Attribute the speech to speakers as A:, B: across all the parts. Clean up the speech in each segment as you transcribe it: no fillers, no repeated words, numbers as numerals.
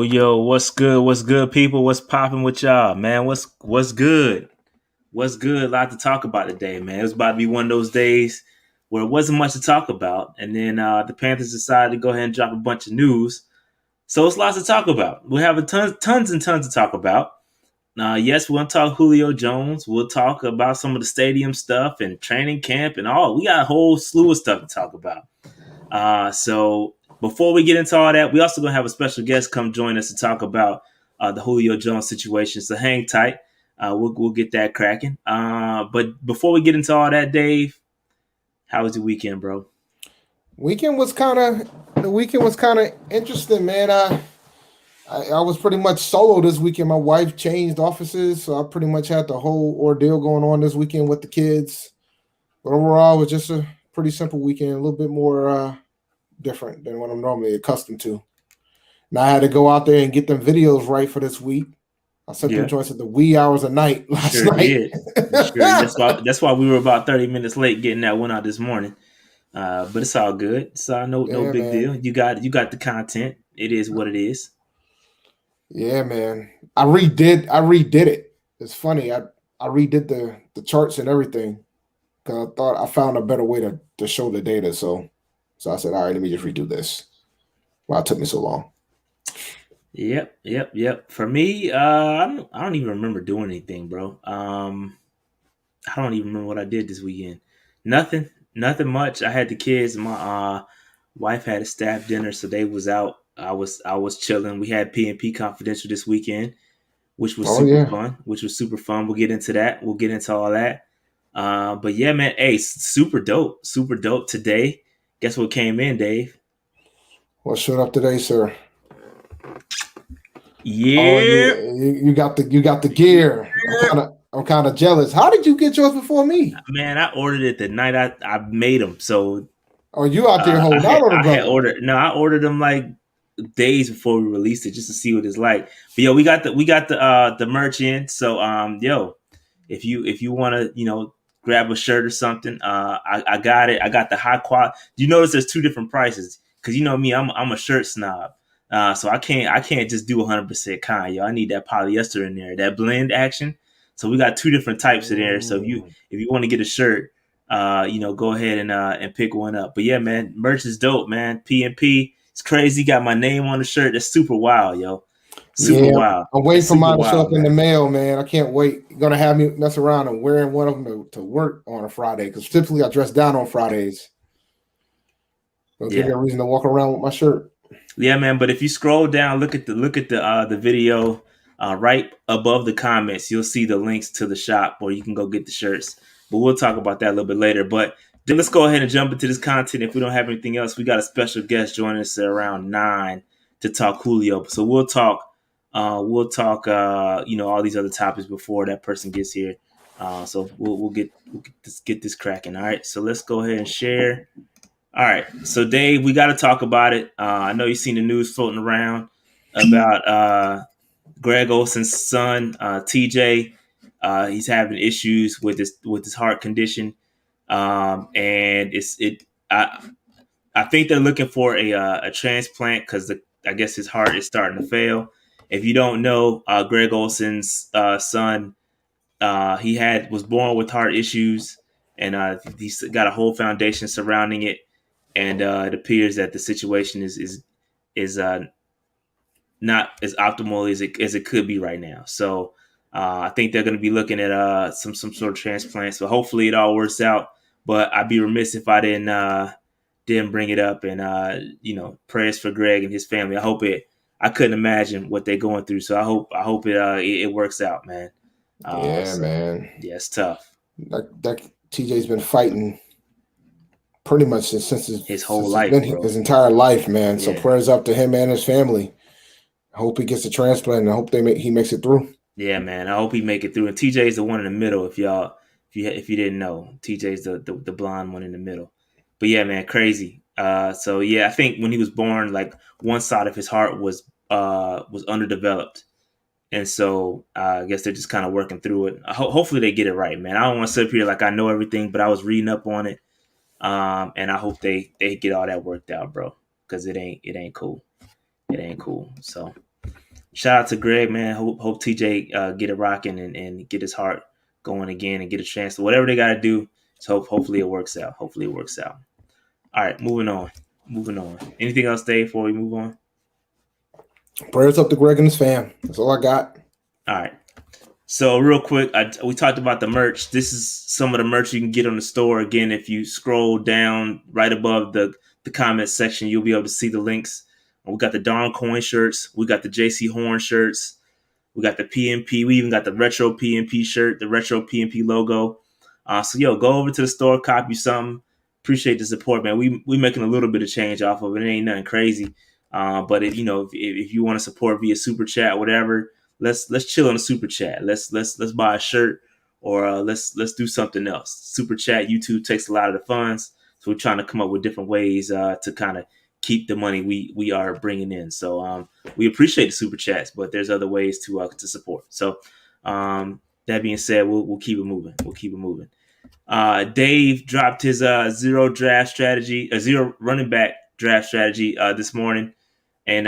A: Yo, what's good? What's good, people? What's popping with y'all, man? What's good? What's good? A lot to talk about today, man. It was about to be one of those days where it wasn't much to talk about, and then the Panthers decided to go ahead and drop a bunch of news. So it's lots to talk about. We have tons and tons to talk about. Yes, we're gonna talk Julio Jones. We'll talk about some of the stadium stuff and training camp and all. We got a whole slew of stuff to talk about. So before we get into all that, we also gonna have a special guest come join us to talk about the Julio Jones situation. So hang tight. We'll get that cracking. But before we get into all that, Dave, how was your weekend, bro?
B: The weekend was kind of interesting, man. I was pretty much solo this weekend. My wife changed offices, so I pretty much had the whole ordeal going on this weekend with the kids. But overall, it was just a pretty simple weekend, a little bit more different than what I'm normally accustomed to. And I had to go out there and get them videos right for this week. I sent them joints at the wee hours of night last night.
A: Did. That's why we were about 30 minutes late getting that one out this morning. But it's all good. It's no big deal. You got the content. It is what it is.
B: Yeah, man. I redid it. It's funny. I redid the charts and everything because I thought I found a better way to show the data. So I said, all right, let me just redo this. Why it took me so long.
A: Yep. For me, I don't even remember doing anything, bro. I don't even remember what I did this weekend. Nothing much. I had the kids. My wife had a staff dinner, so they was out. I was chilling. We had P&P Confidential this weekend, which was super fun. We'll get into that. We'll get into all that. But yeah, man, hey, super dope today. Guess what came in, Dave?
B: What showed up today, sir?
A: Yeah,
B: you got the gear. I'm kind of jealous. How did you get yours before me?
A: Man, I ordered it the night I made them. So,
B: you out there holding out on
A: them? I ordered them like days before we released it just to see what it's like. But yo, we got the merch in. So if you want to grab a shirt or something, I got it. I got the high quality. You notice there's two different prices because you know me, I'm a shirt snob. So I can't just do 100% cotton, yo. I need that polyester in there, that blend action. So we got two different types in there. So if you want to get a shirt, go ahead and pick one up. But yeah, man, merch is dope, man. P&P, it's crazy. Got my name on the shirt. That's super wild, yo. Super wild.
B: I'm waiting for mine to show up in the mail, man. I can't wait. You're gonna have me mess around and wearing one of them to work on a Friday because typically I dress down on Fridays. So give me a reason to walk around with my shirt.
A: Yeah, man. But if you scroll down, look at the video right above the comments. You'll see the links to the shop where you can go get the shirts. But we'll talk about that a little bit later. But then let's go ahead and jump into this content. If we don't have anything else, we got a special guest joining us at around 9 to talk Julio. So we'll talk all these other topics before that person gets here. So we'll get this cracking. All right. So let's go ahead and share. All right, so Dave, we got to talk about it. I know you've seen the news floating around about Greg Olsen's son, TJ. He's having issues with his heart condition, and I think they're looking for a transplant because I guess his heart is starting to fail. If you don't know, Greg Olsen's son, he was born with heart issues, and he's got a whole foundation surrounding it. And it appears that the situation is not as optimal as it could be right now. So I think they're going to be looking at some sort of transplant. So hopefully it all works out. But I'd be remiss if I didn't bring it up. And prayers for Greg and his family. I couldn't imagine what they're going through. So I hope it works out, man.
B: Man.
A: Yeah, it's tough.
B: That TJ's been fighting pretty much since
A: his whole
B: he's
A: life,
B: been
A: bro.
B: his entire life, man. So
A: Yeah.
B: prayers up to him and his family. I hope he gets a transplant, and I hope he makes it through.
A: Yeah, man. I hope he make it through. And TJ is the one in the middle. If you didn't know, TJ's the blonde one in the middle. But yeah, man, crazy. So yeah, I think when he was born, like one side of his heart was underdeveloped, and so I guess they're just kind of working through it. Hopefully they get it right, man. I don't want to sit up here like I know everything, but I was reading up on it, and I hope they get all that worked out, bro, because it ain't cool. It ain't cool. So shout out to Greg, man. Hope TJ get it rocking and get his heart going again and get a chance to whatever they got to do. So hopefully it works out. Hopefully it works out. All right, moving on. Moving on. Anything else, Dave, before we move on?
B: Prayers up to Greg and his fam. That's all I got.
A: All right. So real quick, we talked about the merch. This is some of the merch you can get on the store. Again, if you scroll down right above the comment section, you'll be able to see the links. We got the Darn Coin shirts. We got the JC Horn shirts. We got the PNP. We even got the retro PNP shirt, the retro PNP logo. So yo, go over to the store, copy something. Appreciate the support, man. We making a little bit of change off of it. It ain't nothing crazy. But if you want to support via super chat, whatever, let's chill on the super chat. Let's buy a shirt or let's do something else. Super chat, YouTube takes a lot of the funds, so we're trying to come up with different ways to kind of keep the money we are bringing in. So we appreciate the super chats, but there's other ways to support. So that being said, we'll keep it moving. We'll keep it moving. Dave dropped his zero running back draft strategy this morning. And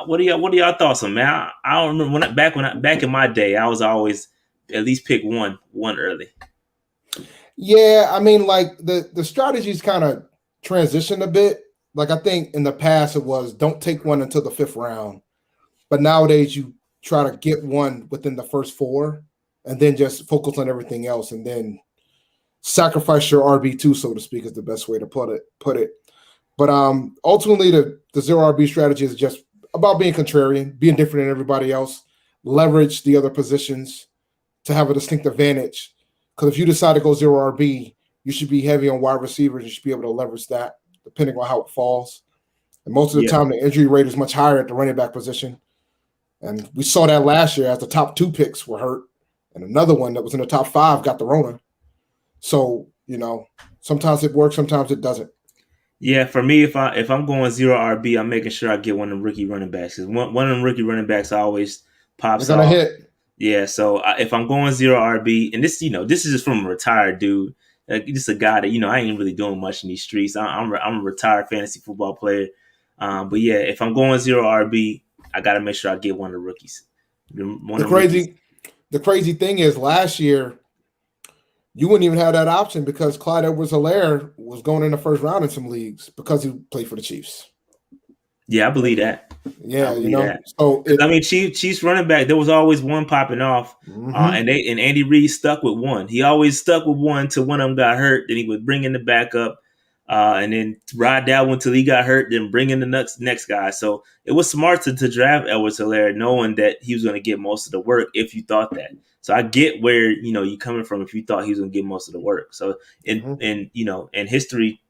A: what are y'all thoughts on, man? I don't remember back in my day, I was always at least pick one early.
B: Yeah, I mean, like the strategies kind of transitioned a bit. Like I think in the past it was don't take one until the 5th round, but nowadays you try to get one within the first 4, and then just focus on everything else, and then sacrifice your RB2, so to speak, is the best way to put it. But ultimately, the zero RB strategy is just about being contrarian, being different than everybody else, leverage the other positions to have a distinct advantage. Because if you decide to go zero RB, you should be heavy on wide receivers. You should be able to leverage that depending on how it falls. And most of the time, the injury rate is much higher at the running back position. And we saw that last year as the top 2 picks were hurt, and another one that was in the top 5 got the Rona. So, sometimes it works, sometimes it doesn't.
A: Yeah, for me, if I'm going zero RB, I'm making sure I get one of them rookie running backs. Because one of them rookie running backs always pops
B: They're gonna
A: off.
B: hit.
A: Yeah, so if I'm going zero RB, and this is just from a retired dude, just a guy that I ain't really doing much in these streets. I'm a retired fantasy football player, but yeah, if I'm going zero RB, I got to make sure I get one of the rookies.
B: The crazy thing is, last year you wouldn't even have that option because Clyde Edwards-Helaire was going in the first round in some leagues because he played for the Chiefs.
A: Yeah, I believe that.
B: Yeah,
A: that.
B: So
A: Chiefs running back, there was always one popping off, and Andy Reid stuck with one. He always stuck with one till one of them got hurt. Then he would bring in the backup, and then ride that one till he got hurt. Then bring in the next guy. So it was smart to draft Edwards-Helaire, knowing that he was going to get most of the work. If you thought that, so I get where you coming from. If you thought he was going to get most of the work, so and history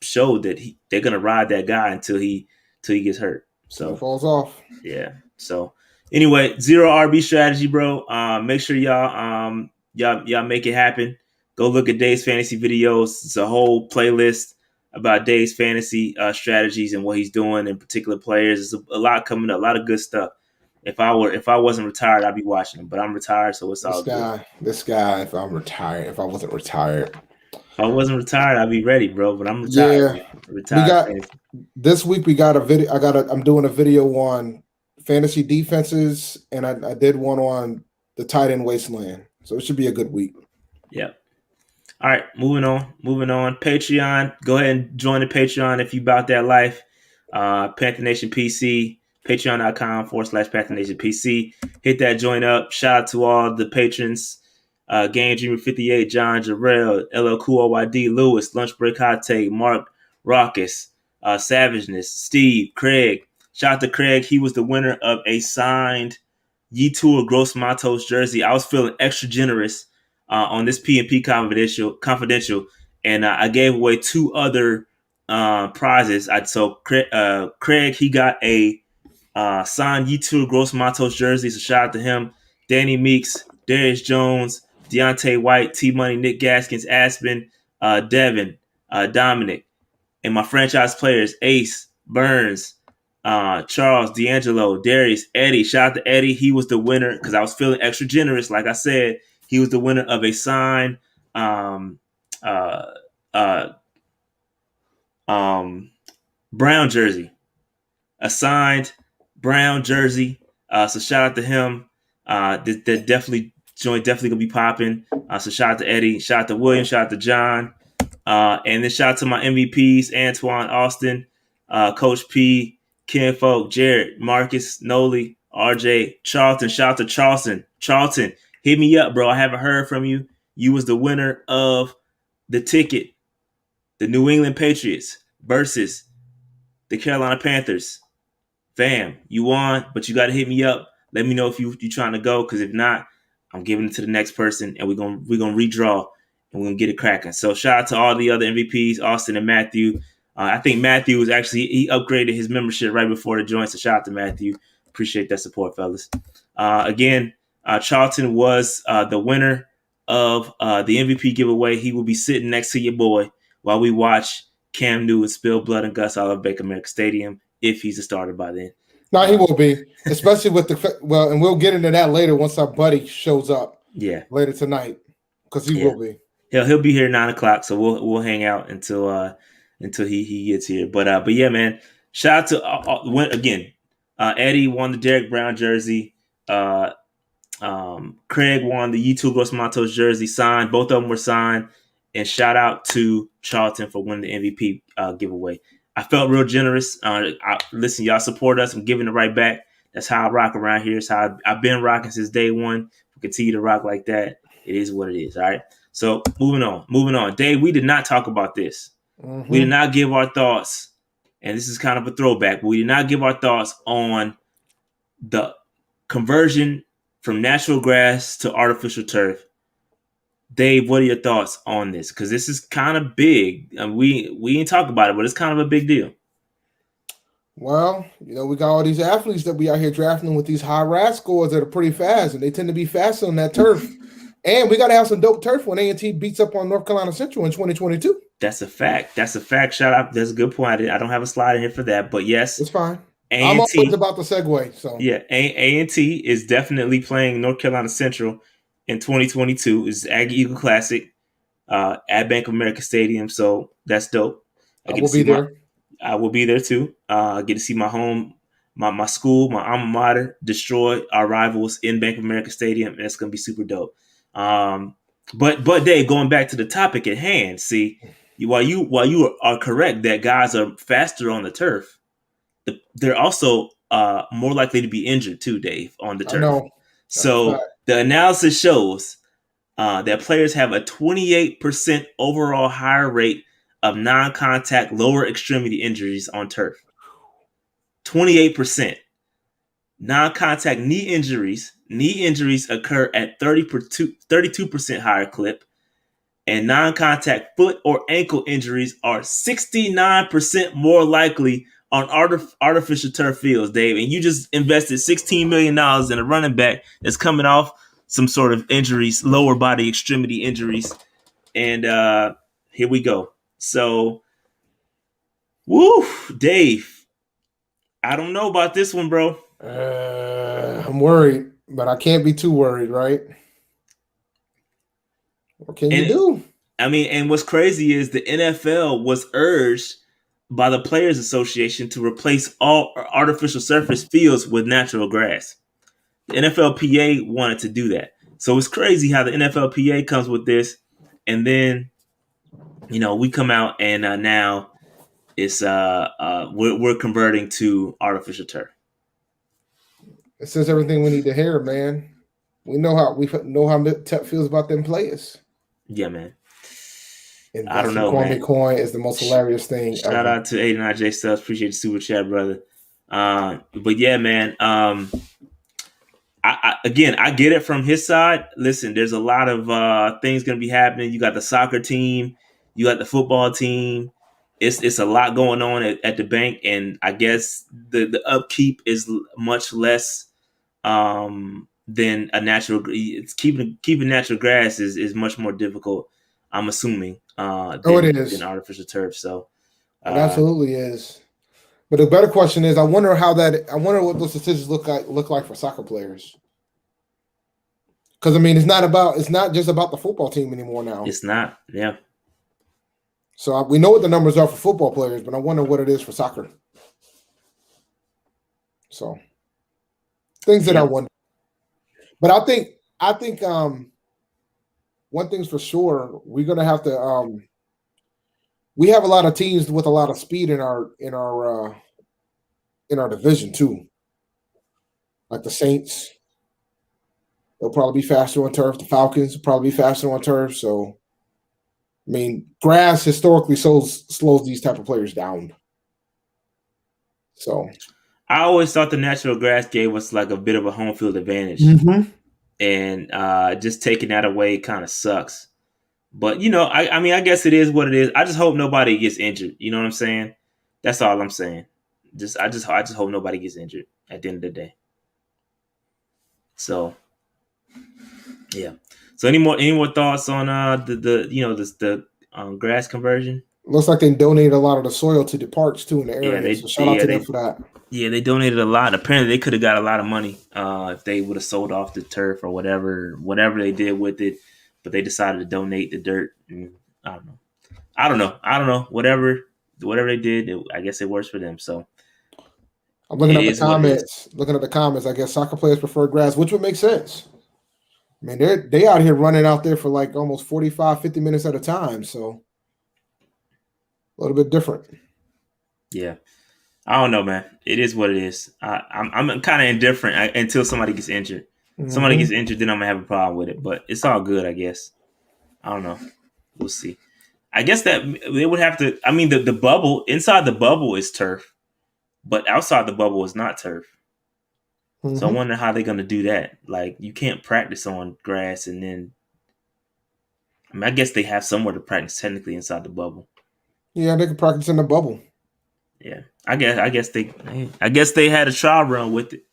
A: showed that they're going to ride that guy until he gets hurt. So
B: it falls off.
A: Yeah. So anyway, zero RB strategy, bro. Make sure y'all make it happen. Go look at Dave's fantasy videos. It's a whole playlist about Dave's fantasy strategies and what he's doing in particular players. There's a lot coming up, a lot of good stuff. If I wasn't retired, I'd be watching them. But I'm retired, so it's all good.
B: This guy, if I wasn't retired.
A: If I wasn't retired, I'd be ready, bro. But I'm retired.
B: Yeah.
A: Retired.
B: This week we got a video. I'm doing a video on fantasy defenses, and I did one on the tight end wasteland. So it should be a good week.
A: Yep. All right, moving on. Patreon. Go ahead and join the Patreon if you about that life. Panther Nation PC, patreon.com/Panther Nation PC. Hit that join up. Shout out to all the patrons. Game Dreamer 58, John Jarrell, LL Cool OYD, Lewis, Lunch Break Hot Take, Mark Raucus, Savageness, Steve, Craig. Shout out to Craig. He was the winner of a signed Yetur Gross Matos jersey. I was feeling extra generous on this PNP confidential, and I gave away two other prizes. Craig, he got a signed Yetur Gross Matos jersey, so shout out to him. Danny Meeks, Darius Jones, Deontay White, T Money, Nick Gaskins, Aspen, Devin, Dominic, and my franchise players: Ace, Burns, Charles, D'Angelo, Darius, Eddie. Shout out to Eddie. He was the winner because I was feeling extra generous. Like I said, he was the winner of a signed um, uh, uh, um, brown jersey, a signed brown jersey. So shout out to him. That definitely joint definitely gonna be popping. So shout out to Eddie. Shout out to William. Shout out to John. And then shout out to my MVPs: Antoine, Austin, Coach P, Ken Folk, Jared, Marcus, Noli, RJ, Charlton. Shout out to Charlton. Charlton, hit me up, bro. I haven't heard from you. You was the winner of the ticket, the New England Patriots versus the Carolina Panthers. Fam, you won, but you got to hit me up. Let me know if you trying to go, because if not, I'm giving it to the next person, and we're gonna redraw, and we're gonna get it cracking. So shout out to all the other MVPs, Austin and Matthew. I think Matthew was actually he upgraded his membership right before the joint. So shout out to Matthew. Appreciate that support, fellas. Again, Charlton was the winner of the MVP giveaway. He will be sitting next to your boy while we watch Cam Newton spill blood and guts all over Bank of America Stadium, if he's a starter by then.
B: No, he will be, especially with and we'll get into that later once our buddy shows up.
A: Yeah,
B: later tonight, because he will be.
A: He'll be here at 9:00, so we'll hang out until he gets here. But yeah, man, shout out to again. Eddie won the Derek Brown jersey. Craig won the Yetur Gross Matos jersey signed. Both of them were signed. And shout out to Charlton for winning the MVP giveaway. I felt real generous. Listen, y'all support us. I'm giving it right back. That's how I rock around here. It's how I've been rocking since day one. We continue to rock like that. It is what it is. All right. So moving on. Dave, we did not talk about this. Mm-hmm. We did not give our thoughts. And this is kind of a throwback. But we did not give our thoughts on the conversion from natural grass to artificial turf. Dave, what are your thoughts on this? Because this is kind of big. And we ain't talk about it, but it's kind of a big deal.
B: Well, we got all these athletes that we out here drafting with these high RAS scores that are pretty fast, and they tend to be faster on that turf. And we got to have some dope turf when A&T beats up on North Carolina Central in 2022.
A: That's a fact. Shout out. That's a good point. I don't have a slide in here for that, but yes.
B: It's fine. I'm always about the segue. So
A: yeah, A&T is definitely playing North Carolina Central in 2022. It's the Aggie Eagle Classic at Bank of America Stadium, so that's dope.
B: I will be there.
A: I will be there too. I get to see my home, my school, my alma mater destroy our rivals in Bank of America Stadium, and it's gonna be super dope. But Dave, going back to the topic at hand, see, while you are correct that guys are faster on the turf, they're also more likely to be injured too, Dave, on the turf.
B: I know.
A: So the analysis shows that players have a 28% overall higher rate of non-contact lower extremity injuries on turf. 28%. Non-contact knee injuries occur at 32% higher clip, and non-contact foot or ankle injuries are 69% more likely on artificial turf fields, Dave. And you just invested $16 million in a running back that's coming off some sort of injuries, lower body extremity injuries. And here we go. So, woo, Dave, I don't know about this one, bro.
B: I'm worried, but I can't be too worried, right? What can you do?
A: I mean, and what's crazy is the NFL was urged by the Players Association to replace all artificial surface fields with natural grass. The NFLPA wanted to do that. So it's crazy how the NFLPA comes with this, and then we come out and now it's we're converting to artificial turf.
B: It says everything we need to hear, man. We know how Tep feels about them players.
A: Yeah, man.
B: I don't know, man. Coin is the most hilarious thing.
A: Shout out to 89J Stubbs. Appreciate the super chat, brother. But yeah, man. I get it from his side. Listen, there's a lot of things going to be happening. You got the soccer team. You got the football team. It's a lot going on at the bank, and I guess the upkeep is much less than a natural. It's keeping natural grass is much more difficult. I'm assuming
B: Oh, it
A: than
B: is.
A: artificial turf. So
B: It
A: uh,
B: absolutely is. But the better question is, I wonder what those decisions look like for soccer players. Because I mean, it's not just about the football team anymore now.
A: it's not. Yeah,
B: So we know what the numbers are for football players, but I wonder what it is for soccer. So things that I
A: yep.
B: wonder. But I think one thing's for sure, we're gonna have to we have a lot of teams with a lot of speed in our division too. Like the Saints, they'll probably be faster on turf. The Falcons will probably be faster on turf. So I mean, grass historically slows these type of players down. So
A: I always thought the natural grass gave us like a bit of a home field advantage,
B: mhm.
A: and just taking that away kind of sucks. But I mean, I guess it is what it is. I just hope nobody gets injured. You know what I'm saying? That's all I'm saying. I just hope nobody gets injured at the end of the day. So yeah. So any more thoughts on the grass conversion?
B: Looks like they donated a lot of the soil to the parks too in the
A: Yeah,
B: area.
A: they
B: So shout out
A: yeah
B: to them
A: they
B: for that.
A: yeah they donated a lot. Apparently, they could have got a lot of money if they would have sold off the turf or whatever they did with it. But they decided to donate the dirt. And I don't know. I don't know. Whatever they did, I guess it works for them. So
B: I'm looking
A: it
B: at the
A: is what it is.
B: comments. Looking at the comments, I guess soccer players prefer grass, which would make sense. I mean, they out here running out there for like almost 45, 50 minutes at a time. So a little bit different.
A: Yeah, I don't know, man. It is what it is. I'm kind of indifferent until somebody gets injured. Somebody gets
B: Hmm.
A: injured, then I'm gonna have a problem with it. But it's all good, I guess. I don't know. We'll see. I guess that they would have to. I mean, the bubble inside the bubble is turf, but outside the bubble is not turf. So I
B: Hmm.
A: wonder how they're gonna do that. Like, you can't practice on grass, and then I mean, I guess they have somewhere to practice technically inside the bubble.
B: Yeah, they could practice in the bubble.
A: Yeah, I guess they had a trial run with it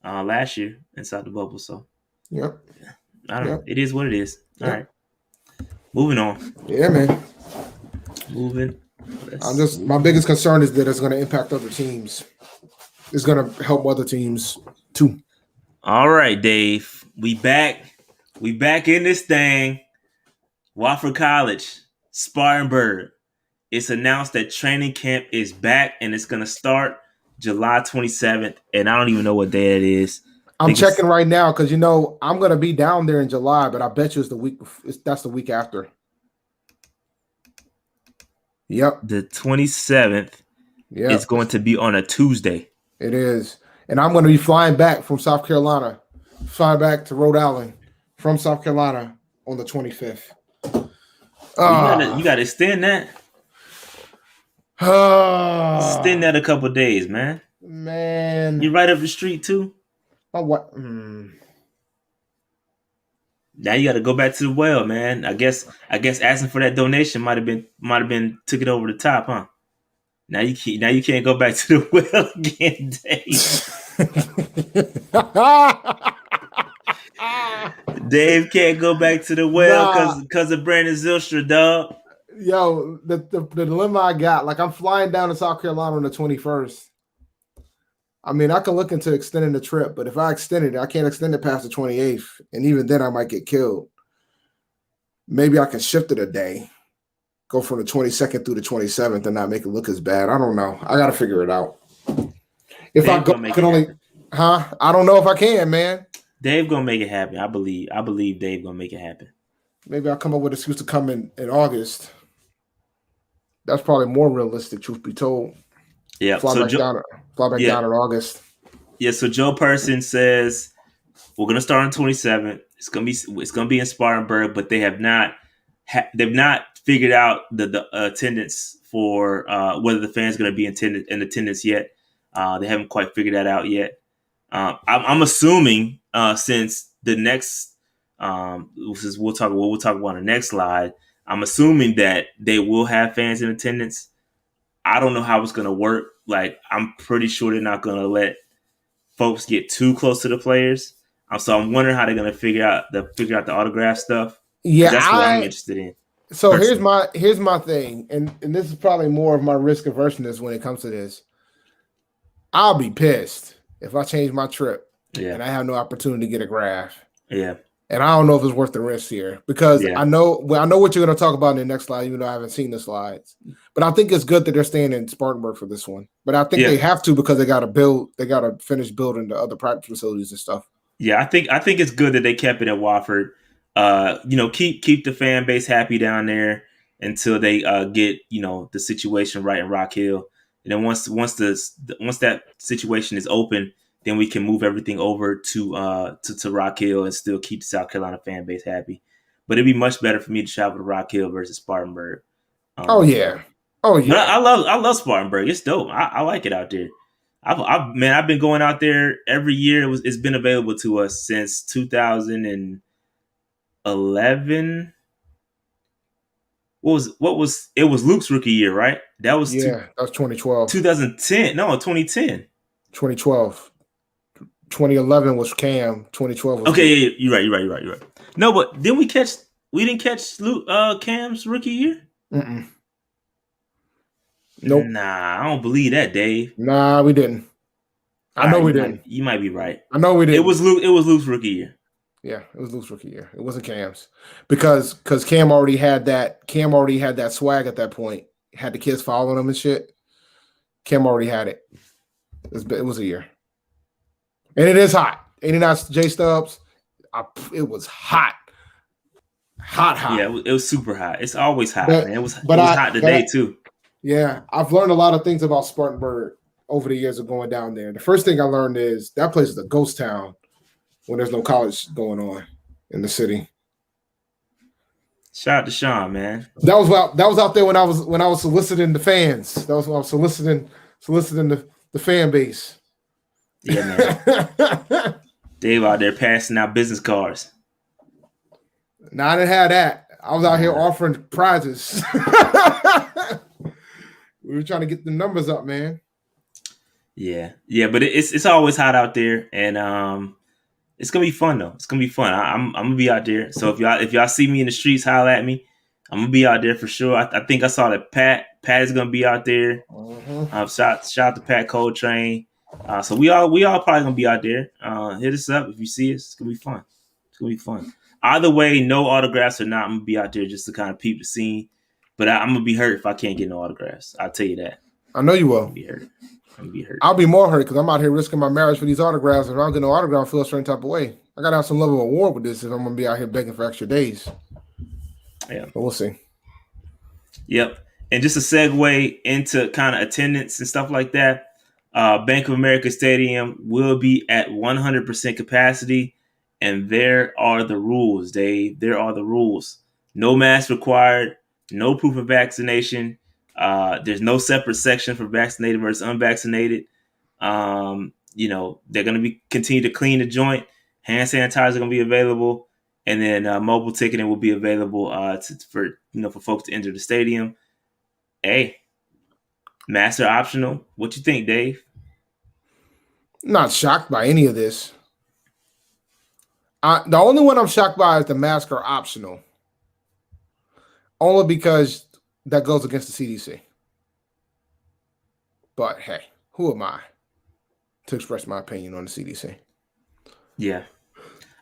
A: last year inside the bubble. So
B: Yep.
A: I don't know.
B: Yep.
A: It is what it is. All right,
B: Yep.
A: moving on.
B: Yeah, man.
A: Moving.
B: I'm
A: Let's
B: just my
A: move on.
B: biggest concern is that it's going to impact other teams. It's going to help other teams too.
A: All right, Dave. We back. We back in this thing. Wofford College, Spartanburg. It's announced that training camp is back and it's gonna start July 27th. And I don't even know what day it is. I
B: I'm
A: think it's
B: checking right now because I'm going to be down there in July, but I bet you it's the week. That's the week after. Yep.
A: the 27th. It's
B: Yep.
A: going to be on a Tuesday.
B: It is. And I'm going to be flying back from South Carolina, flying back to Rhode Island from South Carolina on the 25th.
A: Well, you gotta extend
B: Ah,
A: that a couple days, man.
B: man.
A: You're right up the street too.
B: My what?
A: Now you got to go back to the well, man. I guess asking for that donation might have been took it over the top, huh? Now you can't go back to the well again, Dave. Dave can't go back to the well
B: Nah,
A: because of Brandon Zilstra, dog.
B: yo, the dilemma I got, like I'm flying down to South Carolina on the 21st. I mean, I can look into extending the trip, but if I extend it, I can't extend it past the 28th. And even then I might get killed. Maybe I can shift it a day, go from the 22nd through the 27th and not make it look as bad. I don't know. I gotta figure it out. If I
A: Dave
B: go,
A: gonna
B: I
A: make
B: can
A: it
B: only
A: happen.
B: I don't know if I can, man.
A: Dave gonna make it happen. I believe Dave gonna make it happen.
B: Maybe I'll come up with an excuse to come in August. That's probably more realistic, truth be told.
A: Yeah.
B: Fly
A: So
B: back
A: Joe,
B: down fly back
A: yeah,
B: down in August.
A: yeah. So Joe Person says we're gonna start on 27th. It's gonna be in Spartanburg, but they've not figured out the attendance for whether the fans gonna be in attendance yet. They haven't quite figured that out yet. I'm assuming since the next, we'll talk about on the next slide. I'm assuming that they will have fans in attendance. I don't know how it's going to work. Like, I'm pretty sure they're not going to let folks get too close to the players. So I'm wondering how they're going to figure out the autograph stuff, because
B: Yeah,
A: that's what I'm interested in
B: so
A: personally.
B: here's my thing, and this is probably more of my risk averseness when it comes to this. I'll be pissed if I change my trip
A: Yeah,
B: and I have no opportunity to get a graph.
A: yeah,
B: And I don't know if it's worth the risk here because
A: yeah,
B: I know what you're going to talk about in the next slide, even though I haven't seen the slides. But I think it's good that they're staying in Spartanburg for this one. But I think
A: yeah,
B: they have to because they got to finish building the other practice facilities and stuff.
A: yeah. I think it's good that they kept it at Wofford. Keep the fan base happy down there until they get the situation right in Rock Hill, and then once that situation is open, then we can move everything over to Rock Hill and still keep the South Carolina fan base happy. But it'd be much better for me to travel to Rock Hill versus Spartanburg.
B: Oh
A: Um,
B: yeah, oh
A: but
B: yeah,
A: I love Spartanburg. It's dope. I like it out there. I've been going out there every year. It's been available to us since 2011. What was it was Luke's rookie year, right? That was
B: yeah. That was 2012.
A: 2010. No, 2010.
B: 2012. 2011 was Cam. 2012 was
A: Okay,
B: Luke.
A: yeah, you're right. No, but we didn't catch Luke Cam's rookie year?
B: Mm-mm. Nope.
A: Nah, I don't believe that, Dave.
B: Nah, we didn't. I
A: All
B: know
A: right,
B: we
A: you might
B: didn't.
A: you might be right.
B: I know we
A: It
B: didn't.
A: was Luke's rookie year.
B: Yeah, it was Luke's rookie year. It wasn't Cam's because Cam already had that swag at that point. Had the kids following him and shit. Cam already had it. It was a year, and it is hot. 89 J Stubbs. It was hot, hot.
A: Yeah, it was super hot. It's always hot,
B: But
A: man. It
B: but
A: was
B: I
A: hot
B: but I,
A: today too.
B: yeah, I've learned a lot of things about Spartanburg over the years of going down there. The first thing I learned is that place is a ghost town when there's no college going on in the city.
A: Shout out to Sean, man.
B: That was out there when I was soliciting the fans. That was when I was soliciting the fan base.
A: Yeah, man. Dave out there passing out business cards.
B: Now I didn't have that. I was out here
A: Nah.
B: offering prizes. We were trying to get the numbers up, man.
A: Yeah, but it's always hot out there, and it's gonna be fun though. It's gonna be fun. I'm gonna be out there. So if y'all see me in the streets, holler at me. I'm gonna be out there for sure. I think I saw that Pat is gonna be out there. Shout out to Pat Coltrane. So we all probably gonna be out there. Hit us up if you see us. It's gonna be fun. It's gonna be fun. Either way, no autographs or not, I'm gonna be out there just to kind of peep the scene. But I'm gonna be hurt if I can't get no autographs. I'll tell you that.
B: I know you
A: I'm
B: will.
A: gonna be hurt. I'm gonna be hurt.
B: I'll be more hurt because I'm out here risking my marriage for these autographs. If I don't get no autograph, I feel a certain type of way. I gotta have some level of award with this if I'm gonna be out here begging for extra days.
A: Yeah.
B: But we'll see.
A: Yep. And just a segue into kind of attendance and stuff like that. Bank of America Stadium will be at 100% capacity, and there are the rules, Dave. There are the rules. No mask required. No proof of vaccination. There's no separate section for vaccinated versus unvaccinated. They're going to be continue to clean the joint. Hand sanitizer are going to be available, and then mobile ticketing will be available for folks to enter the stadium. Hey, masks are optional. What you think, Dave?
B: Not shocked by any of this. The only one I'm shocked by is the masks are optional. Only because that goes against the CDC. But hey, who am I to express my opinion on the CDC?
A: Yeah,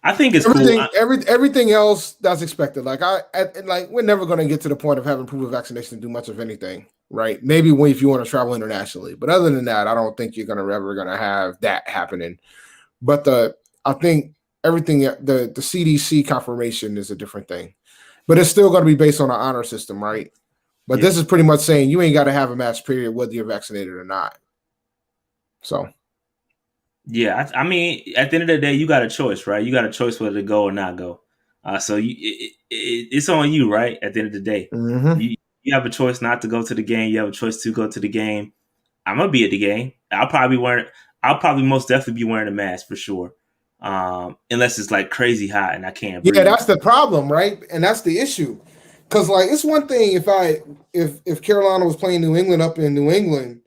A: I think it's cool.
B: Everything else that's expected. We're never going to get to the point of having proof of vaccination to do much of anything, right? Maybe if you want to travel internationally, but other than that, I don't think you're ever going to have that happening. But I think everything the CDC confirmation is a different thing, but it's still going to be based on an honor system, right? But This is pretty much saying you ain't got to have a mask period whether you're vaccinated or not. So.
A: Yeah, I mean, at the end of the day, you got a choice, right? You got a choice whether to go or not go. It's on you, right? At the end of the day, you have a choice not to go to the game. You have a choice to go to the game. I'm gonna be at the game. I'll probably most definitely be wearing a mask for sure, unless it's like crazy hot and I can't breathe.
B: Yeah, that's the problem, right? And that's the issue. Because like it's one thing if Carolina was playing New England up in New England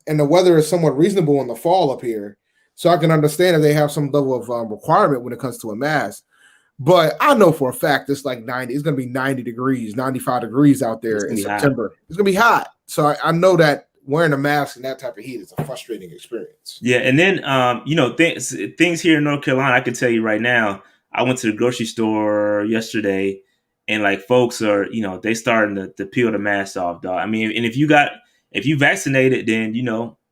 B: and the weather is somewhat reasonable in the fall up here, so I can understand if they have some level of requirement when it comes to a mask. But I know for a fact it's like 90. It's going to be 90 degrees, 95 degrees out there in September. Hot. It's going to be hot. So I know that wearing a mask in that type of heat is a frustrating experience.
A: Yeah, and then things here in North Carolina, I can tell you right now. I went to the grocery store yesterday, and like folks are, they starting to peel the mask off, dog. I mean, and if you vaccinated, then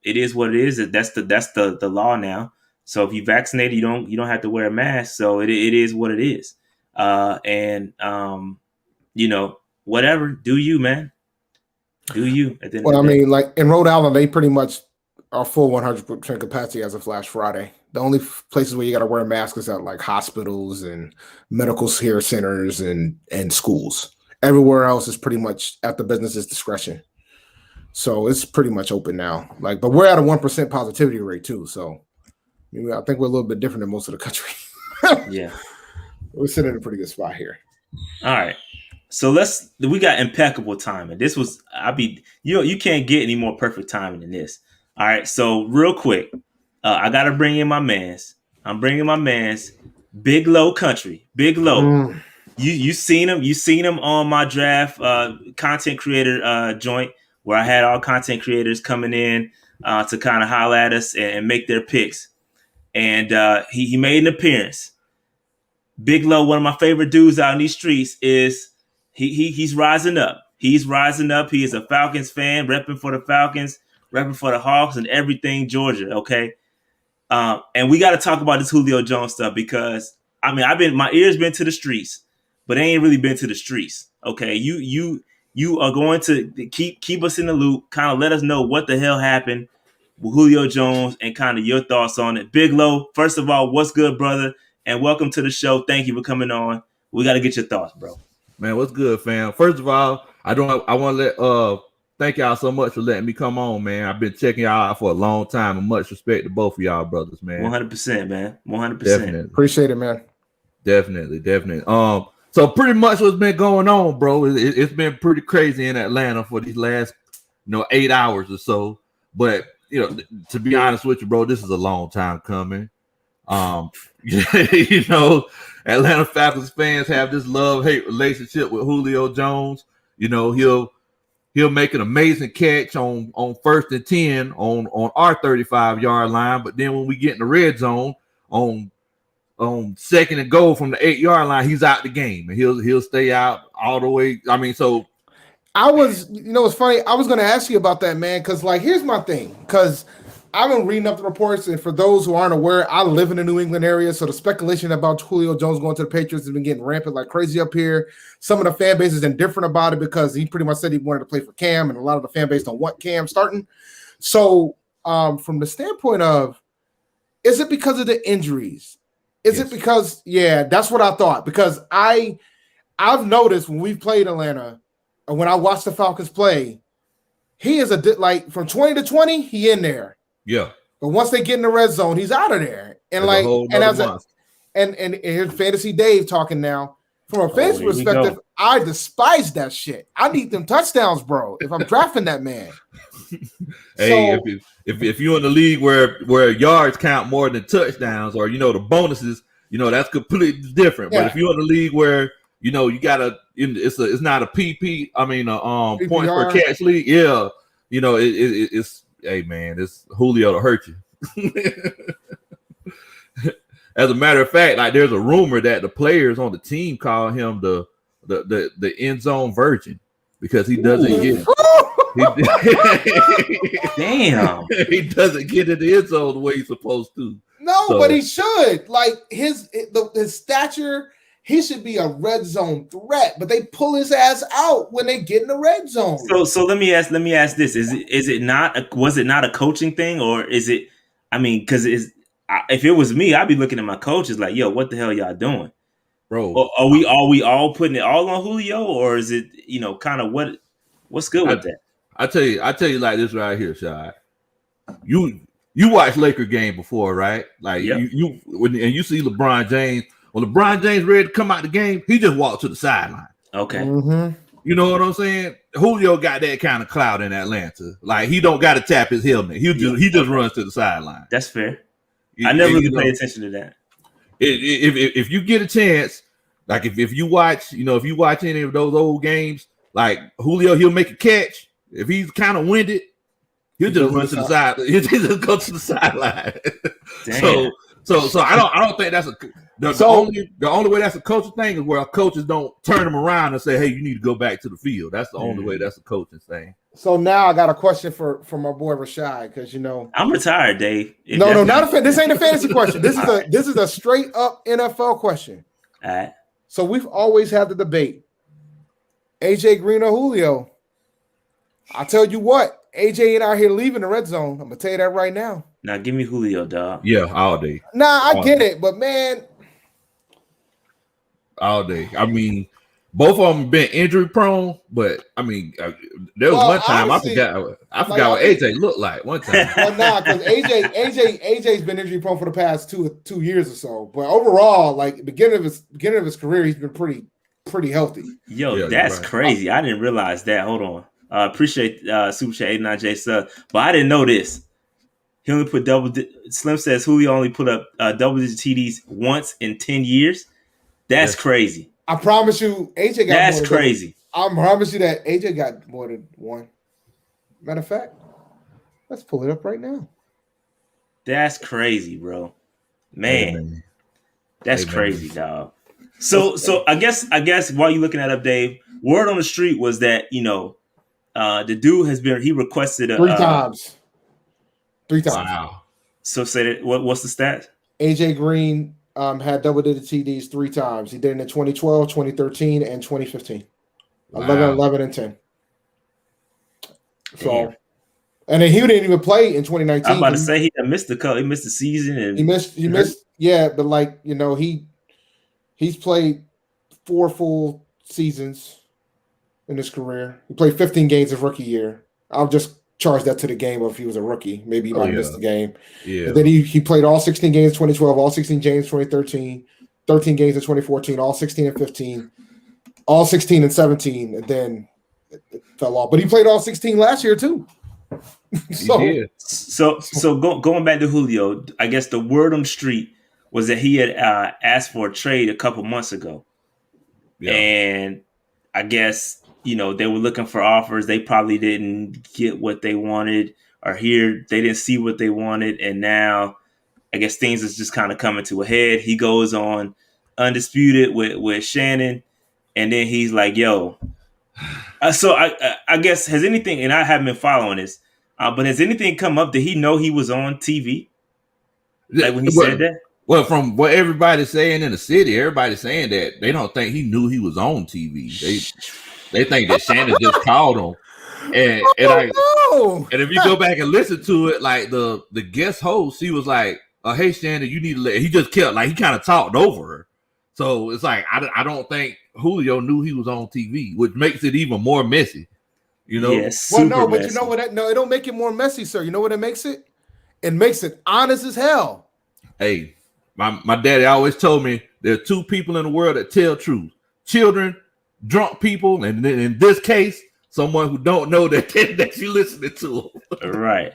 A: it is what it is. That's the law now. So if you vaccinated, you don't have to wear a mask. So it is what it is. Whatever. Do you, man? Do you? At the end
B: well,
A: of the day.
B: I mean, like in Rhode Island, they pretty much are full 100% capacity as of last Friday. The only places where you got to wear a mask is at like hospitals and medical care centers and schools. Everywhere else is pretty much at the business's discretion. So it's pretty much open now. Like, but we're at a 1% positivity rate too. So I think we're a little bit different than most of the country.
A: Yeah,
B: we're sitting in a pretty good spot here.
A: All right. So we got impeccable timing. This was, you can't get any more perfect timing than this. All right. So real quick, I got to bring in my mans. I'm bringing my mans, Big Low Country, Big Low. You seen him. You seen him on my draft content creator joint where I had all content creators coming in to kind of holler at us and make their picks. And he made an appearance. Big Low, one of my favorite dudes out in these streets, is he's rising up. He's rising up. He is a Falcons fan, repping for the Falcons, repping for the Hawks, and everything Georgia. Okay, and we got to talk about this Julio Jones stuff because my ears been to the streets, but they ain't really been to the streets. Okay, you are going to keep us in the loop, kind of let us know what the hell happened with Julio Jones and kind of your thoughts on it. Big Low, first of all, what's good, brother? And welcome to the show. Thank you for coming on. We got to get your thoughts, bro.
C: Man, what's good, fam? First of all, I want to let thank y'all so much for letting me come on, man. I've been checking y'all out for a long time, and much respect to both of y'all brothers, man.
A: 100%, man. 100%.
C: Definitely.
B: Appreciate it, man.
C: Definitely. So pretty much what's been going on, bro, it's been pretty crazy in Atlanta for these last 8 hours or so. But to be honest with you, bro, this is a long time coming. Atlanta Falcons fans have this love-hate relationship with Julio Jones. He'll make an amazing catch on 1st and 10 on our 35-yard line, but then when we get in the red zone on 2nd and goal from the 8-yard line, he's out the game and he'll stay out all the way. I mean, so
B: I was, it's funny. I was going to ask you about that, man, because here's my thing, because I've been reading up the reports, and for those who aren't aware, I live in the New England area, so the speculation about Julio Jones going to the Patriots has been getting rampant like crazy up here. Some of the fan base is indifferent about it because he pretty much said he wanted to play for Cam, and a lot of the fan base don't want Cam starting. So from the standpoint of, is it because of the injuries? Is it because, that's what I thought, because I've noticed when we've played Atlanta, and when I watch the Falcons play, he is from 20 to 20, he in there.
C: Yeah.
B: But once they get in the red zone, he's out of there. And and here's Fantasy Dave talking now. From a fantasy perspective, I despise that shit. I need them touchdowns, bro, if I'm drafting that man.
C: Hey, if you're in the league where yards count more than touchdowns, or the bonuses, that's completely different. Yeah. But if you're in the league where you gotta, it's not a PP. I mean, points per catch league. Yeah, it's. Hey man, this Julio to hurt you. As a matter of fact, like there's a rumor that the players on the team call him the end zone virgin because he doesn't get.
A: Damn,
C: he doesn't get in the end zone the way he's supposed to.
B: No, but he should. Like his stature. He should be a red zone threat, but they pull his ass out when they get in the red zone.
A: So let me ask this: was it not a coaching thing, or is it? I mean, because if it was me, I'd be looking at my coaches like, "Yo, what the hell y'all doing,
C: bro?
A: Or are we all putting it all on Julio, or is it kind of what's good with that?"
C: I tell you like this right here, Shad. You watched Laker game before, right? Like when you see LeBron James. When LeBron James ready to come out the game, he just walked to the sideline.
A: Okay.
B: Mm-hmm.
C: You know what I'm saying? Julio got that kind of clout in Atlanta. Like he don't got to tap his helmet. He just runs to the sideline.
A: That's fair. I never really paid attention to that.
C: If you get a chance, like if you watch, if you watch any of those old games, like Julio, he'll make a catch. If he's kind of winded, he'll just run to the side. He'll just go to the sideline. So I don't think that's the only way that's a coaching thing is where coaches don't turn them around and say, hey, you need to go back to the field. That's the only way that's a coaching thing.
B: So now I got a question for my boy Rashad, because
A: I'm retired, Dave.
B: This ain't a fantasy question. This is a straight up NFL question.
A: All right.
B: So we've always had the debate: AJ Green or Julio. I'll tell you what, AJ ain't out here leaving the red zone. I'm gonna tell you that right now.
A: Now give me Julio, dog.
C: Yeah, all day.
B: Nah, I get it, but man,
C: all day. I mean, both of them been injury prone, but I mean, there was one time honestly, I forgot what AJ looked like one time.
B: Well, nah, because AJ's been injury prone for the past two years or so. But overall, like beginning of his career, he's been pretty healthy.
A: Yo, that's right. Crazy. I didn't realize that. Hold on. Appreciate Super Chat 89J sub, but I didn't know this. He only put Slim says Julio only put up double-digit TDs once in 10 years. That's crazy.
B: I promise you, AJ got.
A: That's crazy.
B: I promise you that AJ got more than one. Matter of fact, let's pull it up right now.
A: That's crazy, bro. Man, that's crazy, dog. So I guess while you're looking that up, Dave, word on the street was that the dude he requested
B: three times.
C: Wow.
A: So say that. What's the stat?
B: AJ Green had double-digit TDs 3 times. He did it in 2012, 2013, and 2015. Wow. 11, and 10. So, damn. And then he didn't even play in 2019.
A: I'm about to say he missed the season, and
B: he missed. Yeah, but he's played 4 full seasons in his career. He played 15 games his rookie year. I'll just charge that to the game if he was a rookie. Maybe he might have missed the game. Yeah. And then he played all 16 games in 2012, all 16 games in 2013, 13 games in 2014, all 16 and 15, all 16 and 17, and then it fell off. But he played all 16 last year too.
A: So going back to Julio, I guess the word on the street was that he had asked for a trade a couple months ago. Yeah. And I guess they were looking for offers. They probably didn't get what they wanted, or they didn't see what they wanted. And now I guess things is just kind of coming to a head. He goes on Undisputed with Shannon. And then he's like, yo. So I guess has anything, and I haven't been following this, but has anything come up? Did he know he was on TV? Like when he said that?
C: Well, from what everybody's saying in the city, everybody's saying that they don't think he knew he was on TV. They think that Shannon just called him. And if you go back and listen to it, like the guest host, she was like, hey, Shannon, you need to he just kept, he kind of talked over her. So it's like, I don't think Julio knew he was on TV, which makes it even more messy.
A: Yes.
B: Well, no, but messy. You know what? No, it don't make it more messy, sir. You know what it makes it? It makes it honest as hell.
C: Hey, my daddy always told me there are 2 people in the world that tell truth: children, drunk people, and in this case, someone who don't know that you're listening to them.
A: Right.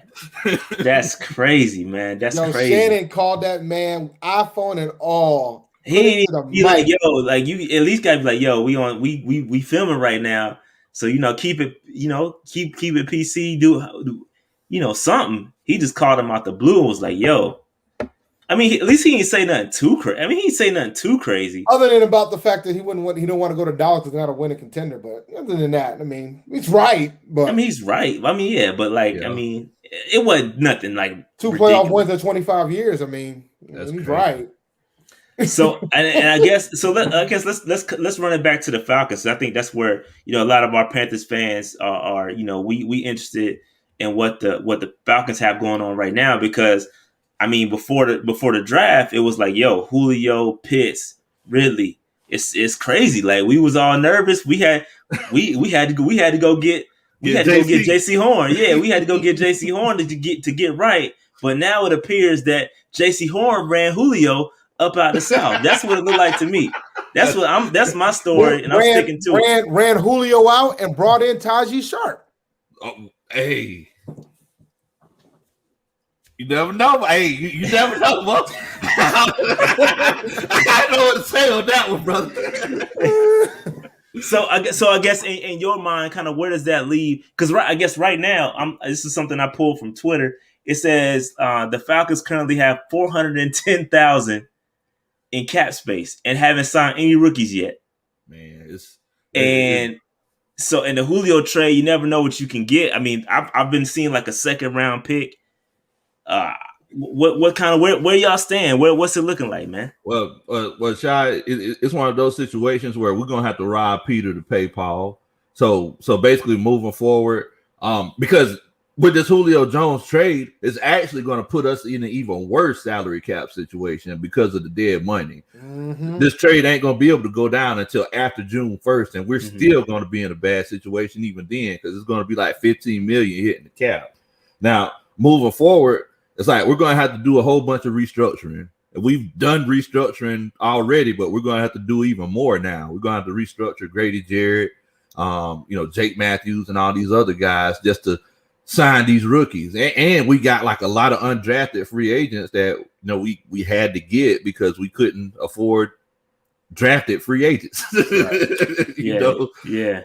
A: That's crazy, man. That's crazy.
B: Shannon called that man iPhone and all.
A: He like, yo, like you at least gotta be like, yo, we filming right now. So keep it, keep it PC, do something. He just called him out the blue and was like, yo. I mean, at least he didn't say nothing too crazy. He didn't say nothing too crazy.
B: Other than about the fact that he don't want to go to Dallas because they're not a winning contender. But other than that, I mean, he's right. But
A: he's right. I mean, yeah, but it wasn't nothing like
B: 2 playoff wins in 25 years. I mean, he's right.
A: So and I guess so. Let's run it back to the Falcons. I think that's where a lot of our Panthers fans are we interested in what the Falcons have going on right now, because I mean before the draft it was like, yo, Julio, Pitts, Ridley, it's crazy. Like we was all nervous. We had to go get J.C. Horn. Yeah, we had to go get J.C. Horn to get right. But now it appears that J.C. Horn ran Julio up out the South. That's what it looked like to me. That's my story, and I'm sticking to it.
B: Ran Julio out and brought in Taji Sharp.
C: Hey. You never know. Hey, you never know. I know what to say on that one, brother.
A: So I guess in your mind, kind of where does that leave? Because I guess right now, this is something I pulled from Twitter. It says the Falcons currently have $410,000 in cap space and haven't signed any rookies yet.
C: Man,
A: so in the Julio trade, you never know what you can get. I mean, I've been seeing like a second round pick. What kind of where y'all stand? What's it looking like, man?
C: Well, Shy, it's one of those situations where we're gonna have to rob Peter to pay Paul. So basically, moving forward, because with this Julio Jones trade, it's actually going to put us in an even worse salary cap situation because of the dead money. Mm-hmm. This trade ain't going to be able to go down until after June 1st, and we're still going to be in a bad situation even then because it's going to be like $15 million hitting the cap. Now, moving forward, it's like we're going to have to do a whole bunch of restructuring. We've done restructuring already, but we're going to have to do even more now. We're going to have to restructure Grady Jarrett, Jake Matthews, and all these other guys just to sign these rookies. And we got like a lot of undrafted free agents that we had to get because we couldn't afford drafted free agents. Right.
A: Yeah.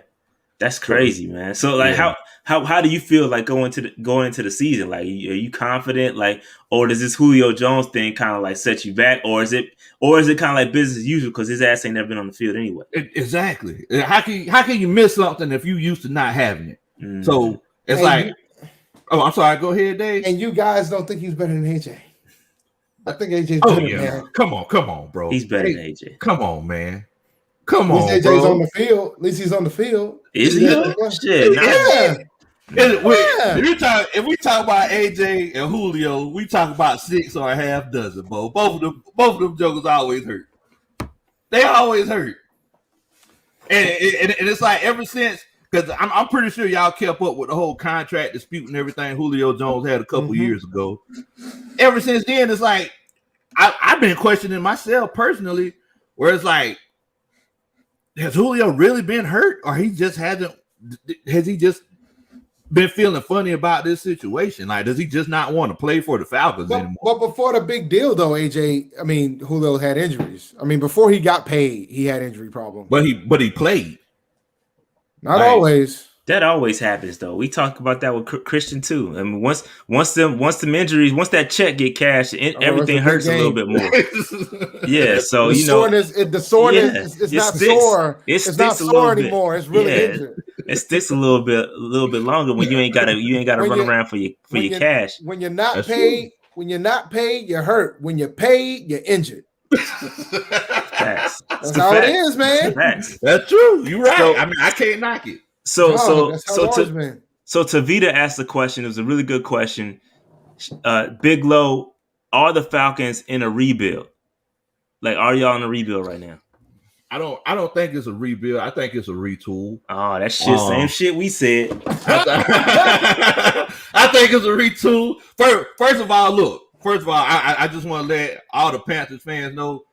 A: That's crazy, man. So like how do you feel like going into the season? Like, are you confident? Like, or does this Julio Jones thing kind of like set you back, or is it kind of like business as usual because his ass ain't never been on the field anyway?
C: Exactly. How can you miss something if you used to not having it? Mm-hmm. So it's I'm sorry. Go ahead, Dave.
B: And you guys don't think he's better than AJ? I think AJ's better, man.
C: Come on, bro.
A: He's better than AJ.
C: Come on, man. Come on,
B: AJ's
C: bro.
B: on the field. At least he's on the field.
A: Is he? Shit.
B: Yeah.
C: If we talk about AJ and Julio, we talk about 6 or a half dozen, bro. Both of them jokers always hurt. They always hurt. And it's like ever since, because I'm pretty sure y'all kept up with the whole contract dispute and everything Julio Jones had a couple years ago. Ever since then, it's like I've been questioning myself personally, where it's like, has Julio really been hurt, or has he just been feeling funny about this situation? Like, does he just not want to play for the Falcons anymore?
B: But before the big deal, though, Julio had injuries. Before he got paid, he had injury problems.
C: But he played.
B: Not always.
A: That always happens, though. We talk about that with Christian too. Once them injuries, once that check get cashed, everything hurts a little bit more. Yeah, so
B: the soreness is not sore. It's not sore anymore. It's really injured.
A: It sticks a little bit longer when you ain't gotta run around for your cash.
B: When you're not paid, you're hurt. When you're paid, you're injured.
A: That's
B: how it is, man.
C: That's true. You're right. So, I can't knock it.
A: So Tavita asked the question. It was a really good question. Big Low, are the Falcons in a rebuild? Like, are y'all in a rebuild right now?
C: I don't think it's a rebuild. I think it's a retool.
A: Oh, that shit, same shit we said.
C: I think it's a retool. First of all, I just want to let all the Panthers fans know,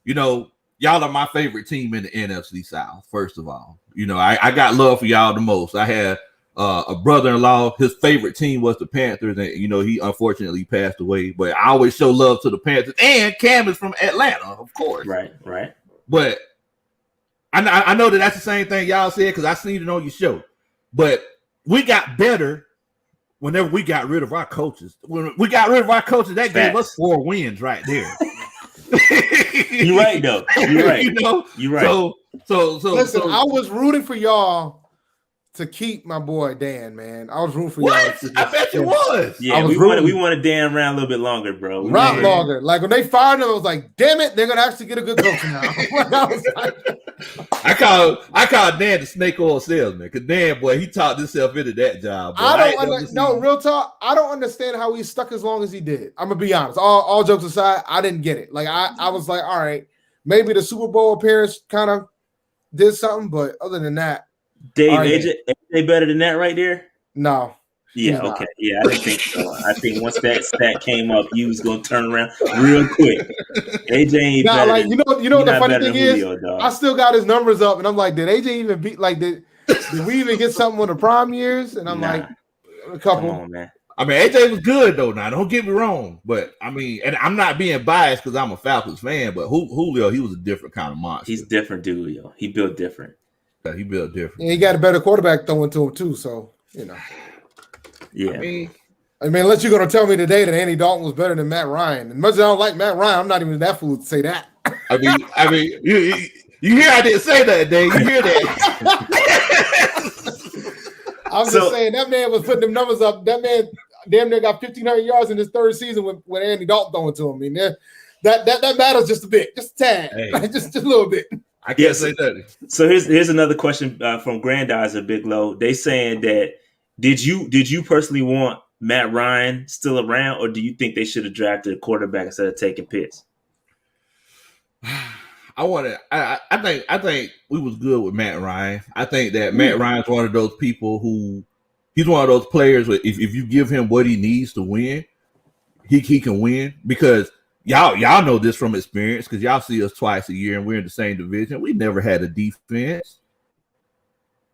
C: y'all are my favorite team in the NFC South. First of all, I got love for y'all the most. I had a brother-in-law. His favorite team was the Panthers, and he unfortunately passed away. But I always show love to the Panthers. And Cam is from Atlanta, of course.
A: Right.
C: But I know that's the same thing y'all said because I seen it on your show. But we got better whenever we got rid of our coaches. When we got rid of our coaches, that gave us 4 wins right there.
A: You're right, though. You're right. You're right.
B: So listen, I was rooting for y'all to keep my boy Dan, man. I was rooting for y'all.
C: I bet you was.
A: Yeah, we wanted Dan around a little bit longer, bro.
B: Longer. Like when they fired him, I was like, damn it, they're gonna actually get a good coach now.
C: I called Dan the snake oil salesman because Dan, boy, he talked himself into that job.
B: Real talk. I don't understand how he stuck as long as he did. I'm gonna be honest. All jokes aside, I didn't get it. Like I was like, all right, maybe the Super Bowl appearance kind of did something, but other than that,
A: Dave, AJ better than that right there?
B: No,
A: Yeah, okay. Yeah, I didn't think so. I think once that stat came up, you was gonna turn around real quick. AJ ain't
B: Now,
A: better
B: like
A: than
B: you know what the funny
A: better
B: thing
A: than
B: is,
A: Julio, dog.
B: I still got his numbers up, and I'm like, did AJ even beat? Like, did we even get something with the prime years? And I'm like, a couple.
A: Come on, man.
C: I mean, AJ was good though. Now, don't get me wrong, but I mean, and I'm not being biased because I'm a Falcons fan, but Julio, he was a different kind of monster.
A: He's different, Julio. He built different.
C: Yeah, he built different.
B: And he got a better quarterback throwing to him too. So
A: Yeah.
C: I mean,
B: unless you're gonna tell me today that Andy Dalton was better than Matt Ryan, and much as I don't like Matt Ryan, I'm not even that fool to say that.
C: I mean, you hear I didn't say that, Dave. You hear that?
B: I'm just saying that man was putting them numbers up. That man damn near got 1,500 yards in his third season with Andy Dalton throwing to him. I mean, that matters just a bit, just a tad,
C: hey,
B: just a little bit.
C: I can't say that.
A: So here's another question from Grandizer Big Low. They saying that did you personally want Matt Ryan still around, or do you think they should have drafted a quarterback instead of taking Pitts?
C: I think we was good with Matt Ryan. I think that Matt Ryan's one of those people he's one of those players where if you give him what he needs to win, he can win. Because y'all know this from experience, because y'all see us twice a year and we're in the same division. We never had a defense.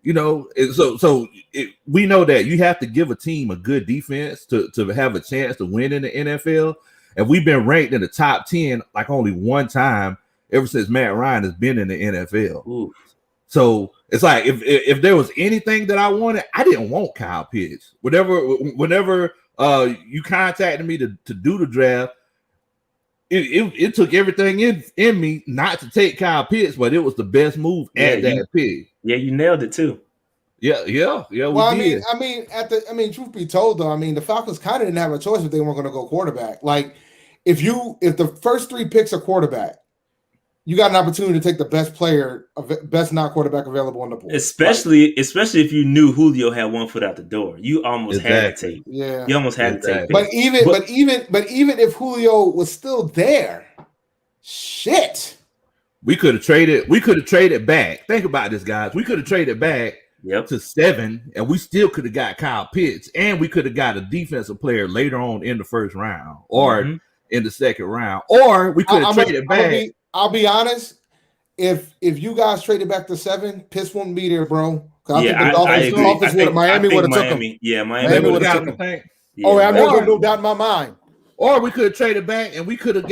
C: We know that you have to give a team a good defense to have a chance to win in the NFL. And we've been ranked in the top 10 like only one time ever since Matt Ryan has been in the NFL.
A: Ooh.
C: So it's like if there was anything that I wanted, I didn't want Kyle Pitts. Whenever you contacted me to do the draft, it took everything in me not to take Kyle Pitts, but it was the best move at that pick.
A: Yeah, you nailed it too.
C: Yeah.
B: Well, I mean, truth be told, though, I mean, the Falcons kind of didn't have a choice if they weren't going to go quarterback. Like, if the first 3 picks are quarterback, you got an opportunity to take the best player, best not quarterback available on the board.
A: Especially if you knew Julio had one foot out the door, you almost had to take.
B: Yeah,
A: you almost had to take.
B: But even if Julio was still there, shit,
C: we could have traded back. Think about this, guys. We could have traded back.
A: Yep.
C: To 7, and we still could have got Kyle Pitts, and we could have got a defensive player later on in the first round or in the second round, or we could have traded back.
B: I'll be honest. If you guys traded back to 7, Pitts won't be there, bro.
A: I think
B: Miami would have took him.
A: Yeah, Miami would have took him.
B: Oh, I have no doubt in my mind.
C: Or we could have traded back, and we could have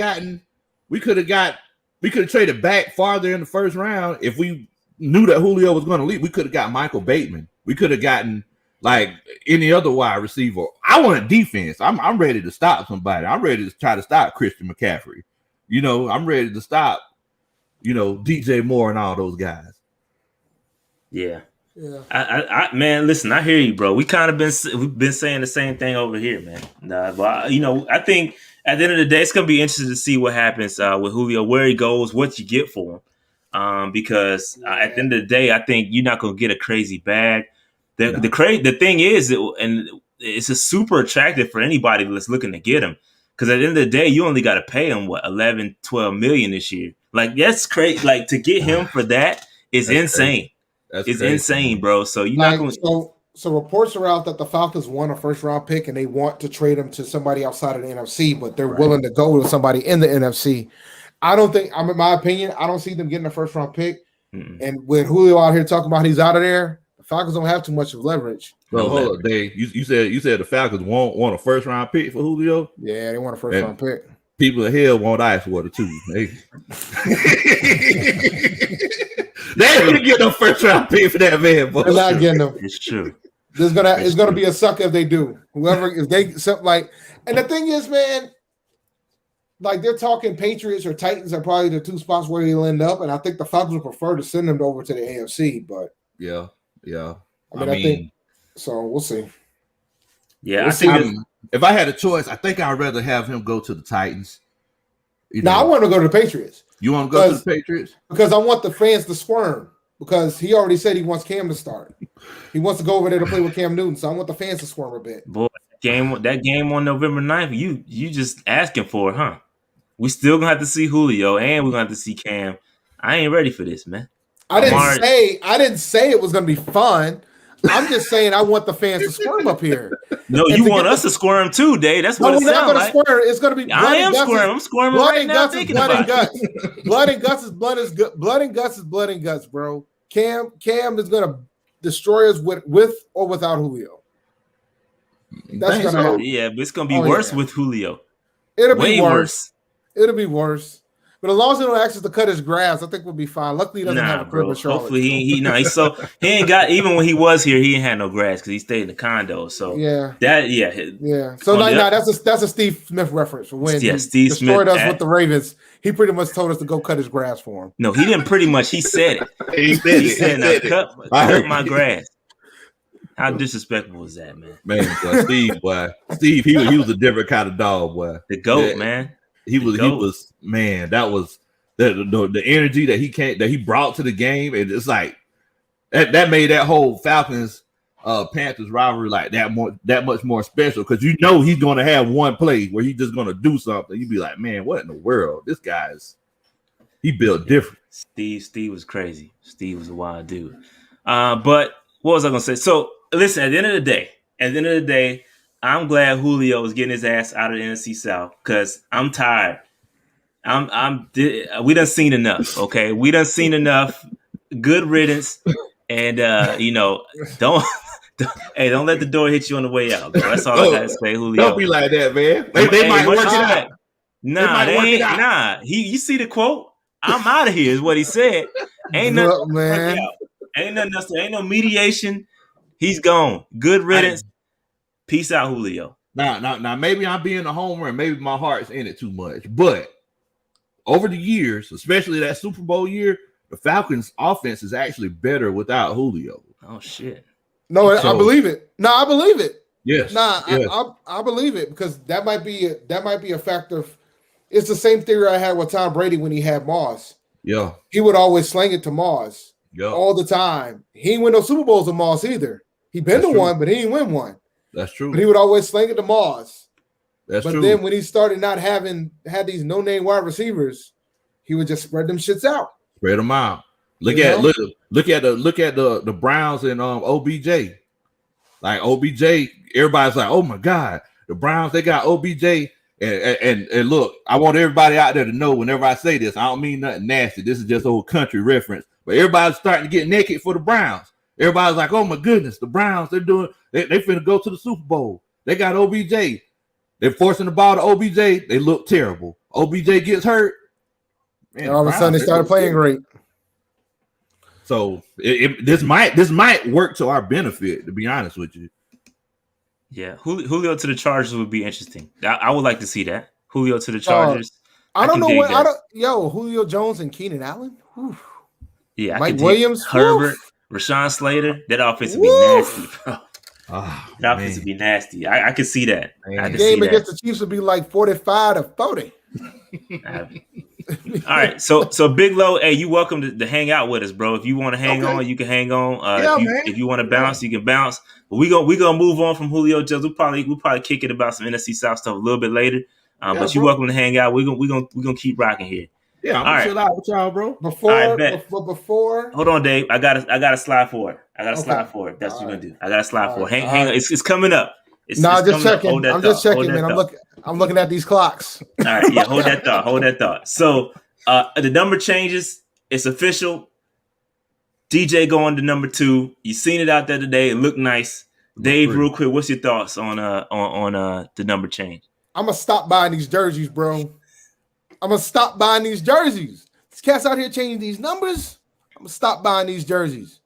C: traded back farther in the first round if we knew that Julio was going to leave. We could have got Michael Bateman. We could have gotten like any other wide receiver. I want a defense. I'm ready to stop somebody. I'm ready to try to stop Christian McCaffrey. I'm ready to stop, DJ Moore and all those guys.
A: Yeah. I man, listen, I hear you, bro. We've been saying the same thing over here, man. But I think at the end of the day, it's gonna be interesting to see what happens with Julio, where he goes, what you get for him. Because at the end of the day, I think you're not gonna get a crazy bag. The thing is, and it's a super attractive for anybody that's looking to get him. Because at the end of the day, you only got to pay him 11, 12 million this year. Like, that's crazy. Like, to get him for that is insane. It's insane, bro. So you're not going to.
B: So reports are out that the Falcons won a first round pick and they want to trade him to somebody outside of the NFC, but they're willing to go with somebody in the NFC. I don't think, in my opinion, I don't see them getting a first round pick. And with Julio out here talking about he's out of there, the Falcons don't have too much of leverage.
C: No, hold on, Dave. You said the Falcons want a first round pick for Julio?
B: Yeah, they want a first round pick.
C: People in hell want ice water too. They ain't gonna get no first round pick for that man.
B: They're not getting them.
A: It's true.
B: It's gonna be a sucker if they do. If they something like, and the thing is, man, like they're talking Patriots or Titans are probably the 2 spots where he'll end up, and I think the Falcons would prefer to send him over to the AFC. But
C: yeah.
B: I think so. We'll see.
A: Yeah, I think
C: if I had a choice, I think I'd rather have him go to the Titans.
B: I want to go to the Patriots.
C: You want to go to the Patriots?
B: Because I want the fans to squirm. Because he already said he wants Cam to start. He wants to go over there to play with Cam Newton. So I want the fans to squirm a bit.
A: Boy, that game on November 9th, you just asking for it, huh? We still gonna have to see Julio and we're gonna have to see Cam. I ain't ready for this, man.
B: I didn't say it was gonna be fun. I'm just saying I want the fans to squirm up here.
A: No,
B: And
A: you
B: to
A: want
B: get
A: us to squirm too, Dave. That's what
B: No,
A: it
B: we're not
A: sounds
B: gonna
A: like.
B: squirm. It's gonna be blood
A: I
B: and
A: am
B: guts.
A: squirming. I'm squirming
B: Blood
A: right
B: and
A: now
B: guts is
A: thinking
B: blood and
A: about it.
B: guts. Blood and guts is blood is good. Blood and guts is blood and guts, bro. Cam is gonna destroy us with or without Julio. That's
C: Think
B: gonna
C: so?
B: happen.
A: Yeah, but it's gonna be
B: Oh,
A: worse
B: yeah.
A: with Julio.
B: It'll
A: Way
B: be
A: worse.
B: It'll be worse. But as long as he don't ask us to cut his grass, I think we'll be fine. Luckily, he doesn't have a crib
A: Bro.
B: in Charlotte.
A: Hopefully he ain't got, even when he was here, he ain't had no grass because he stayed in the condo. So
B: yeah. So that's a Steve Smith reference for when he
A: Steve
B: destroyed
A: Smith
B: us with the Ravens. He pretty much told us to go cut his grass for him.
A: No, he didn't pretty much. He said it.
C: He said
A: now,
C: it.
A: cut my grass. How disrespectful is that, man?
C: Steve, he was a different kind of dog, boy.
A: The GOAT, man.
C: He was man. That was the energy that he brought to the game, and it's like that made that whole Falcons Panthers rivalry like that much more special because you know he's going to have one play where he's just going to do something. You'd be like, man, what in the world? This he built different.
A: Steve was crazy. Steve was a wild dude. But what was I going to say? So listen, at the end of the day, I'm glad Julio is getting his ass out of the NFC South because I'm tired. We done seen enough. Okay, we done seen enough. Good riddance, and don't let the door hit you on the way out, bro. That's all I gotta say, Julio.
C: Don't be like that, man. They might work it out.
A: Nah, they ain't. Nah, you see the quote? I'm out of here. Is what he said. Ain't nothing, man. Ain't nothing else. Ain't no mediation. He's gone. Good riddance. Peace out, Julio.
C: Now, maybe I'm being a homer and maybe my heart's in it too much. But over the years, especially that Super Bowl year, the Falcons' offense is actually better without Julio.
A: Oh shit!
B: No, I believe it. No, I believe it.
C: Yes.
B: I believe it because that might be a factor. It's the same theory I had with Tom Brady when he had Moss.
C: Yeah,
B: he would always sling it to Moss.
C: Yeah,
B: all the time. He ain't win no Super Bowls with Moss either. He been to one, but he ain't win one.
C: That's true.
B: But he would always sling it to Moss.
C: That's
B: true. But then when he started not had these no-name wide receivers, he would just spread them shits out.
C: Spread them out. Look at the Browns and OBJ. Like OBJ, everybody's like, oh my God, the Browns, they got OBJ. And look, I want everybody out there to know whenever I say this, I don't mean nothing nasty. This is just old country reference. But everybody's starting to get naked for the Browns. Everybody's like, oh my goodness, the Browns, they finna go to the Super Bowl. They got OBJ. They're forcing the ball to OBJ. They look terrible. OBJ gets hurt.
B: Man, all of a sudden they started playing great.
C: So this might work to our benefit, to be honest with you.
A: Yeah, Julio to the Chargers would be interesting. I would like to see that. Julio to the Chargers.
B: I don't know what Julio Jones and Keenan Allen. Whew.
A: Yeah,
B: Mike Williams,
A: Herbert, Rashawn Slater. That offense would be nasty, bro. That offense would be nasty. I can see that.
B: The game against the Chiefs would be like 45-30.
A: All right, so Big Low, hey, you welcome to hang out with us, bro. If you want to hang on, you can hang on. If you want to bounce, you can bounce. But we gonna move on from Julio Jones. We'll probably kick it about some NFC South stuff a little bit later. But you're welcome to hang out. We're gonna keep rocking here.
C: Yeah, I'm gonna chill out with y'all, bro.
B: Before.
A: Hold on, Dave. I got a slide for it. That's what you're gonna do. I got a slide for it. Hang on. It's coming up.
B: Just checking. I'm just checking, man. I'm looking at these clocks.
A: All right, yeah. Hold that thought. So the number changes. It's official. DJ going to number 2. You seen it out there today. It looked nice. Dave, real quick, what's your thoughts on the number change?
B: I'm gonna stop buying these jerseys, bro. I'm gonna stop buying these jerseys. These cats out here changing these numbers. I'm gonna stop buying these jerseys.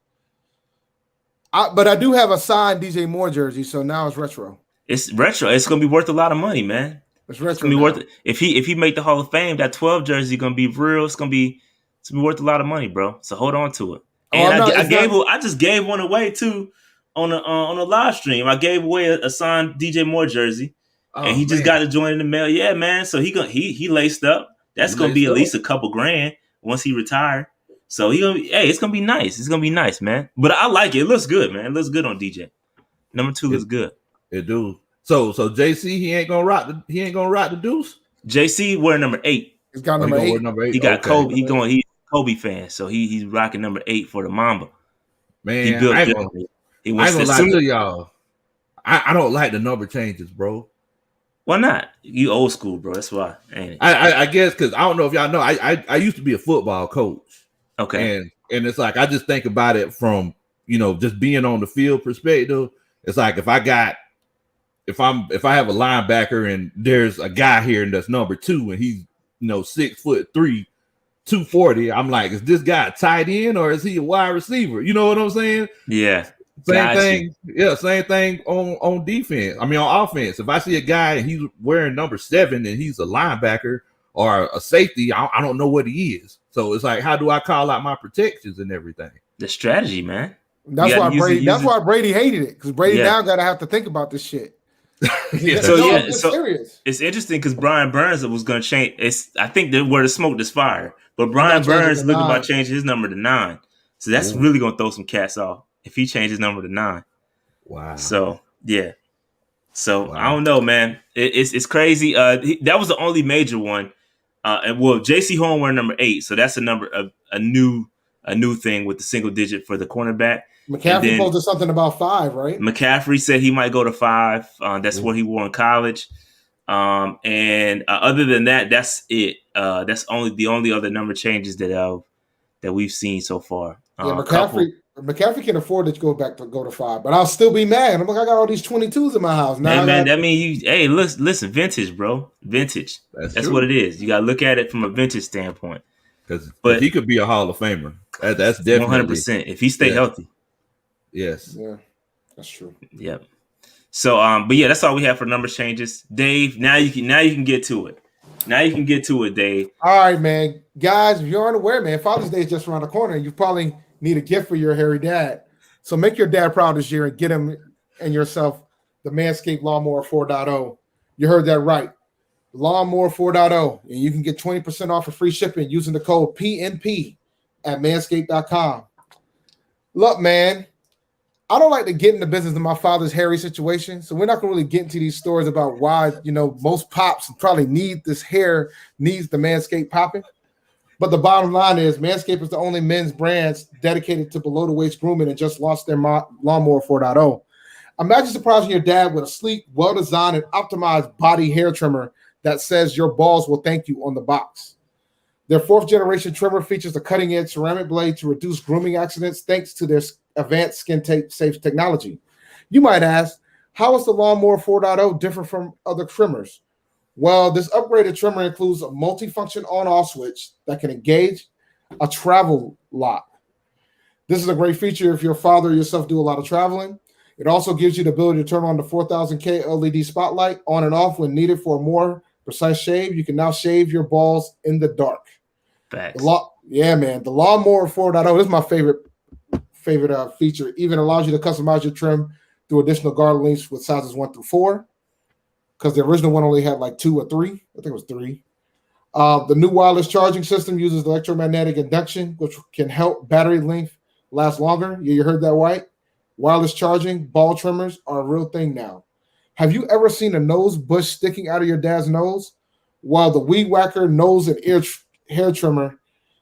B: But I do have a signed DJ Moore jersey, so now it's retro.
A: It's retro. It's gonna be worth a lot of money, man.
B: It's retro.
A: It's gonna be worth it. If he make the Hall of Fame, that 12 jersey gonna be real. It's gonna be worth a lot of money, bro. So hold on to it. And I just gave one away too on a live stream. I gave away a signed DJ Moore jersey. And he just got to join in the mail. Yeah, man. So he laced up. That's gonna be at least a couple grand once he retired. So it's gonna be nice. It's gonna be nice, man. But I like it. It looks good, man. It looks good on DJ. Number 2 looks good.
C: It do. So JC, he ain't gonna rock the deuce.
A: JC wearing number 8.
B: He's got number 8.
A: He got Kobe. He's a Kobe fan, so he's rocking number 8 for the Mamba.
C: Man,
A: He
C: I
A: wants
C: ain't
A: to
C: gonna lie
A: assume.
C: to y'all. I don't like the number changes, bro.
A: Why not? You old school, bro. That's why, ain't it?
C: I guess because I don't know if y'all know. I used to be a football coach,
A: Okay.
C: and it's like I just think about it from just being on the field perspective. It's like if I have a linebacker and there's a guy here and that's number 2 and he's 6'3", 240. I'm like, is this guy a tight end or is he a wide receiver? You know what I'm saying?
A: Yeah.
C: Same
A: Got you.
C: thing. Yeah, same thing on defense. I mean, on offense. If I see a guy and he's wearing number 7 and he's a linebacker or a safety, I don't know what he is. So it's like, how do I call out my protections and everything?
A: The strategy, man.
B: That's why Brady. That's why Brady hated it, because Brady now got to have to think about this shit.
C: Yeah.
B: Serious.
A: It's interesting because Brian Burns was going to change. I think that where the smoke is fire, but Brian Burns looking about changing his number to 9. So that's really going to throw some cats off if he changes his number to 9.
C: Wow.
A: So yeah. So wow. I don't know, man. It's crazy. That was the only major one. And well, J.C. Horn were number 8, so that's a new thing with the single digit for the cornerback.
B: McCaffrey posted something about 5, right?
A: McCaffrey said he might go to 5. That's what he wore in college. And other than that, that's it. That's the only other number changes that we've seen so far.
B: Yeah, McCaffrey can afford to go to 5, but I'll still be mad. I'm like, I got all these 22s in my house now.
A: Hey, man, that means listen, vintage, bro, vintage. That's what it is. You got to look at it from a vintage standpoint.
C: But he could be a Hall of Famer. That's definitely
A: 100% if he stay healthy.
C: Yes.
B: Yeah, that's true.
A: Yep. So, but yeah, that's all we have for number changes. Dave, now you can get to it. Now you can get to it, Dave.
B: All right, man. Guys, if you aren't aware, man, Father's Day is just around the corner. You probably need a gift for your hairy dad. So make your dad proud this year and get him and yourself the Manscaped Lawnmower 4.0. You heard that right. Lawnmower 4.0. And you can get 20% off of free shipping using the code PNP at manscaped.com. Look, man, I don't like to get in the business of my father's hairy situation, so we're not going to really get into these stories about why, most pops probably need this hair, needs the Manscaped popping. But the bottom line is Manscaped is the only men's brands dedicated to below-the-waist grooming and just launched their Lawnmower 4.0. Imagine surprising your dad with a sleek, well-designed, and optimized body hair trimmer that says your balls will thank you on the box. Their 4th-generation trimmer features a cutting-edge ceramic blade to reduce grooming accidents thanks to their advanced skin-safe technology. You might ask, how is the Lawnmower 4.0 different from other trimmers? Well, this upgraded trimmer includes a multifunction on-off switch that can engage a travel lock. This is a great feature if your father or yourself do a lot of traveling. It also gives you the ability to turn on the 4000K LED spotlight on and off when needed for a more precise shave. You can now shave your balls in the dark.
A: Facts.
B: Yeah, man. The Lawnmower 4.0 is my favorite feature. Even allows you to customize your trim through additional guard lengths with sizes 1 through 4. Because the original one only had like 2 or 3. I think it was 3. The new wireless charging system uses electromagnetic induction, which can help battery length last longer. Yeah, you heard that right. Wireless charging ball trimmers are a real thing now. Have you ever seen a nose bush sticking out of your dad's nose? Well, the Weed Whacker nose and ear hair trimmer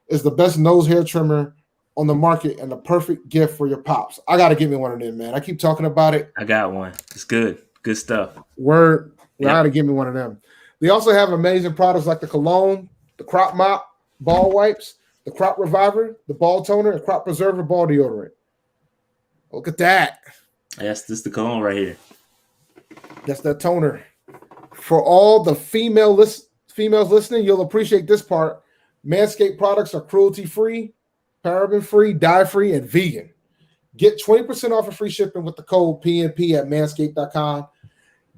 B: is the best nose hair trimmer on the market and the perfect gift for your pops. I got to give me one of them, man. I keep talking about it.
A: I got one. It's good. Good stuff.
B: Word. I got to give me one of them. They also have amazing products like the cologne, the crop mop, ball wipes, the crop reviver, the ball toner, and crop preserver ball deodorant. Look at that.
A: Yes, this is the cologne right here.
B: That's that toner. For all the females listening, you'll appreciate this part. Manscaped products are cruelty-free, paraben-free, dye-free, and vegan. Get 20% off of free shipping with the code PNP at manscaped.com.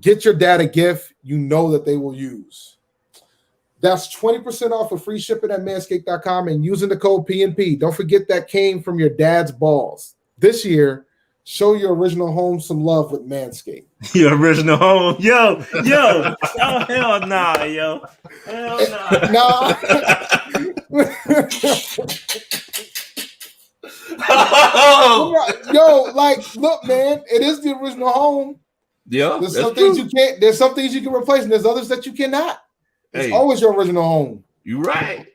B: Get your dad a gift you know that they will use. That's 20% off of free shipping at manscaped.com and using the code PNP. Don't forget that came from your dad's balls. This year, show your original home some love with Manscaped.
A: Your original home. Yo. Oh, hell nah, yo. Hell nah.
B: Yo, like, look, man, it is the original home.
C: Yeah,
B: there's some things you can't. There's some things you can replace, and there's others that you cannot. It's always your original home.
C: You're right.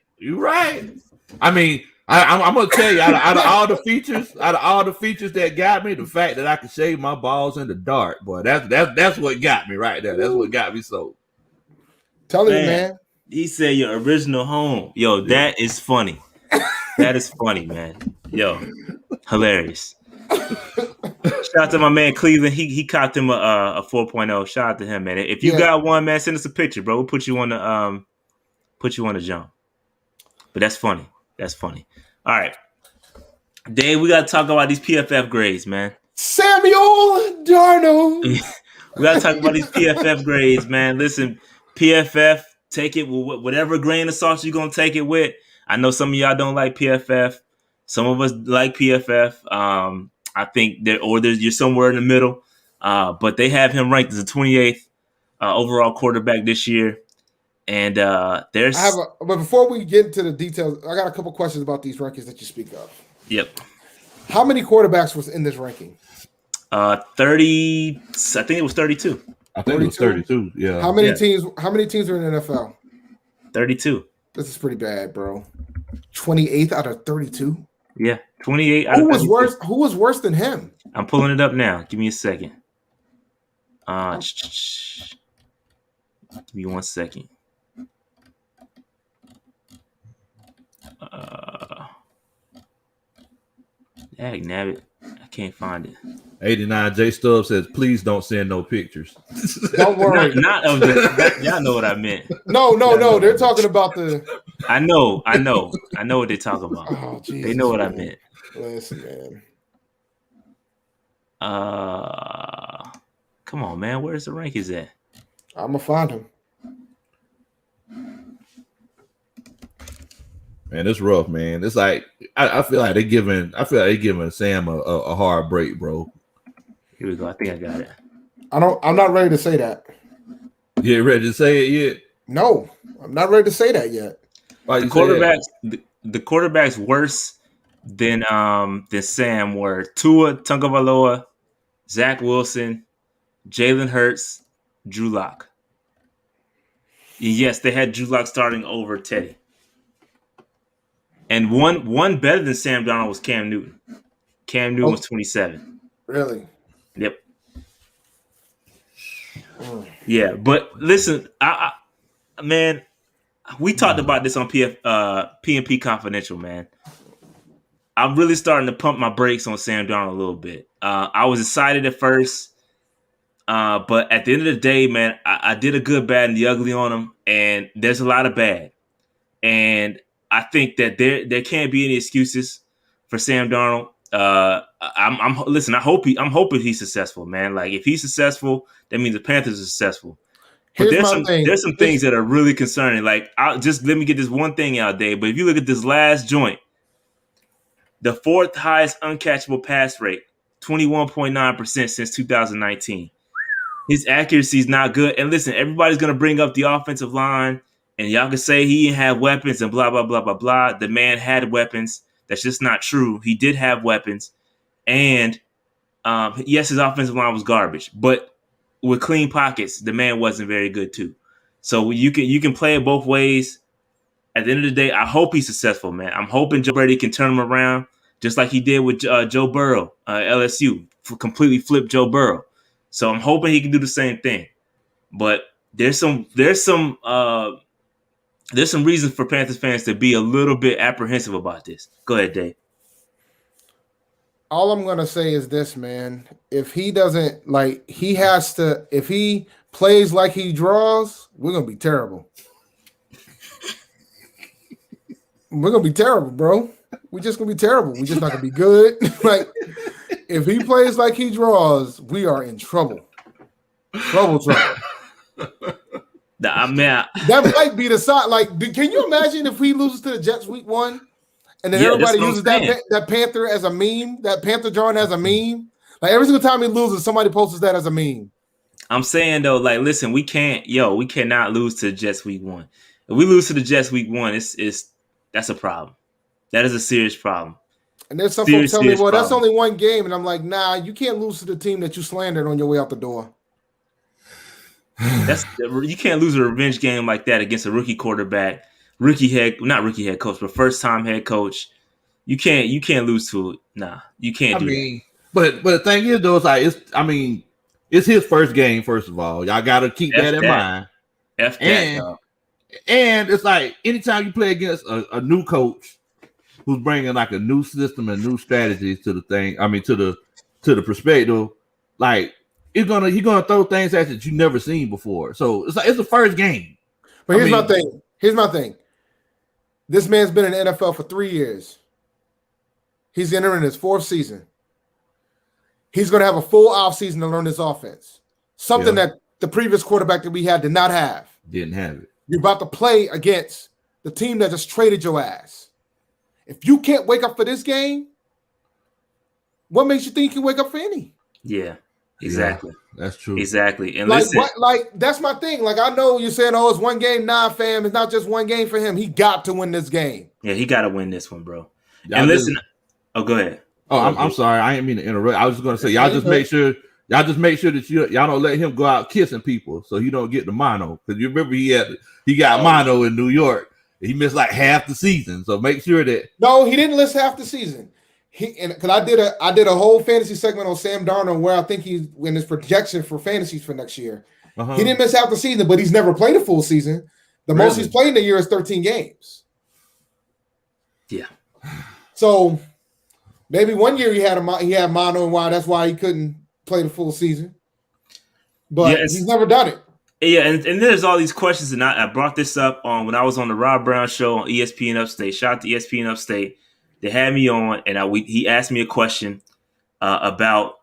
C: I mean, I'm gonna tell you, out of all the features that got me, the fact that I can shave my balls in the dark, boy, that's what got me right there. That's what got me so.
B: Telling you, man.
A: He said your original home. Yo, that is funny. That is funny, man. Yo, hilarious. Shout out to my man Cleveland. He copped him a 4.0. Shout out to him, man. If you got one, man, send us a picture, bro. We'll put you on the jump. But that's funny. That's funny. All right. Dave, we gotta talk about these PFF grades, man.
B: Samuel Darnold.
A: We gotta talk about these PFF grades, man. Listen, PFF, take it with whatever grain of salt you're gonna take it with. I know some of y'all don't like PFF. Some of us like PFF. I think you're somewhere in the middle. But they have him ranked as the 28th overall quarterback this year. And but
B: before we get into the details, I got a couple questions about these rankings that you speak of.
A: Yep.
B: How many quarterbacks was in this ranking?
A: 30. I think it was 32.
C: I think 32? It was 32. Yeah.
B: How many teams? How many teams are in the NFL?
A: 32.
B: This is pretty bad, bro. 28th out of 32.
A: Yeah, 28.
B: Who was worse? Who was worse than him?
A: I'm pulling it up now. Give me a second. Give me 1 second. Dang, nabbit. I can't find it.
C: 89 J Stubbs says, please don't send no pictures.
B: Don't worry.
A: not of the. Y'all know what I meant.
B: No. They're talking about the.
A: I know what they're talking about.
B: Oh, Jesus,
A: they know what I meant.
B: Listen, man.
A: Come on, man. Where's the rankings at?
B: I'm gonna find him.
C: Man, it's rough, man. It's like I feel like they're giving Sam a hard break, bro.
A: Here we go. I think I got it.
B: I'm not ready to say that.
C: You ain't ready to say it yet?
B: No, I'm not ready to say that yet.
A: The quarterbacks worse than Sam were Tua Tagovailoa, Zach Wilson, Jalen Hurts, Drew Lock. Yes, they had Drew Lock starting over Teddy. And one better than Sam Darnold was Cam Newton. Cam Newton was 27.
B: Really?
A: Yep. Yeah, but listen, man, we talked about this on PNP Confidential, man. I'm really starting to pump my brakes on Sam Darnold a little bit. I was excited at first, but at the end of the day, man, I did a good, bad, and the ugly on him, and there's a lot of bad. And I think that there can't be any excuses for Sam Darnold. I'm hoping he's successful, man. Like if he's successful, that means the Panthers are successful. But there's some things that are really concerning. Like let me get this one thing out, Dave. But if you look at this last joint, the fourth highest uncatchable pass rate, 21.9% since 2019. His accuracy is not good. And listen, everybody's gonna bring up the offensive line. And y'all can say he didn't have weapons and blah, blah, blah, blah, blah. The man had weapons. That's just not true. He did have weapons. And, yes, his offensive line was garbage. But with clean pockets, the man wasn't very good too. So you can play it both ways. At the end of the day, I hope he's successful, man. I'm hoping Joe Brady can turn him around just like he did with Joe Burrow, LSU. Completely flipped Joe Burrow. So I'm hoping he can do the same thing. But there's some reasons for Panthers fans to be a little bit apprehensive about this. Go ahead, Dave.
B: All I'm gonna say is this, man. If he doesn't if he plays like he draws, we're gonna be terrible. We're gonna be terrible, bro. We're just gonna be terrible. We're just not gonna be good. Like if he plays like he draws, we are in trouble. Trouble. That might be the side. Like, can you imagine if we lose to the Jets week 1, and then everybody uses that Panther as a meme, that Panther drawing as a meme? Like every single time he loses, somebody posts that as a meme.
A: I'm saying though, like, listen, we cannot lose to the Jets week 1. If we lose to the Jets week 1, that's a problem. That is a serious problem.
B: And there's some folks telling me, well, that's only one game, and I'm like, nah, you can't lose to the team that you slandered on your way out the door.
A: You can't lose a revenge game like that against a rookie quarterback, first time head coach. You can't lose to it. Nah, you can't
C: I
A: do
C: mean, but the thing is though, it's like it's his first game. First of all, y'all got to keep
A: that.
C: that in mind.
A: F that,
C: And
A: dog.
C: and it's like anytime you play against a new coach who's bringing like a new system and new strategies to the thing. I mean, to the perspective, like he's gonna throw things at you that you never seen before. So it's like it's the first game.
B: But here's my thing. Here's my thing. This man's been in the NFL for 3 years. He's entering his 4th season. He's going to have a full off season to learn this offense. Something that the previous quarterback that we had did not have.
C: Didn't have it.
B: You're about to play against the team that just traded your ass. If you can't wake up for this game, what makes you think you can wake up for any?
A: Yeah, exactly.
C: Yeah, that's true.
A: Exactly. And
B: like,
A: listen,
B: that's my thing. Like, I know you're saying, oh, it's one game. Nah, fam, it's not just one game for him. He got to win this game.
A: Yeah, he got to win this one, bro. And listen, go ahead.
C: Oh, I'm sorry. I didn't mean to interrupt. I was just going to say, y'all just make sure that y'all don't let him go out kissing people so he don't get the mono. Because you remember he got mono in New York. He missed like half the season. So make sure that.
B: No, he didn't miss half the season. Because I did a whole fantasy segment on Sam Darnold where I think he's in his projection for fantasies for next year. Uh-huh. He didn't miss half the season, but he's never played a full season. The most he's played in a year is 13 games.
A: Yeah.
B: So maybe one year he had mono and why that's why he couldn't play the full season. But he's never done it.
A: Yeah, and there's all these questions, and I brought this up when I was on the Rob Brown show on ESPN Upstate. Shout out to ESPN Upstate. They had me on, and he asked me a question about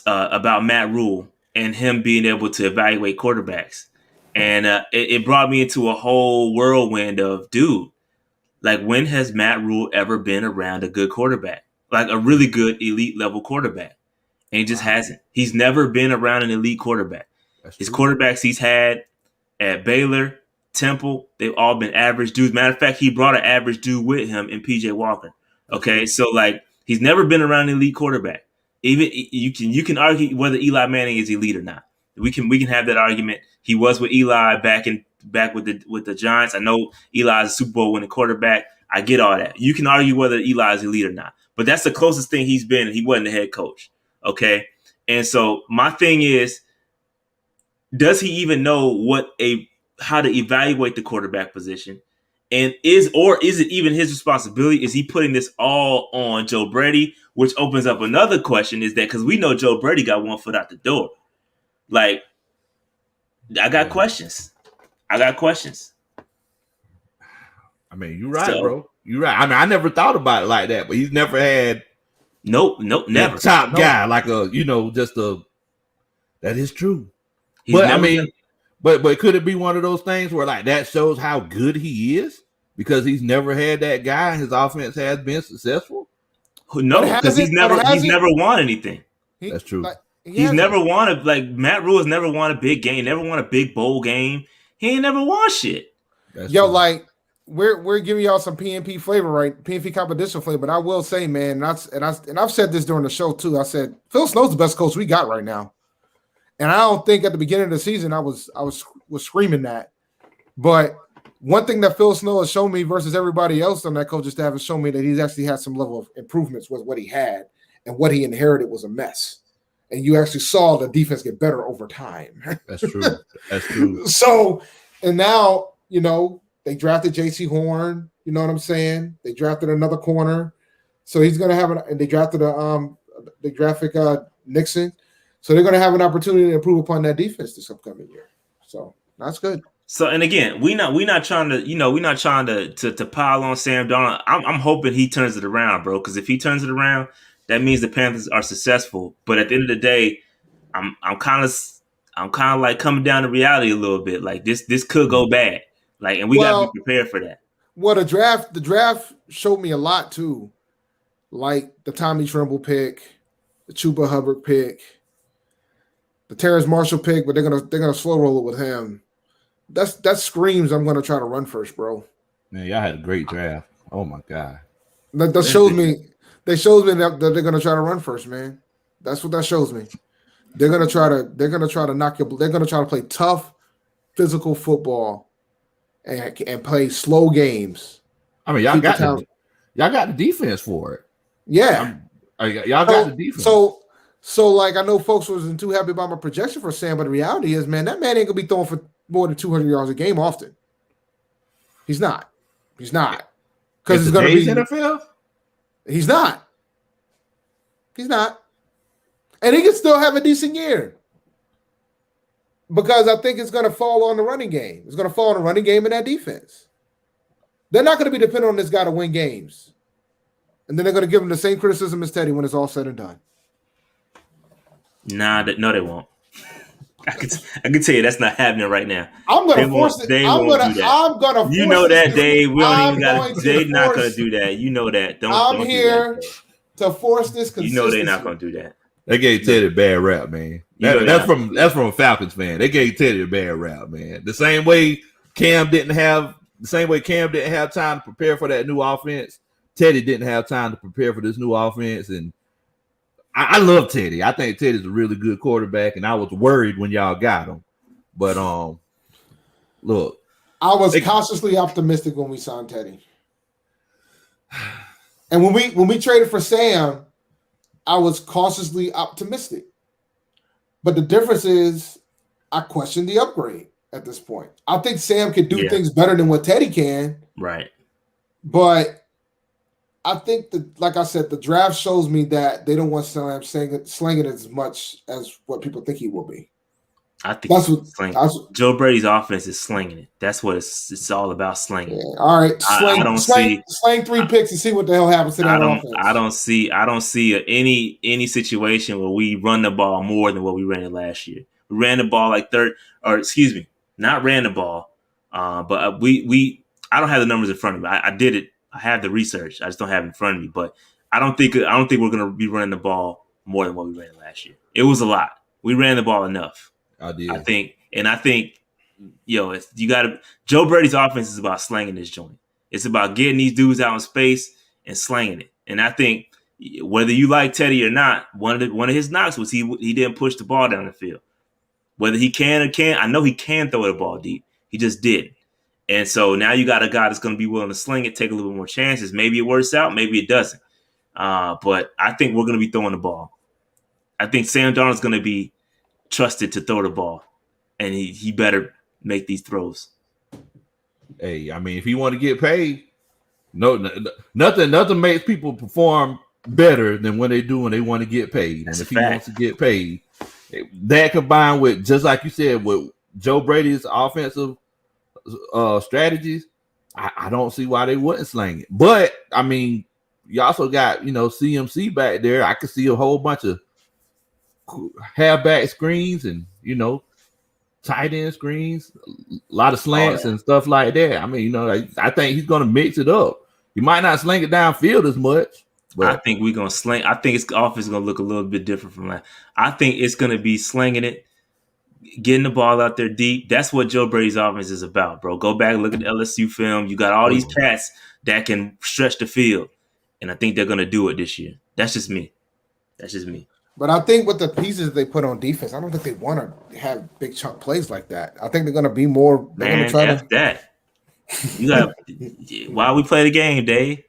A: Matt Rule and him being able to evaluate quarterbacks, and it brought me into a whole whirlwind of, dude, like, when has Matt Rule ever been around a good quarterback, like a really good elite level quarterback? And he just hasn't. He's never been around an elite quarterback. His quarterbacks he's had at Baylor, Temple, they've all been average dudes. Matter of fact, he brought an average dude with him in PJ Walker. Okay, so like he's never been around an elite quarterback. Even you can argue whether Eli Manning is elite or not. We can have that argument. He was with Eli back with the Giants. I know Eli is a Super Bowl winning quarterback. I get all that. You can argue whether Eli is elite or not, but that's the closest thing he's been. He wasn't the head coach. Okay, and so my thing is, does he even know how to evaluate the quarterback position? And is it even his responsibility? Is he putting this all on Joe Brady? Which opens up another question, is that because we know Joe Brady got one foot out the door. Like, I got questions. I
C: mean, you're right, bro. You're right. I mean, I never thought about it like that, but he's never had
A: never
C: top guy like that is true. But I mean, but could it be one of those things where like that shows how good he is because he's never had that guy and his offense has been successful?
A: No, because he's never won anything.
C: That's true.
B: Like,
A: he's never won Matt Rule has never won a big game, never won a big bowl game. He ain't never won shit.
C: That's
B: true.
C: Like
B: we're giving y'all some PNP flavor, right? PNP competition flavor. But I will say, man, and I've said this during the show too. I said Phil Snow's the best coach we got right now. And I don't think at the beginning of the season I was screaming that. But one thing that Phil Snow has shown me versus everybody else on that coaching staff has shown me that he's actually had some level of improvements with what he had, and what he inherited was a mess. And you actually saw the defense get better over time.
C: That's true. That's true.
B: So, and now, they drafted J.C. Horn. You know what I'm saying? They drafted another corner. So he's going to have and they drafted Nixon. So they're going to have an opportunity to improve upon that defense this upcoming year. So that's good.
A: So, and again, we're not trying to pile on Sam Darnold. I'm hoping he turns it around, bro. Because if he turns it around, that means the Panthers are successful. But at the end of the day, I'm kind of like coming down to reality a little bit. Like this could go bad. Like, and we got to be prepared for that.
B: Well, the draft showed me a lot too, like the Tommy Tremble pick, the Chuba Hubbard pick, the Terrace Marshall pick, but they're gonna slow roll it with him. That screams I'm gonna try to run first, bro.
C: Man, y'all had a great draft. Oh my god.
B: That shows me. They shows me that they're gonna try to run first, man. That's what that shows me. They're gonna try to knock you. They're gonna try to play tough, physical football, and play slow games.
C: I mean, y'all got Y'all got the defense for it.
B: Yeah.
C: Y'all got the defense.
B: So like I know folks wasn't too happy about my projection for Sam, but the reality is, man, that man ain't gonna be throwing for more than 200 yards a game often. He's not. Because it's gonna be
C: NFL.
B: He's not. And he can still have a decent year. Because I think it's going to fall on the running game. It's going to fall on the running game and that defense. They're not going to be dependent on this guy to win games. And then they're going to give him the same criticism as Teddy when it's all said and done.
A: No, they won't. I can tell you that's not happening right now.
B: I'm going to force it. I'm going to.
A: You know that, Dave. We don't even got. They're not going to do that. You know that.
B: I'm here to force this consistency.
A: You know they're not going to do that.
C: They gave Teddy a bad rap, man. That's from a Falcons fan. They gave Teddy a bad rap, man. The same way Cam didn't have time to prepare for that new offense. Teddy didn't have time to prepare for this new offense, and I love Teddy. I think Teddy's a really good quarterback, and I was worried when y'all got him. But look,
B: I was cautiously optimistic when we signed Teddy, and when we traded for Sam, I was cautiously optimistic. But the difference is, I question the upgrade at this point. I think Sam could do things better than what Teddy can.
A: Right.
B: But I think that, like I said, the draft shows me that they don't want Sam slinging as much as what people think he will be.
A: I think Joe Brady's offense is slinging it. That's what it's all about, slinging.
B: Yeah. All right, sling 3 picks and see what the hell happens to that offense. I don't
A: see any situation where we run the ball more than what we ran it last year. We ran the ball not ran the ball, but we. I don't have the numbers in front of me. I did it. I have the research. I just don't have it in front of me. But I don't think we're going to be running the ball more than what we ran it last year. It was a lot. We ran the ball enough.
C: I did.
A: I think, Joe Brady's offense is about slanging this joint. It's about getting these dudes out in space and slanging it. And I think whether you like Teddy or not, one of his knocks was he didn't push the ball down the field. Whether he can or can't, I know he can throw the ball deep. He just didn't. And so now you got a guy that's going to be willing to sling it, take a little bit more chances. Maybe it works out, maybe it doesn't. But I think we're going to be throwing the ball. I think Sam Darnold's going to be trusted to throw the ball, and he better make these throws.
C: Hey, I mean, if he want to get paid, nothing makes people perform better than when they want to get paid.
A: That's
C: and if he wants to get paid, that combined with, just like you said, with Joe Brady's offensive strategies, I don't see why they wouldn't sling it. But I mean, you also got CMC back there. I could see a whole bunch of halfback screens and tight end screens, a lot of slants and stuff like that. I mean, I think he's gonna mix it up. He might not sling it downfield as much, but
A: I think we're gonna sling. I think his offense is gonna look a little bit different from that. I think it's gonna be slinging it, getting the ball out there deep. That's what Joe Brady's offense is about, bro. Go back and look at the LSU film. You got all these cats that can stretch the field, and I think they're gonna do it this year. That's just me. But
B: I think with the pieces they put on defense, I don't think they want to have big chunk plays like that. I think they're going to be more. They're going to try
A: that. You got why we play the game, Dave?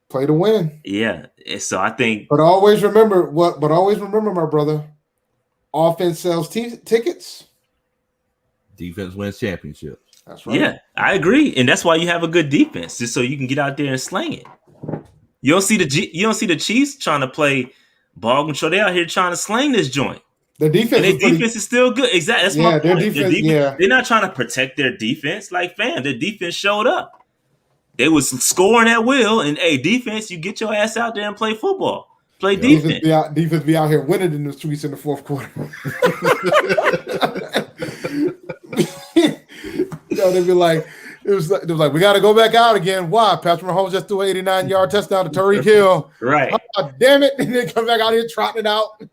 B: Play to win.
A: Yeah. So I think.
B: But always remember, my brother. Offense sells tickets.
C: Defense wins championships.
B: That's right.
A: Yeah, I agree, and that's why you have a good defense, just so you can get out there and slang it. You don't see the Chiefs trying to play ball control. They out here trying to slang this joint.
B: The defense,
A: and their defense is still good. Exactly. That's my point.
B: Their defense,
A: they're not trying to protect their defense. Like, fam, their defense showed up. They was scoring at will, and defense, you get your ass out there and play football. Play defense.
B: Defense be out here winning in the streets in the fourth quarter. They'd be like, it was like, we got to go back out again. Why? Patrick Mahomes just threw an 89-yard touchdown to Tyreek Hill.
A: Right.
B: Oh, damn it. And then come back out here trotting it out.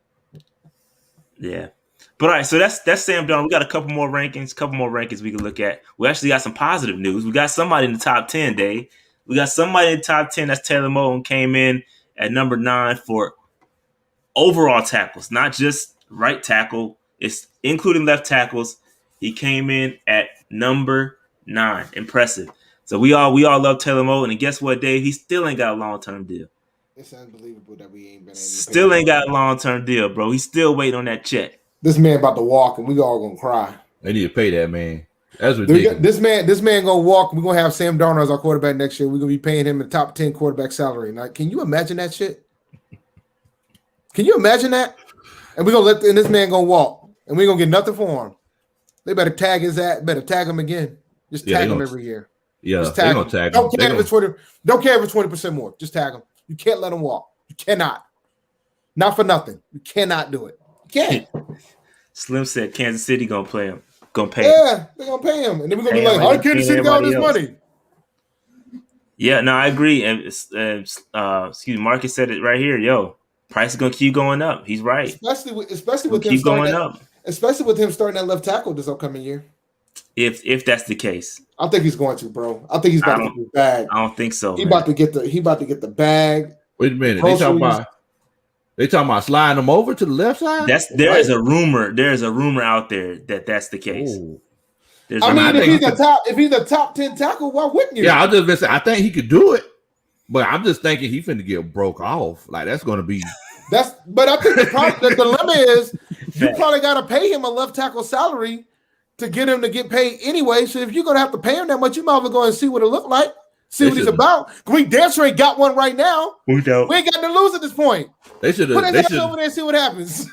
A: Yeah. But all right, so that's Sam Darnold. We got a couple more rankings we can look at. We actually got some positive news. We got somebody in the top 10, Dave. We got somebody in the top 10. That's Taylor Moton, came in at number 9 for overall tackles, not just right tackle. It's including left tackles. He came in at number 9. Impressive. So we all love Taylor Moton, and guess what, Dave? He still ain't got a long-term deal.
B: It's unbelievable that we ain't been able to
A: Still ain't got a long-term deal, bro. He's still waiting on that check.
B: This man about to walk, and we all gonna cry.
C: They need to pay that man. That's ridiculous.
B: This man gonna walk. We're gonna have Sam Darnold as our quarterback next year. We're gonna be paying him a top 10 quarterback salary. Now, can you imagine that shit? Can you imagine that? And we're gonna and this man gonna walk, and we're gonna get nothing for him. They better tag his ass. Better tag him again. Just tag him every year.
C: Yeah,
B: just tag him.
C: Tag
B: don't care if it's 20. Don't care if it's 20% more. Just tag him. You can't let him walk. You cannot. Not for nothing. You cannot do it. You can't.
A: Slim said Kansas City gonna play him. Gonna pay.
B: Yeah, they're gonna pay him, and then we're gonna be like, "How Kansas City got all this money?"
A: Yeah, no, I agree. And excuse me, Marcus said it right here. Yo, price is gonna keep going up. He's right.
B: Especially with him
A: keep going up.
B: Especially with him starting at left tackle this upcoming year.
A: If that's the case,
B: I think he's going to, bro. I think he's about to get the bag.
A: I don't think so.
B: He about to get the bag.
C: Wait a minute. They talking about sliding him over to the left side.
A: There is a rumor. There is a rumor out there that's the case.
C: Ooh.
B: If he's a top 10 tackle, why wouldn't you?
C: Yeah, I was just gonna say I think he could do it, but I'm just thinking he finna get broke off. Like that's gonna be.
B: But I think the dilemma is you probably got to pay him a left tackle salary to get him to get paid anyway. So if you're gonna have to pay him that much, you might as well go and see what it looked like, see what he's about. We damn sure ain't got one right now. We ain't got to lose at this point.
C: They should have.
B: Put his ass over there and see what happens.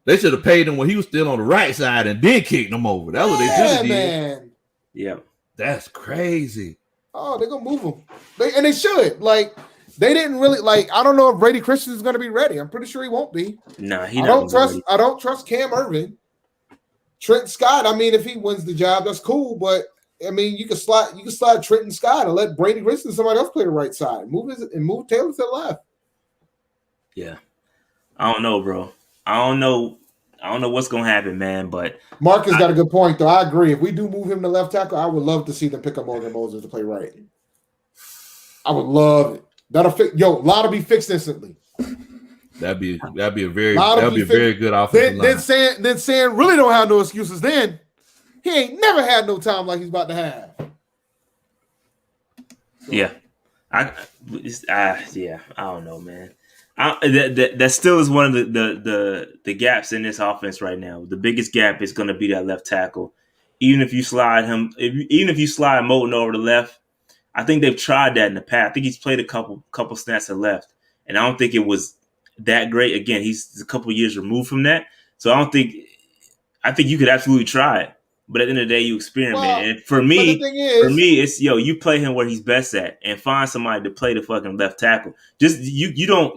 C: They should have paid him when he was still on the right side and then kicked him over. That's what they should have did.
B: Man.
A: Yeah,
C: that's crazy.
B: Oh, they're gonna move him. They should. Like they didn't really like. I don't know if Brady Christian is gonna be ready. I'm pretty sure he won't be.
A: Nah,
B: I don't trust Cam Irvin. Trent Scott. I mean, if he wins the job, that's cool. But I mean, you can slide Trenton Scott and let Brady Christian somebody else play the right side. Move Taylor to the left.
A: Yeah, I don't know, bro. I don't know what's gonna happen, man. But
B: Marcus got a good point, though. I agree. If we do move him to left tackle, I would love to see them pick up Morgan Moses to play right. I would love it. That'll fit. Yo, a lot to be fixed instantly.
C: That'd be a very good offensive line.
B: Then Sam really don't have no excuses. Then he ain't never had no time like he's about to have. So.
A: Yeah, I don't know, man. That still is one of the gaps in this offense right now. The biggest gap is going to be that left tackle. Even if you slide Moton over the left, I think they've tried that in the past. I think he's played a couple snaps at left, and I don't think it was that great. Again, he's a couple years removed from that, so I think you could absolutely try it. But at the end of the day, you experiment.
B: Well,
A: and for me, it's you play him where he's best at, and find somebody to play the fucking left tackle. Just you don't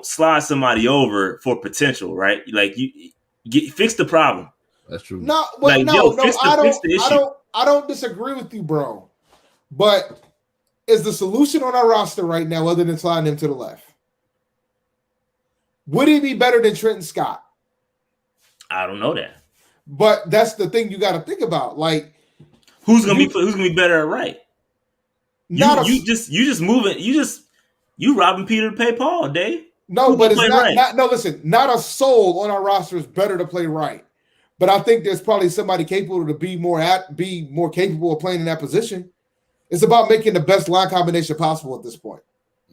A: slide somebody over for potential, right? Like fix the problem.
C: That's true.
B: I don't disagree with you, bro. But is the solution on our roster right now other than sliding him to the left? Would he be better than Trenton Scott?
A: I don't know that.
B: But that's the thing you got to think about. Like,
A: who's gonna be better at right? You just moving. You robbing Peter to pay Paul, Dave.
B: No, but it's listen, not a soul on our roster is better to play right. But I think there's probably somebody capable to be more capable of playing in that position. It's about making the best line combination possible at this point.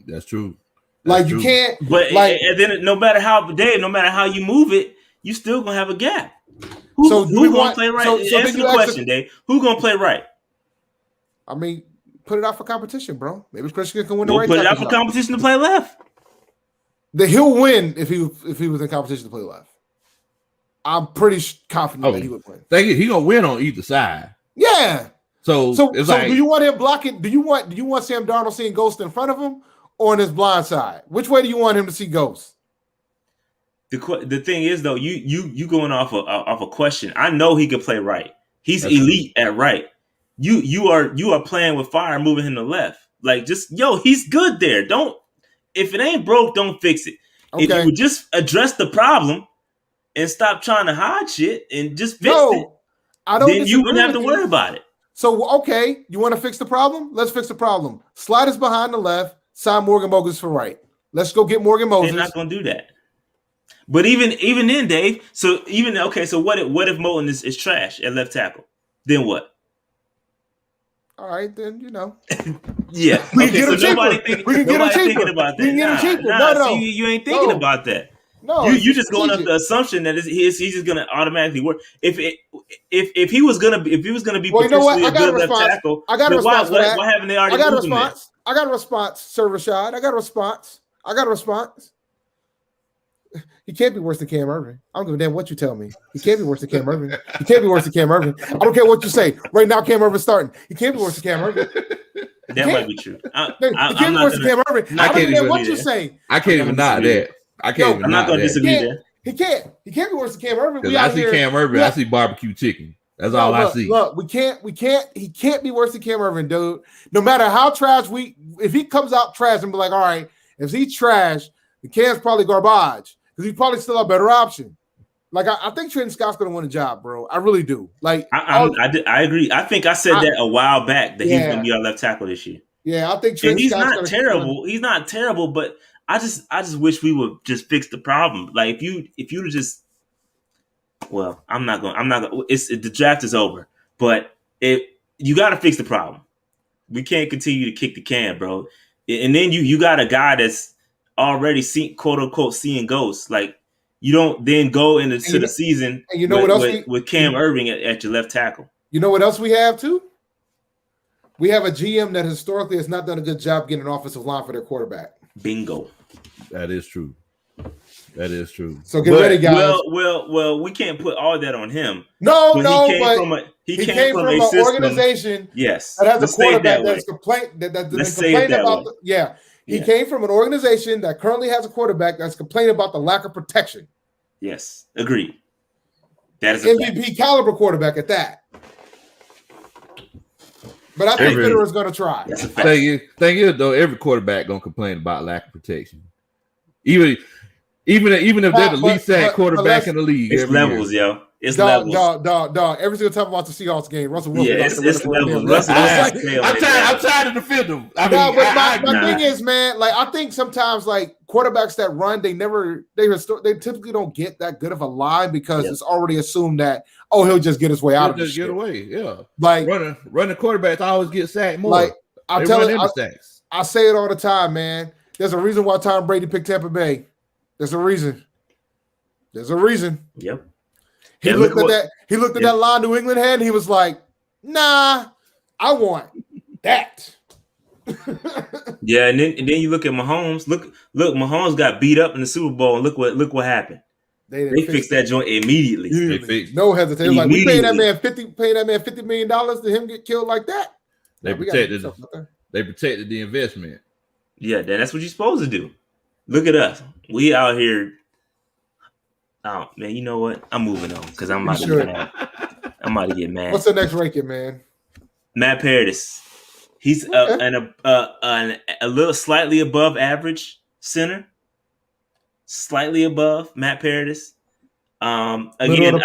C: That's true.
B: You can't.
A: But and then no matter how you move it, you still gonna have a gap. Who's gonna play right? Answer the question, Dave. Who's gonna play right?
B: I mean, put it out for competition, bro. Maybe Christian can win the right.
A: Put it out for competition to play left.
B: He'll win if he was in competition to play left. I'm pretty confident that he would win.
C: He's gonna win on either side.
B: Yeah.
C: So
B: do you want him blocking? Do you want Sam Darnold seeing Ghost in front of him or on his blind side? Which way do you want him to see Ghost?
A: The thing is, though, you going off a question. I know he could play right. He's elite at right. You are playing with fire, moving him to left. Like he's good there. If it ain't broke, don't fix it. Okay. If you would just address the problem and stop trying to hide shit and just fix it, then you wouldn't have to worry about it.
B: So, okay, you want to fix the problem? Let's fix the problem. Slide us behind the left, sign Morgan Moses for right. Let's go get Morgan Moses.
A: They're not going to do that. But even then, Dave, so what if Moton is trash at left tackle? Then what?
B: All right, then
A: Yeah.
B: we
A: Okay.
B: can
A: So
B: get him
A: nobody
B: cheaper. We can get him cheaper.
A: thinking about
B: We
A: that.
B: can get him cheaper.
A: Nah.
B: No.
A: See, you ain't thinking
B: No.
A: about that.
B: No,
A: You
B: it's
A: just going up
B: strategic.
A: the assumption that he's just gonna automatically work. If he was gonna be
B: Well, you know what?
A: potentially
B: I
A: a
B: got a
A: good left
B: response.
A: tackle,
B: I got a
A: then
B: response for that.
A: why haven't they already
B: I got a
A: moved him there?
B: response. I got a response, Sir Rashad. I got a response. He can't be worse than Cam Irving. I don't give a damn what you tell me. He can't be worse than Cam Irving. He can't be worse than Cam Irving. I don't care what you say. Right now, Cam Irving's starting. He can't be worse than Cam Irving.
A: That might be true.
B: He can't be worse than Cam Irving.
A: I
B: I don't
A: can't
B: care
A: even
B: what
A: be
B: you
A: there.
B: say.
C: I can't even deny that. I can't even
A: I'm not
C: deny
A: gonna
C: that.
A: disagree there.
B: He can't be worse than Cam Irving.
C: Because I see Cam Irving, I see barbecue chicken. That's all I see.
B: Look, he can't be worse than Cam Irving, dude. No matter how trash if he comes out trash and be like, all right, if he's trash, the Cam's probably garbage because he's probably still a better option. Like I think Trenton Scott's going to win a job, bro. I really do. Like
A: I agree. I think I said that a while back that he's going to be our left tackle this year.
B: Yeah, I think Trenton
A: Scott's not terrible. He's not terrible, but I just wish we would just fix the problem. Like if you just I'm not going. The draft is over, but you got to fix the problem. We can't continue to kick the can, bro. And then you got a guy that's already quote unquote seeing ghosts. Like you don't then go into the season
B: and what else
A: with Cam Irving at your left tackle.
B: You know what else we have too? We have a GM that historically has not done a good job getting an offensive line for their quarterback.
A: Bingo.
C: That is true.
B: So get ready, guys.
A: Well, we can't put all that on him.
B: He came from an organization
A: that
B: has a quarterback that's complained about. He came from an organization that currently has a quarterback that's complaining about the lack of protection.
A: Yes, agreed. That is
B: MVP caliber quarterback at that. But I think Fitterer's going to try.
C: Thing is, though, every quarterback going to complain about lack of protection. Even if they're the least sacked quarterback in the league.
A: It's levels, yo. It's levels.
B: Dog. Every single time I watch the Seahawks game, Russell Wilson.
A: Yeah, it's levels.
C: I'm trying to defend him.
B: My thing is, man, like I think sometimes like quarterbacks that run, they typically don't get that good of a line because it's already assumed that he'll just get his way out of it.
C: Get away, yeah.
B: Like
C: running quarterbacks always get sacked more.
B: Like I say it all the time, man. There's a reason why Tom Brady picked Tampa Bay. There's a reason.
A: Yep.
B: He looked at that line New England had, and he was like, "Nah, I want that."
A: Yeah, and then you look at Mahomes. Look, Mahomes got beat up in the Super Bowl, and look what happened. They fixed that joint immediately.
B: No hesitation. Like we paying that man $50 million to him get killed like that.
C: They protected the investment.
A: Yeah, that's what you're supposed to do. Look at us. We out here. Oh man, you know what? I'm moving on because I'm about to get mad. I'm about to get mad.
B: What's the next ranking, man?
A: Matt Paradis. He's a little slightly above average center. Slightly above Matt Paradis. Again,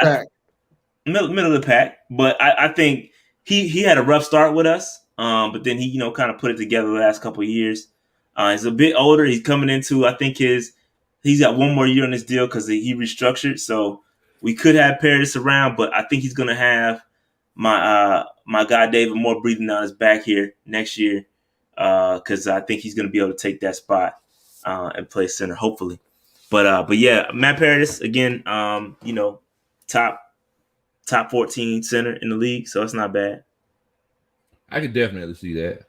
A: middle of the pack. But I think he had a rough start with us. But then he kind of put it together the last couple of years. He's a bit older. He's coming into, I think he's got one more year on this deal because he restructured. So we could have Paradis around, but I think he's going to have my guy David Moore breathing down his back here next year because I think he's going to be able to take that spot and play center, hopefully. But yeah, Matt Paradis again. Top 14 center in the league, so it's not bad.
C: I could definitely see that.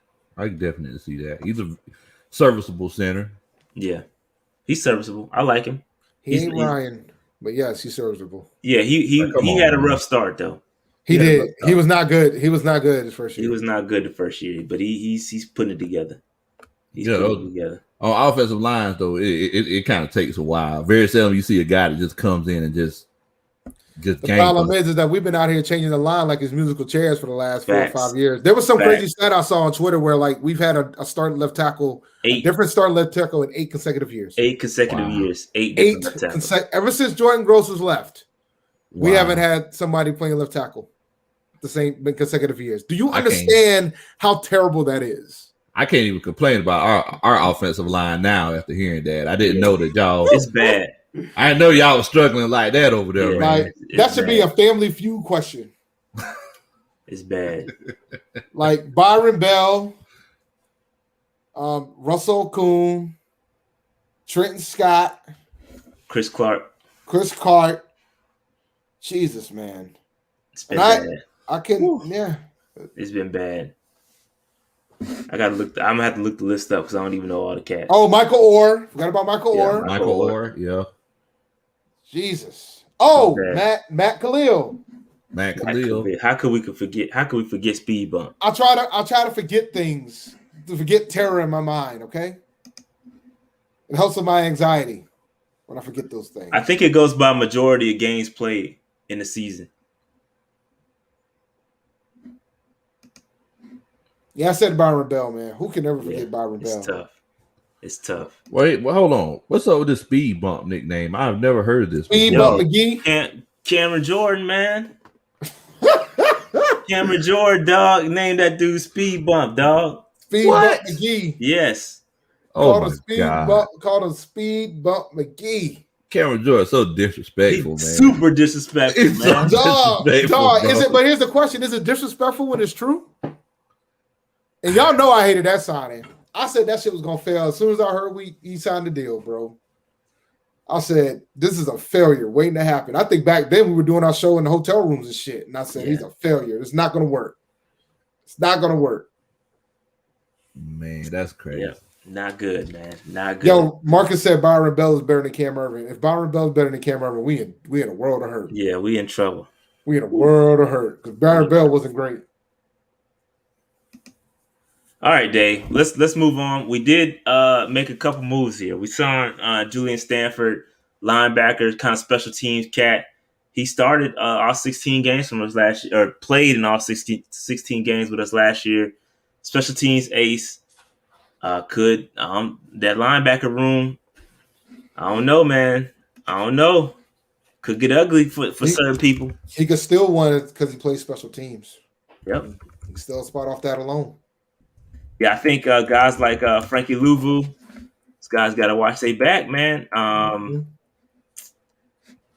C: He's a serviceable center.
A: Yeah, he's serviceable. I like him.
B: He ain't Ryan, but yes, he's serviceable.
A: Yeah, he had a rough start though.
B: He did. He was not good. He was not good his first year.
A: He was not good the first year, but he's putting it together. He's putting it together.
C: On offensive lines though, it kind of takes a while. Very seldom you see a guy that just comes in and just. The
B: problem is that we've been out here changing the line like it's musical chairs for the last 4 or 5 years. There was some crazy stat I saw on Twitter where like we've had a starting left tackle, different starting left tackle in 8 consecutive years. 8
A: consecutive years.
B: Ever since Jordan Gross was left, we haven't had somebody playing left tackle the same consecutive years. Do you understand how terrible that is?
C: I can't even complain about our offensive line now after hearing that. I didn't know that y'all.
A: It's bad.
C: I didn't know y'all was struggling like that over there, man.
B: That should be a Family Feud question.
A: It's bad.
B: Like Byron Bell, Russell Kuhn, Trenton Scott,
A: Chris Clark.
B: Chris Clark. Jesus, man.
A: It's been
B: And
A: bad.
B: I can,
C: Whew.
B: yeah.
A: It's been bad. I gotta look. I'm gonna have to look the list up because I don't even know all the cats.
B: Oh, Michael Orr. Forgot about Michael
A: Yeah,
B: Orr.
C: Michael Orr, yeah.
B: Jesus. Oh,
A: Bad.
B: Matt Khalil.
C: Matt Khalil.
A: How could we forget? How could we forget Speed Bump?
B: I'll try to forget things, to forget terror in my mind, okay? It helps with my anxiety when I forget those things.
A: I think it goes by majority of games played in the season.
B: Yeah, I said Byron Bell, man. Who can never forget Byron
A: It's
B: Bell?
A: tough. It's tough.
C: Wait, well, hold on. What's up with this Speed Bump nickname? I've never heard of this.
B: Speed
C: before.
B: Bump McGee.
A: Cameron Jordan, man. Cameron Jordan, dog. Name that dude Speed Bump, dog.
B: Speed
C: What?
B: Bump McGee.
A: Yes.
C: Oh my God.
B: Called him Speed Bump McGee.
C: Cameron Jordan so disrespectful, man.
A: Super disrespectful,
C: It's
A: man.
B: Dog,
C: Disrespectful,
B: is
C: bro.
B: it? But here's the question: is it disrespectful when it's true? And y'all know I hated that signing. I said that shit was gonna fail as soon as I heard he signed the deal, bro. I said this is a failure waiting to happen. I think back then we were doing our show in the hotel rooms and shit, and I said he's a failure. It's not gonna work. It's not gonna work.
C: Man, that's crazy.
A: Yeah. Not good, man. Not good.
B: Yo, Marcus said Byron Bell is better than Cam Irvin. If Byron Bell is better than Cam Irvin, we in a world of hurt.
A: Yeah, we in trouble.
B: We in a world of hurt because Byron Bell wasn't great.
A: All right, Dave. Let's move on. We did make a couple moves here. We saw Julian Stanford, linebacker, kind of special teams cat. He started all 16 games from us last year, or played in all 16 games with us last year. Special teams ace. Could that linebacker room? I don't know, man. I don't know. Could get ugly for certain people.
B: He could still win it because he plays special teams.
A: Yep.
B: He can still spot off that alone.
A: Yeah, I think guys like Frankie Louvu, these guys got to watch their back, man.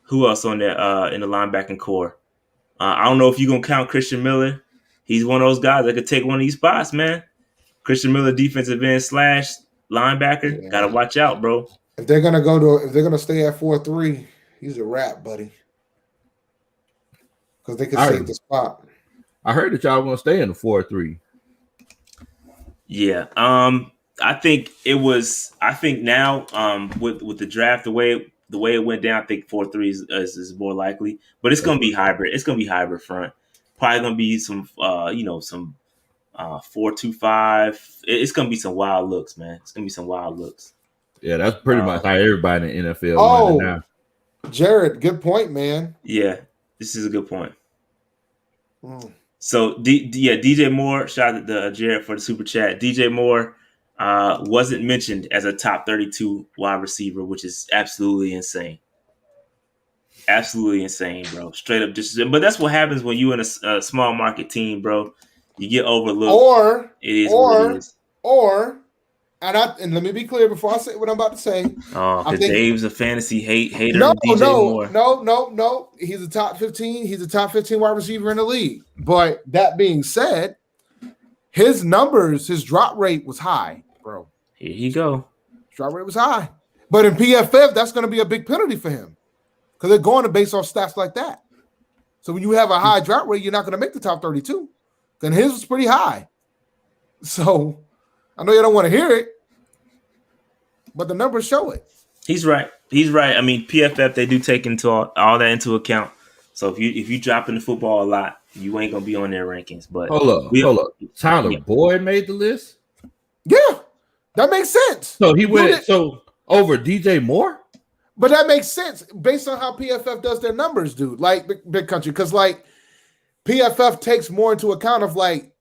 A: Who else on there in the linebacking core? I don't know if you're going to count Christian Miller. He's one of those guys that could take one of these spots, man. Christian Miller, defensive end / linebacker. Got to watch out, bro.
B: If they're gonna stay at 4-3, he's a wrap, buddy. Because they can save the spot.
C: I heard that y'all want to stay in the 4-3.
A: Yeah. I think now with the draft the way it went down, I think 4-3 is more likely. But it's gonna be hybrid. It's gonna be hybrid front. Probably gonna be some 4-2-5. It's gonna be some wild looks, man. It's gonna be some wild looks.
C: Yeah, that's pretty much how everybody in the NFL.
B: Oh,
C: now.
B: Jared, good point, man.
A: Yeah, this is a good point. So, DJ Moore, shout out to Jared for the super chat. DJ Moore wasn't mentioned as a top 32 wide receiver, which is absolutely insane. Absolutely insane, bro. Straight up, but that's what happens when you in a small market team, bro. You get overlooked.
B: And let me be clear before I say what I'm about to say.
A: Oh, because Dave's a fantasy hater.
B: No.
A: Moore.
B: He's a top 15. He's a top 15 wide receiver in the league. But that being said, his numbers, his drop rate was high, bro.
A: Here you go.
B: Drop rate was high. But in PFF, that's going to be a big penalty for him because they're going to base off stats like that. So when you have a high drop rate, you're not going to make the top 32. Then his was pretty high. So I know you don't want to hear it, but the numbers show it.
A: He's right. I mean, PFF, they do take into all that into account. So if you dropping the football a lot, you ain't gonna be on their rankings. But
C: hold up. Tyler Boyd made the list.
B: Yeah, that makes sense.
C: So he went over DJ Moore.
B: But that makes sense based on how PFF does their numbers, dude. Like Big Country, because like PFF takes more into account of like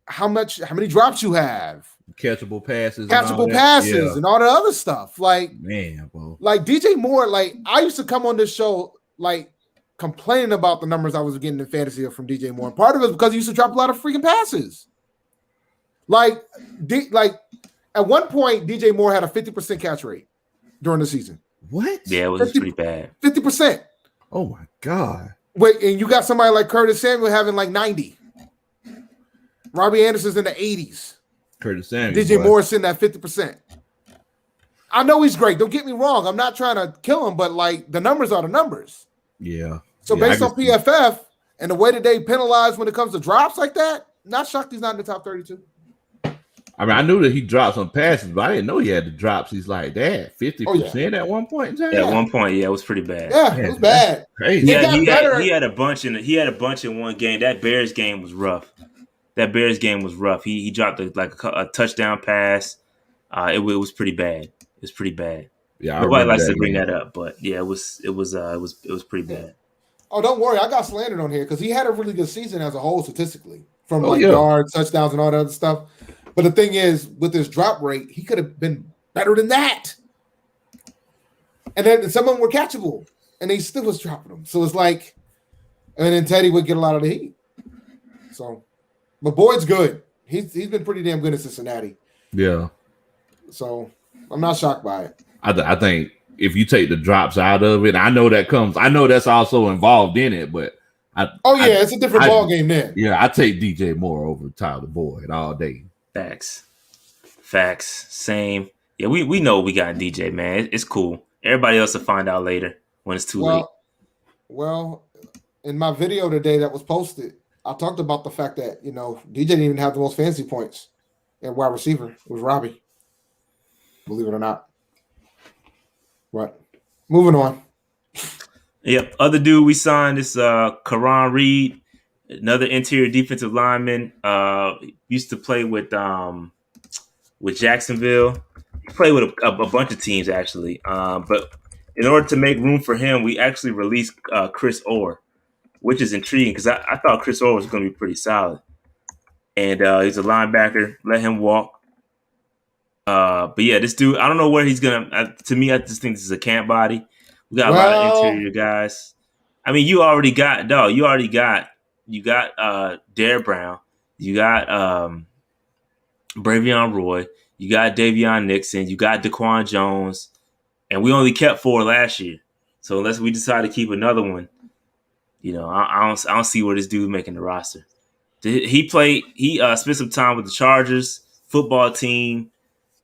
B: how many drops you have,
C: catchable passes,
B: and all the other stuff. Like,
C: man, bro.
B: Like DJ Moore, like I used to come on this show like complaining about the numbers I was getting in fantasy from DJ Moore. And part of it is because he used to drop a lot of freaking passes. Like at one point, DJ Moore had a 50% catch rate during the season.
C: What?
A: Yeah, it was pretty bad.
B: 50%.
C: Oh my God.
B: Wait, and you got somebody like Curtis Samuel having like 90. Robbie Anderson's in the 80s.
C: Curtis Samuel.
B: DJ Morrison at 50%. I know he's great. Don't get me wrong. I'm not trying to kill him, but like the numbers are the numbers.
C: Yeah.
B: So based on PFF and the way that they penalize when it comes to drops like that, not shocked he's not in the top 32.
C: I mean, I knew that he dropped some passes, but I didn't know he had the drops. He's like that 50% at one point.
A: At one point, yeah, it was pretty bad.
B: Yeah, it was bad.
C: Crazy.
A: Yeah, he had a bunch in one game. That Bears game was rough. He dropped a touchdown pass. It was pretty bad. It was pretty bad.
C: Yeah,
A: nobody likes to bring that up, but yeah, it was pretty bad.
B: Oh, don't worry, I got slandered on here because he had a really good season as a whole statistically, from yards, touchdowns, and all that other stuff. But the thing is, with his drop rate, he could have been better than that. And then some of them were catchable, and he still was dropping them. So it's like, and then Teddy would get a lot of the heat. So, but Boyd's good. He's been pretty damn good in Cincinnati.
C: Yeah.
B: So I'm not shocked by it.
C: I think if you take the drops out of it, I know that's also involved in it, but
B: it's a different ball game then.
C: Yeah, I take DJ Moore over Tyler Boyd all day.
A: Facts. Same. Yeah, we know what we got in DJ, man. It's cool. Everybody else will find out later when it's too late.
B: Well, in my video today that was posted, I talked about the fact that, DJ didn't even have the most fancy points at wide receiver. It was Robbie. Believe it or not. But moving on.
A: Yep. Other dude we signed is Karan Reed, another interior defensive lineman. Used to play with Jacksonville. He played with a bunch of teams actually. But in order to make room for him, we actually released Chris Orr, which is intriguing because I thought Chris Orr was going to be pretty solid. And he's a linebacker. Let him walk. But yeah, this dude, I don't know where he's gonna. To me, I just think this is a camp body. We got a lot of interior guys. I mean, you got Dare Brown, you got Bravion Roy, you got Davion Nixon, you got Daquan Jones, and we only kept 4 last year. So unless we decide to keep another one, I don't see where this dude making the roster. He spent some time with the Chargers football team.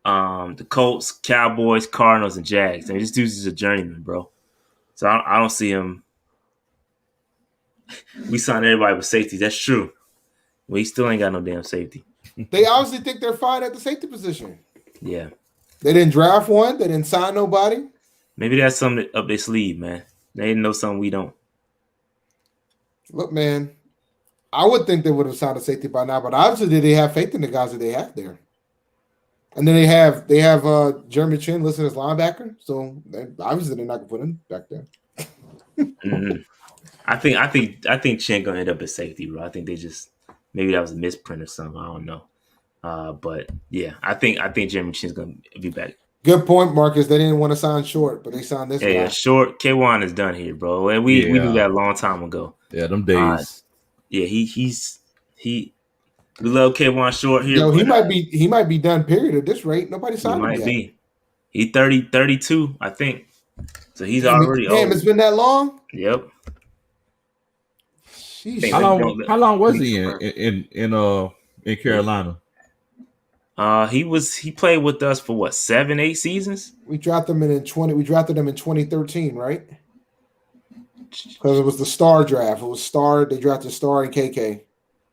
A: The Colts, Cowboys, Cardinals, and Jags. I mean, this dude's just a journeyman, bro. So I don't see him. We signed everybody with safety. That's true. We still ain't got no damn safety.
B: They obviously think they're fine at the safety position.
A: Yeah.
B: They didn't draft one. They didn't sign nobody.
A: Maybe that's something up their sleeve, man. They know something we don't. Look,
B: man, I would think they would have signed a safety by now, but obviously they have faith in the guys that they have there. And then they have Jeremy Chin listed as linebacker, so obviously they're not gonna put him back there.
A: Mm-hmm. I think Chin gonna end up at safety, bro. I think they just maybe that was a misprint or something. I don't know, but yeah, I think Jeremy Chin's gonna be back.
B: Good point, Marcus. They didn't want to sign Short, but they signed this guy.
A: Yeah, Short. K1 is done here, bro, and we knew that a long time ago.
C: Yeah, them days.
A: We love K1 Short here.
B: Yo, he might be done. Period. At this rate, nobody signed him yet. He might be.
A: He's 32, I think. So he's already old.
B: Damn, it's been that long.
A: Yep.
C: How long was he in Carolina?
A: He played with us for what, 7-8 seasons?
B: We drafted him in 2013, right? Because it was the Star draft. It was Star. They drafted Star and KK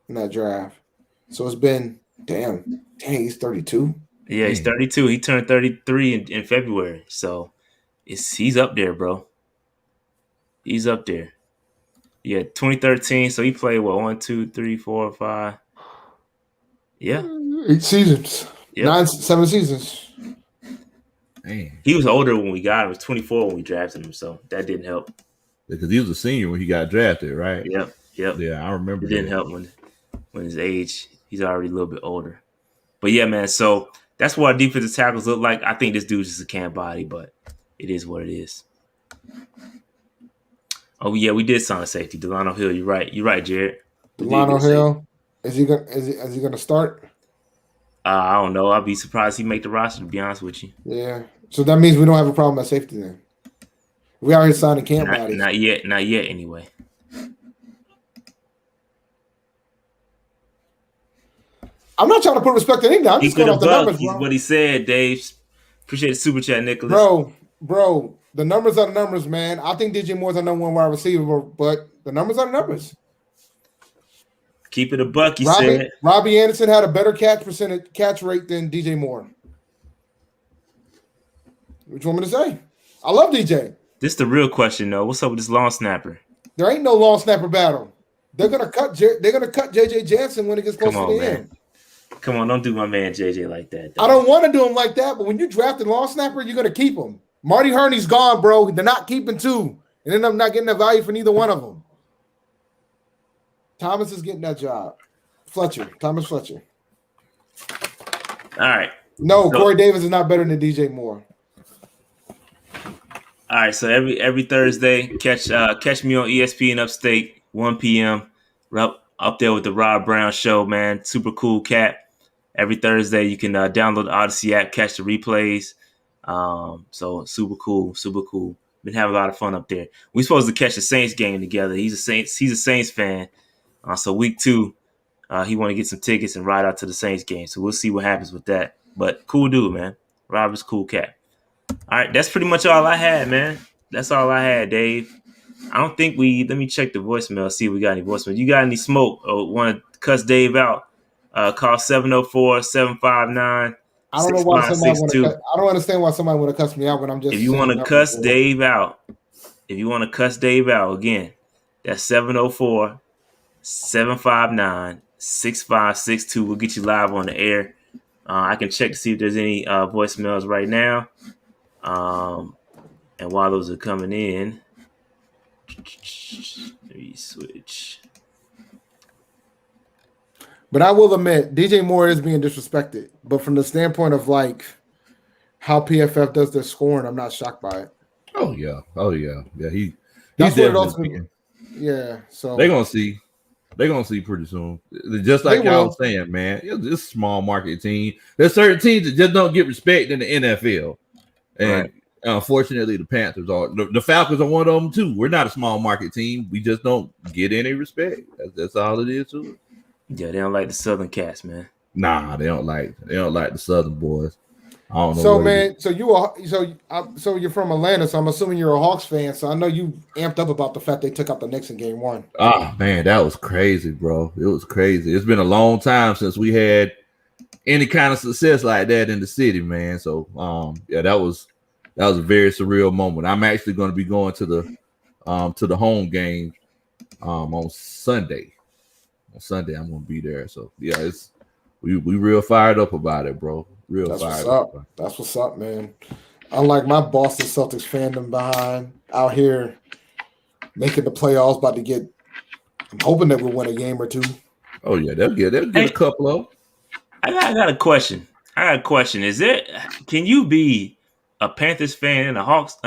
B: in that draft. So it's been dang, he's 32.
A: Yeah, he's 32. He turned 33 in February. So he's up there, bro. He's up there. Yeah, 2013. So he played what, 1, 2, 3, 4, 5. Yeah.
B: 8 seasons. Yep. 7 seasons.
C: Man.
A: He was older when we got him. He was 24 when we drafted him, so that didn't help.
C: Because he was a senior when he got drafted, right?
A: Yep.
C: Yeah, I remember.
A: It didn't help when his age. He's already a little bit older. But yeah, man. So that's what our defensive tackles look like. I think this dude's just a camp body, but it is what it is. Oh yeah, we did sign a safety, Delano Hill. You're right, Jared.
B: Delano Hill. Is he gonna start?
A: I don't know. I'd be surprised he make the roster, to be honest with you.
B: Yeah. So that means we don't have a problem at safety then. We already signed a camp body.
A: Not yet anyway.
B: I'm not trying to put respect on anything. I'm just
A: Keep it
B: going
A: a
B: off the
A: buck.
B: numbers,
A: He's
B: bro.
A: what he said, Dave. Appreciate the super chat, Nicholas.
B: Bro, the numbers are the numbers, man. I think DJ Moore's the number one wide receiver, but the numbers are the numbers.
A: Keep it a buck, he said.
B: Robbie Anderson had a better catch rate than DJ Moore. What you want me to say? I love DJ.
A: This is the real question, though. What's up with this long snapper?
B: There ain't no long snapper battle. They're gonna cut JJ Jansen when it gets close to the end.
A: Come on, don't do my man JJ like that. Though.
B: I don't want to do him like that, but when you draft a long snapper, you're gonna keep him. Marty Herney's gone, bro. They're not keeping two, and then I'm not getting the value for neither one of them. Thomas is getting that job. Thomas Fletcher.
A: All right.
B: No, Corey Davis is not better than DJ Moore.
A: All right, so every Thursday, catch me on ESPN Upstate, 1 p.m. Up there with the Rob Brown Show, man. Super cool cat. Every Thursday, you can download the Odyssey app, catch the replays. So super cool. Been having a lot of fun up there. We supposed to catch the Saints game together. He's a Saints fan. So week 2, he want to get some tickets and ride out to the Saints game. So we'll see what happens with that. But cool dude, man. Rob is cool cat. All right, that's pretty much all I had, man. That's all I had, Dave. I don't think let me check the voicemail, see if we got any voicemail. You got any smoke or want to cuss Dave out? Call 704-759-6562.
B: I don't know why somebody want to. I don't understand why somebody want to cuss me out when I'm just.
A: If you want to cuss Dave out, again, that's 704-759-6562. We'll get you live on the air. I can check to see if there's any voicemails right now. And while those are coming in, let me switch.
B: But I will admit, DJ Moore is being disrespected. But from the standpoint of like how PFF does their scoring, I'm not shocked by it.
C: Oh yeah. He's
B: definitely. Yeah. So
C: they're gonna see pretty soon. Just like y'all was saying, man. It's a small market team. There's certain teams that just don't get respect in the NFL, and unfortunately, the Panthers are. The Falcons are one of them too. We're not a small market team. We just don't get any respect. That's all it is to it.
A: Yeah, they don't like the Southern cats, man.
C: Nah, they don't like the Southern boys. I don't know.
B: So man, so you're from Atlanta, so I'm assuming you're a Hawks fan. So I know you amped up about the fact they took out the Knicks in Game 1.
C: Ah man, that was crazy, bro. It was crazy. It's been a long time since we had any kind of success like that in the city, man. So that was a very surreal moment. I'm actually going to be going to the home game on Sunday. On Sunday, I'm going to be there. So yeah, we real fired up about it, bro. That's
B: what's up, man. Unlike my Boston Celtics fandom behind out here making the playoffs, I'm hoping that we'll win a game or two.
C: Oh yeah, they'll get a couple of.
A: I got a question. Can you be a Panthers fan and a Hawks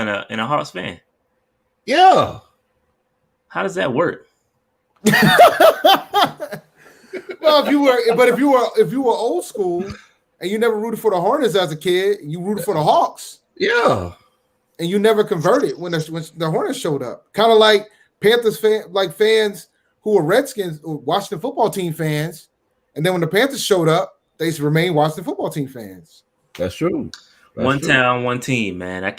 A: fan?
C: Yeah.
A: How does that work?
B: Well, if you were old school and you never rooted for the Hornets as a kid, you rooted for the Hawks.
C: Yeah.
B: And you never converted when the Hornets showed up. Kind of like Panthers fans who were Redskins or Washington football team fans, and then when the Panthers showed up, they remained Washington football team fans.
C: That's true.
A: One town, one team, man. You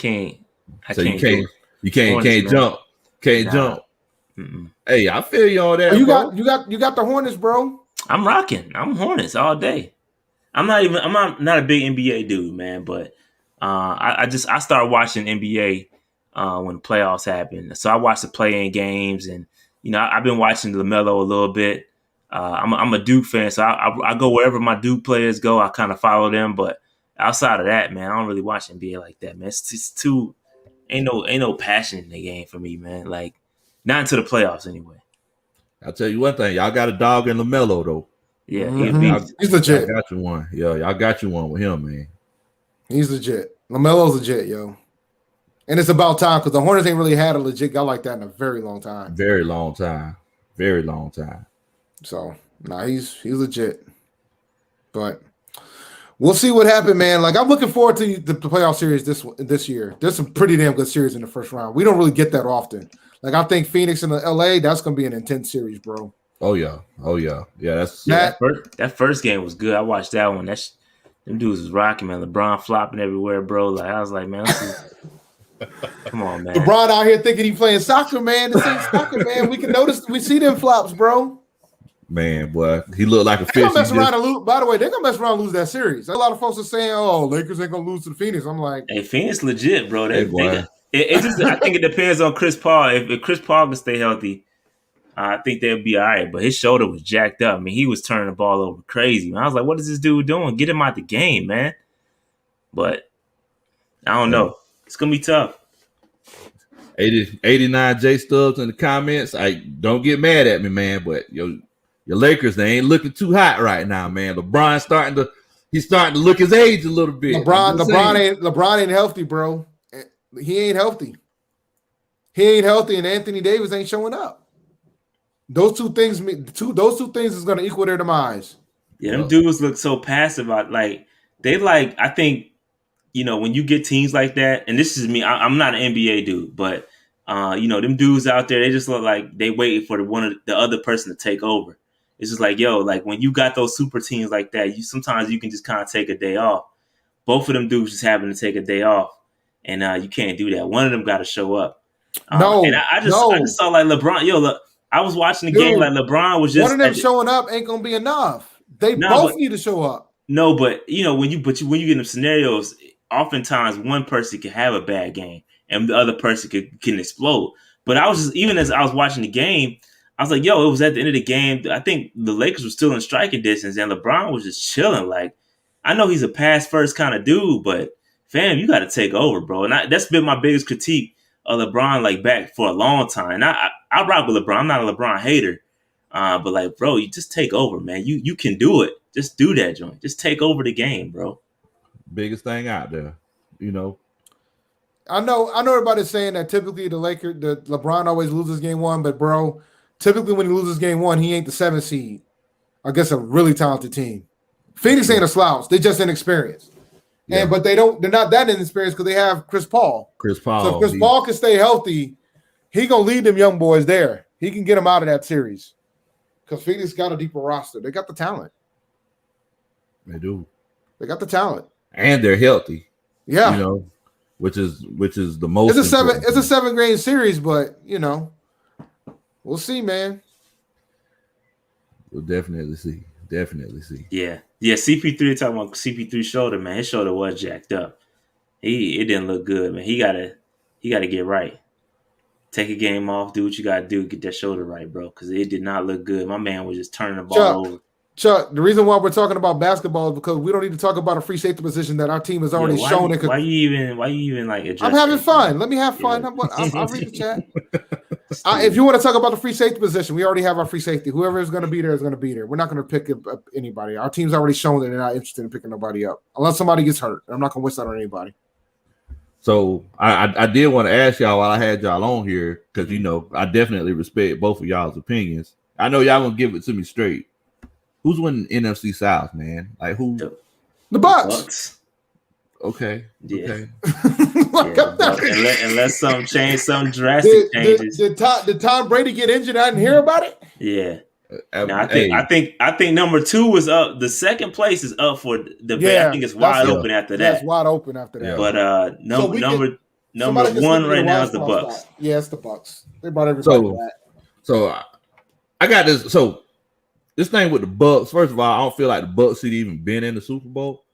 A: can't
C: jump. Mm-mm. Hey, I feel you on that.
B: You got the Hornets, bro.
A: I'm rocking. I'm Hornets all day. I'm not a big NBA dude, man, but I started watching NBA when the playoffs happened. So I watched the play-in games, and I've been watching LaMelo a little bit. I'm a Duke fan, so I go wherever my Duke players go. I kind of follow them, but outside of that, man, I don't really watch NBA like that, man. It's too ain't no passion in the game for me, man. Like not into the playoffs anyway.
C: I'll tell you one thing, y'all got a dog in LaMelo though.
A: Yeah,
B: he's legit.
C: I got you one. Yeah, y'all got you one with him, man.
B: He's legit. LaMelo's legit, yo. And it's about time because the Hornets ain't really had a legit guy like that in a very long time.
C: Very long time.
B: So, he's legit. But we'll see what happens, man. Like, I'm looking forward to the playoff series this year. There's some pretty damn good series in the first round. We don't really get that often. Like, I think Phoenix and the LA, that's going to be an intense series, bro.
C: Oh yeah. That's
A: That first game was good. I watched that one. Them dudes was rocking, man. LeBron flopping everywhere, bro. Like I was like, man, come on, man.
B: LeBron out here thinking he playing soccer, man. This ain't soccer, man. We can notice, we see them flops, bro.
C: Man, boy, he looked like a
B: They're
C: fish.
B: gonna mess around and lose. By the way, they're gonna mess around and lose that series. A lot of folks are saying, "Oh, Lakers ain't gonna lose to the Phoenix." I'm like,
A: hey, Phoenix legit, bro.
C: It
A: Just I think it depends on Chris Paul. If Chris Paul can stay healthy, I think they'll be all right. But his shoulder was jacked up. I mean, he was turning the ball over crazy. Man. I was like, what is this dude doing? Get him out the game, man. But I don't know. It's gonna be tough.
C: 89 J Stubbs in the comments. I don't get mad at me, man, but your Lakers, they ain't looking too hot right now, man. LeBron's starting to look his age a little bit.
B: LeBron ain't healthy, bro. He ain't healthy. And Anthony Davis ain't showing up. Those two things is gonna equal their demise.
A: Yeah, them dudes look so passive. I think, when you get teams like that, and this is me, I'm not an NBA dude, but them dudes out there, they just look like they waiting for the other person to take over. It's just like, like when you got those super teams like that, sometimes you can just kind of take a day off. Both of them dudes just having to take a day off, and you can't do that. One of them got to show up. I just saw like LeBron. Look, I was watching the game like LeBron was just
B: one of them showing up ain't gonna be enough. They both need to show up.
A: No, but when you get in scenarios, oftentimes one person can have a bad game and the other person can explode. But I was just, even as I was watching the game, I was like, it was at the end of the game. I think the Lakers were still in striking distance and LeBron was just chilling. Like, I know he's a pass first kind of dude, but fam, you got to take over, bro. And that's been my biggest critique of LeBron, like back for a long time. And I rock with LeBron. I'm not a LeBron hater. But like, bro, you just take over, man. You can do it. Just do that, joint. Just take over the game, bro.
C: Biggest thing out there,
B: I know everybody's saying that typically the LeBron always loses game one, but bro, typically when he loses game one, he ain't the 7th seed against a really talented team. Phoenix ain't a slouch; they just inexperienced. Yeah. But they're not that inexperienced because they have Chris Paul. So if Chris Paul can stay healthy, he gonna lead them young boys there. He can get them out of that series because Phoenix got a deeper roster. They got the talent.
C: They do.
B: They got the talent,
C: and they're healthy.
B: Yeah,
C: which is the most.
B: It's a 7-game series, but we'll see, man.
C: We'll definitely see.
A: Yeah. CP3 talking about CP3 shoulder, man. His shoulder was jacked up. It didn't look good, man. He gotta get right. Take a game off, do what you gotta do, get that shoulder right, bro. Because it did not look good. My man was just turning the ball over.
B: Chuck, the reason why we're talking about basketball is because we don't need to talk about a free safety position that our team has already shown.
A: Why you even like
B: I'm having fun. Let me have fun. I'll read the chat. If you want to talk about the free safety position, we already have our free safety. Whoever is going to be there is going to be there. We're not going to pick up anybody. Our team's already shown that they're not interested in picking nobody up unless somebody gets hurt. I'm not going to wish that on anybody.
C: So I did want to ask y'all while I had y'all on here because I definitely respect both of y'all's opinions. I know y'all gonna give it to me straight. Who's winning NFC South, man? Like who?
B: The Bucks.
C: Okay.
A: Yeah. Unless some drastic changes.
B: Did Tom Brady get injured? I didn't hear about it.
A: Yeah. I think number 2 is up. The second place is up for the. Yeah, I think it's wide open after that.
B: That's wide open after that.
A: But number 1 right now is the Bucks.
B: Yeah, it's the Bucks. They brought everybody back.
C: So I got this. So this thing with the Bucks. First of all, I don't feel like the Bucks should even been in the Super Bowl.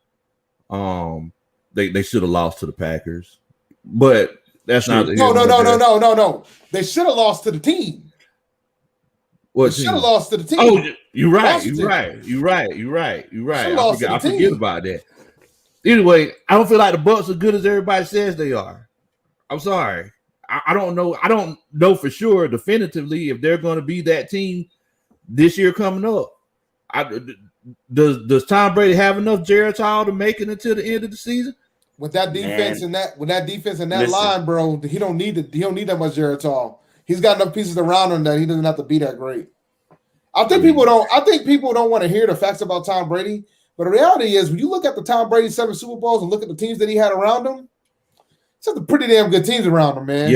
C: They should have lost to the Packers, but that's not.
B: No. They should have lost to the team.
C: What?
B: They should have lost to the team.
C: Oh, you're right. I forget about that. Anyway, I don't feel like the Bucks are good as everybody says they are. I'm sorry. I don't know. I don't know for sure, definitively, if they're going to be that team this year coming up. Does Tom Brady have enough Geritol to make it until the end of the season?
B: With that defense and that line, bro, he don't need that much Geritol. He's got enough pieces around him that he doesn't have to be that great. I think people don't want to hear the facts about Tom Brady, but the reality is when you look at the Tom Brady 7 Super Bowls and look at the teams that he had around him, it's some pretty damn good teams around him, man.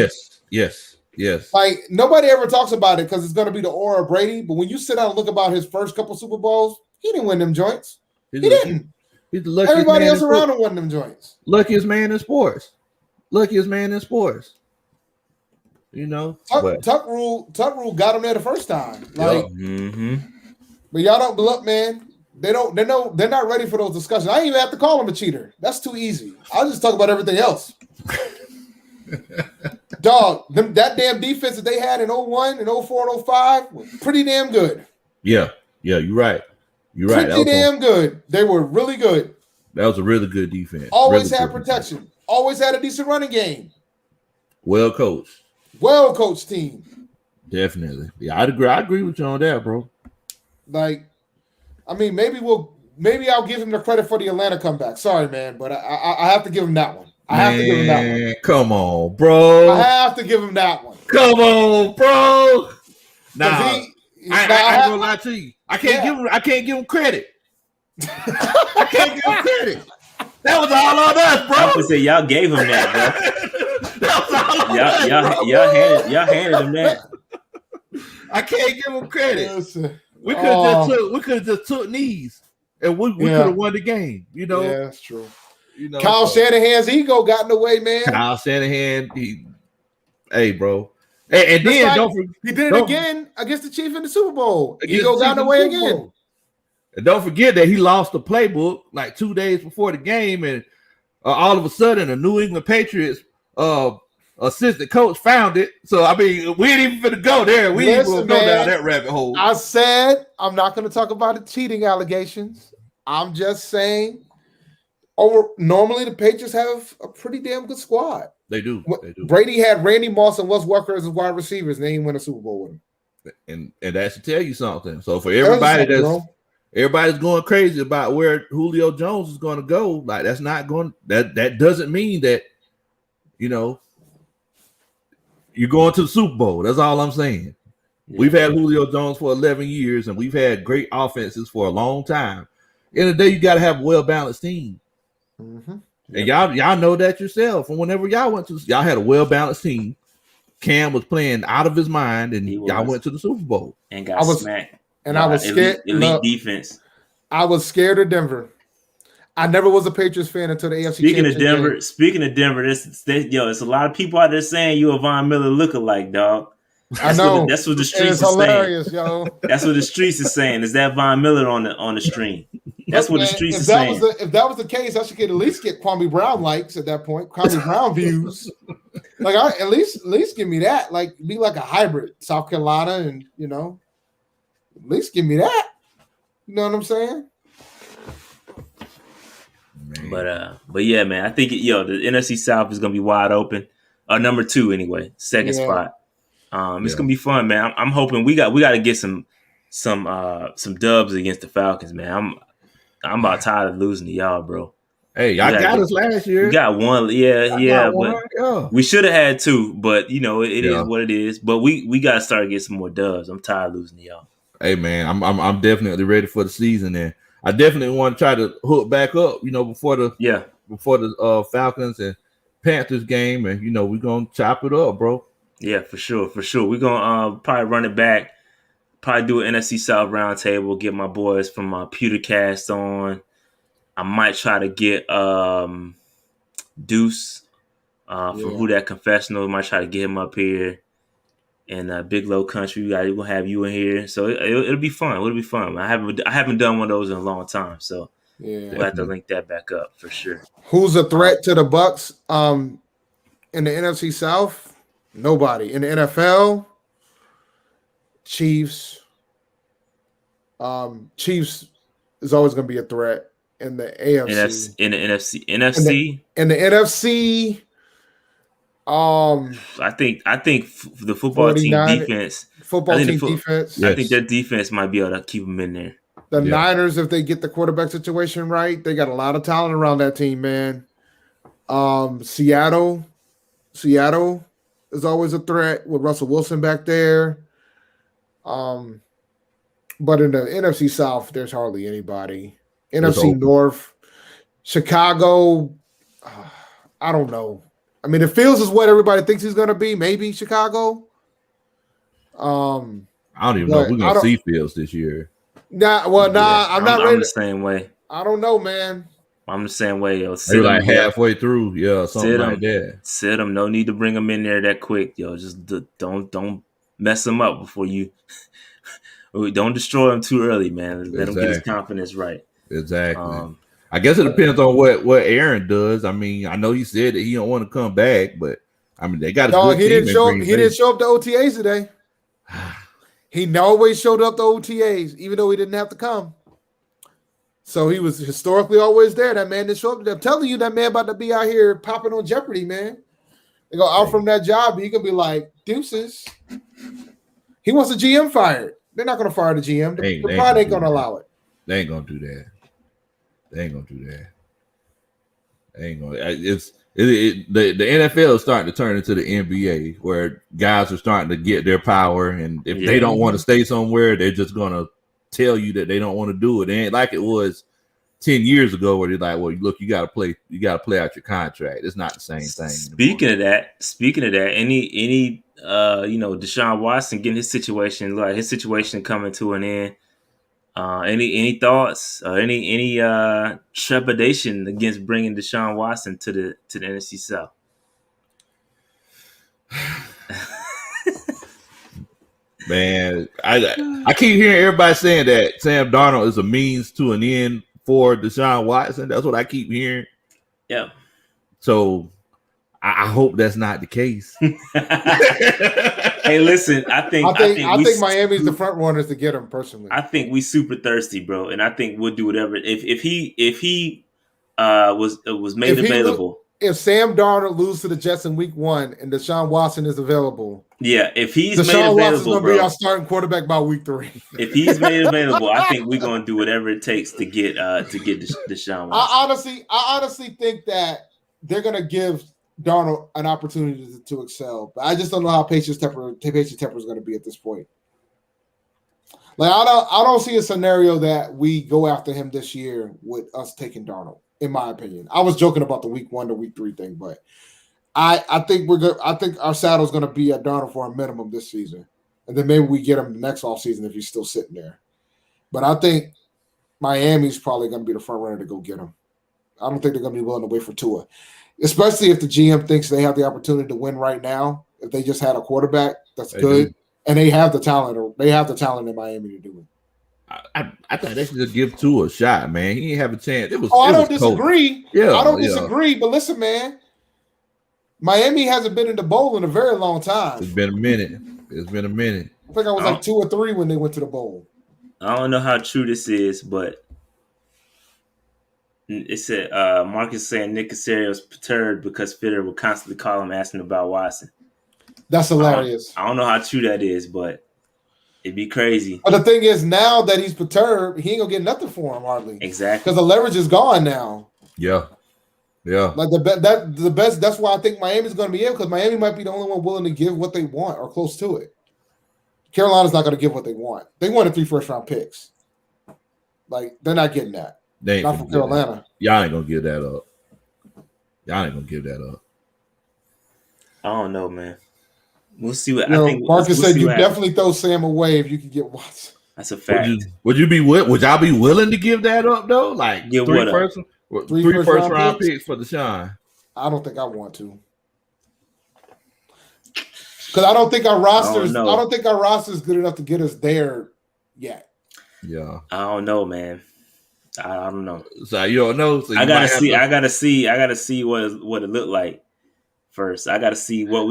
C: Yes. Yes.
B: Like nobody ever talks about it because it's going to be the aura of Brady. But when you sit down and look about his first couple Super Bowls, he didn't win them joints. He didn't.
C: He's the luckiest
B: Everybody
C: man
B: else around him won them joints.
C: Luckiest man in sports. Luckiest man in sports. You know,
B: Tuck rule got him there the first time. Like, but y'all don't look, man. They know they're not ready for those discussions. I ain't even have to call him a cheater. That's too easy. I'll just talk about everything else. Dog, that damn defense that they had in 01 and 04 and 05 was pretty damn good.
C: Yeah, you're right. You're right.
B: Pretty damn good. They were really good.
C: That was a really good defense.
B: Always had protection. Defense. Always had a decent running game.
C: Well coached.
B: Well coached team.
C: Definitely. Yeah, I agree with you on that, bro.
B: Like, I mean, maybe I'll give him the credit for the Atlanta comeback. Sorry, man, but I have to give him that one. I have to give him that one.
C: Come on, bro.
B: I have to give him that one.
C: Come on, bro. Nah, I ain't gonna lie to you. I can't give him credit. I can't give him credit. That was all on us, bro.
A: I would say y'all gave him that, bro.
C: That was all on us,
A: y'all handed him that.
C: I can't give him credit. Listen, we could have just took knees and we could have won the game. You know,
B: yeah, that's true. You know, Kyle Shanahan's ego got in the way, man.
C: Kyle Shanahan, hey, bro. And then
B: he did it again against the Chiefs in the Super Bowl. Ego got in the way again.
C: And don't forget that he lost the playbook like 2 days before the game, and all of a sudden, the New England Patriots assistant coach found it. So I mean, we ain't even gonna go there. We ain't gonna go down that rabbit hole.
B: I said I'm not gonna talk about the cheating allegations. I'm just saying. Normally the Patriots have a pretty damn good squad.
C: They do.
B: Brady had Randy Moss and Wes Welker as his wide receivers, and they didn't win a Super Bowl with him.
C: And that should tell you something. So for everybody everybody's going crazy about where Julio Jones is going to go, like that's not going. That doesn't mean that you're going to the Super Bowl. That's all I'm saying. Yeah. We've had Julio Jones for 11 years, and we've had great offenses for a long time. In the day, you got to have a well-balanced team. Mm-hmm. And y'all know that yourself. And whenever y'all had a well-balanced team. Cam was playing out of his mind, and y'all went to the Super Bowl
A: and got smacked.
B: And I was scared.
A: Elite defense.
B: I was scared of Denver. I never was a Patriots fan until the AFC.
A: Speaking of Denver, it's a lot of people out there saying you a Von Miller lookalike, dog.
B: I know.
A: That's what the streets
B: is hilarious, yo.
A: That's what the streets is saying. Is that Von Miller on the stream? That's what the streets is saying.
B: If that was the case, I should at least get Kwame Brown likes at that point. Kwame Brown views. Like at least give me that. Like be like a hybrid, South Carolina, and at least give me that. You know what I'm saying?
A: Man. But yeah, man. I think the NFC South is gonna be wide open. Number 2 anyway, second spot. It's gonna be fun, man. I'm hoping we got to get some dubs against the Falcons, man. I'm about tired of losing to y'all, bro.
C: Hey, y'all got us last year.
A: We got one, but we should have had 2. But it is what it is. But we got to start getting some more dubs. I'm tired of losing to y'all.
C: Hey, man, I'm definitely ready for the season, and I definitely want to try to hook back up, before the Falcons and Panthers game, and we're gonna chop it up, bro.
A: Yeah, for sure. We're gonna probably run it back. Probably do an NFC South roundtable. Get my boys from Pewtercast on. I might try to get Deuce from Who That Confessional. Might try to get him up here. And Big Low Country, we're gonna have you in here, so it'll be fun. It'll be fun. I haven't done one of those in a long time, so we'll have to link that back up for sure.
B: Who's a threat to the Bucks? In the NFC South, nobody. In the NFL, Chiefs. Chiefs is always gonna be a threat in the AFC.
A: In the NFC.
B: In the NFC.
A: I think the football team defense.
B: Defense.
A: I think their defense might be able to keep them in there.
B: The Niners, if they get the quarterback situation right, they got a lot of talent around that team, man. Seattle is always a threat with Russell Wilson back there. But in the NFC South, there's hardly anybody. NFC North, Chicago, I don't know. I mean, it feels as what everybody thinks he's going to be. Maybe Chicago.
C: I don't even know if we're gonna see Fields this year.
B: I'm not ready.
A: I'm the same way.
B: I don't know, man.
A: I'm the same way, yo.
C: Maybe like halfway through, something like that.
A: Sit him. No need to bring him in there that quick, yo. Just don't mess him up before you. Don't destroy him too early, man. Let him get his confidence right.
C: Exactly. I guess it depends on what Aaron does. I mean, I know he said that he don't want to come back, but I mean they got a good team.
B: He didn't show up to OTAs today. He always showed up to OTAs, even though he didn't have to come. So he was historically always there. That man didn't show up. I'm telling you, that man about to be out here popping on Jeopardy, man. They go out from that job, he can be like, deuces. He wants the GM fired. They're not going to fire the GM. The pride ain't going to allow it.
C: They ain't going to do that. They ain't going to do that. They ain't going to. The NFL is starting to turn into the NBA where guys are starting to get their power. And if they don't want to stay somewhere, they're just going to tell you that they don't want to do it. It ain't like it was 10 years ago where they're like, well, look, you got to play out your contract. It's not the same thing.
A: Speaking of that, any Deshaun Watson getting his situation coming to an end. Any thoughts or any trepidation against bringing Deshaun Watson to the NFC South?
C: Man, I keep hearing everybody saying that Sam Darnold is a means to an end for Deshaun Watson. That's what I keep hearing.
A: Yeah.
C: So I hope that's not the case.
A: Hey, listen, I think
B: Miami's the front runners to get him personally.
A: I think we super thirsty, bro, and I think we'll do whatever if he was made available.
B: If Sam Darnold loses to the Jets in Week 1 and Deshaun Watson is available,
A: if he's
B: Deshaun
A: made available,
B: Watson's going to be our starting quarterback by Week 3.
A: If he's made available, I think we're going to do whatever it takes to get Deshaun Watson.
B: I honestly think that they're going to give Darnold an opportunity to excel, but I just don't know how Patriots Temper is going to be at this point. Like I don't see a scenario that we go after him this year with us taking Darnold. In my opinion, I was joking about the Week 1 to Week 3 thing, but I think we're good. I think our saddle's going to be at Darnold for a minimum this season, and then maybe we get him the next offseason if he's still sitting there. But I think Miami's probably going to be the front runner to go get him. I don't think they're going to be willing to wait for Tua, especially if the GM thinks they have the opportunity to win right now. If they just had a quarterback that's good, and they have the talent, or they have the talent in Miami to do it.
C: I think they should just give Tua a shot, man. He didn't have a chance.
B: I don't disagree. I don't disagree. But listen, man, Miami hasn't been in the bowl in a very long time.
C: It's been a minute.
B: I think I was like 2 or 3 when they went to the bowl.
A: I don't know how true this is, but it said Marcus saying Nick Caserio's perturbed because Fitter would constantly call him asking about Watson.
B: That's hilarious.
A: I don't know how true that is, but it'd be crazy.
B: But the thing is, now that he's perturbed, he ain't gonna get nothing for him hardly.
A: Exactly,
B: because the leverage is gone now.
C: Yeah.
B: Like the best. That's why I think Miami's gonna be in, because Miami might be the only one willing to give what they want or close to it. Carolina's not gonna give what they want. They wanted 3 first-round picks. Like they're not getting that.
C: They ain't
B: not from Carolina.
C: That. Y'all ain't gonna give that up.
B: I
A: don't know, man. We'll see what
B: I think. Marcus said you definitely throw Sam away if you can get Watson.
A: That's a fact.
C: Would y'all be willing to give that up though? Like
A: give
C: 3 first round picks for Deshaun?
B: I don't think I want to. Because I don't think our roster is good enough to get us there yet.
C: Yeah.
A: I don't know, man. I don't know.
C: So you don't know. So
A: I gotta see what it looked like first. I gotta see what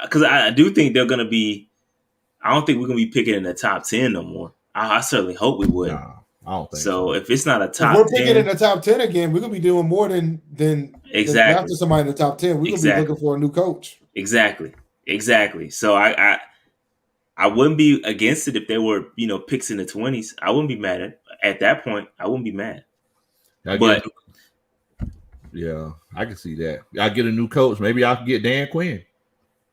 A: because I do think they're gonna be. I don't think we're gonna be picking in the top 10 no more. I certainly hope we would.
C: Nah, I don't think
A: so. If it's not a top,
B: if we're picking in the top 10 again, we're gonna be doing more than
A: exactly
B: after somebody in the top 10. We're gonna be looking for a new coach.
A: Exactly. So I wouldn't be against it if there were picks in the 20s. I wouldn't be mad at that point. I wouldn't be mad. But
C: yeah, I can see that. I get a new coach. Maybe I can get Dan Quinn.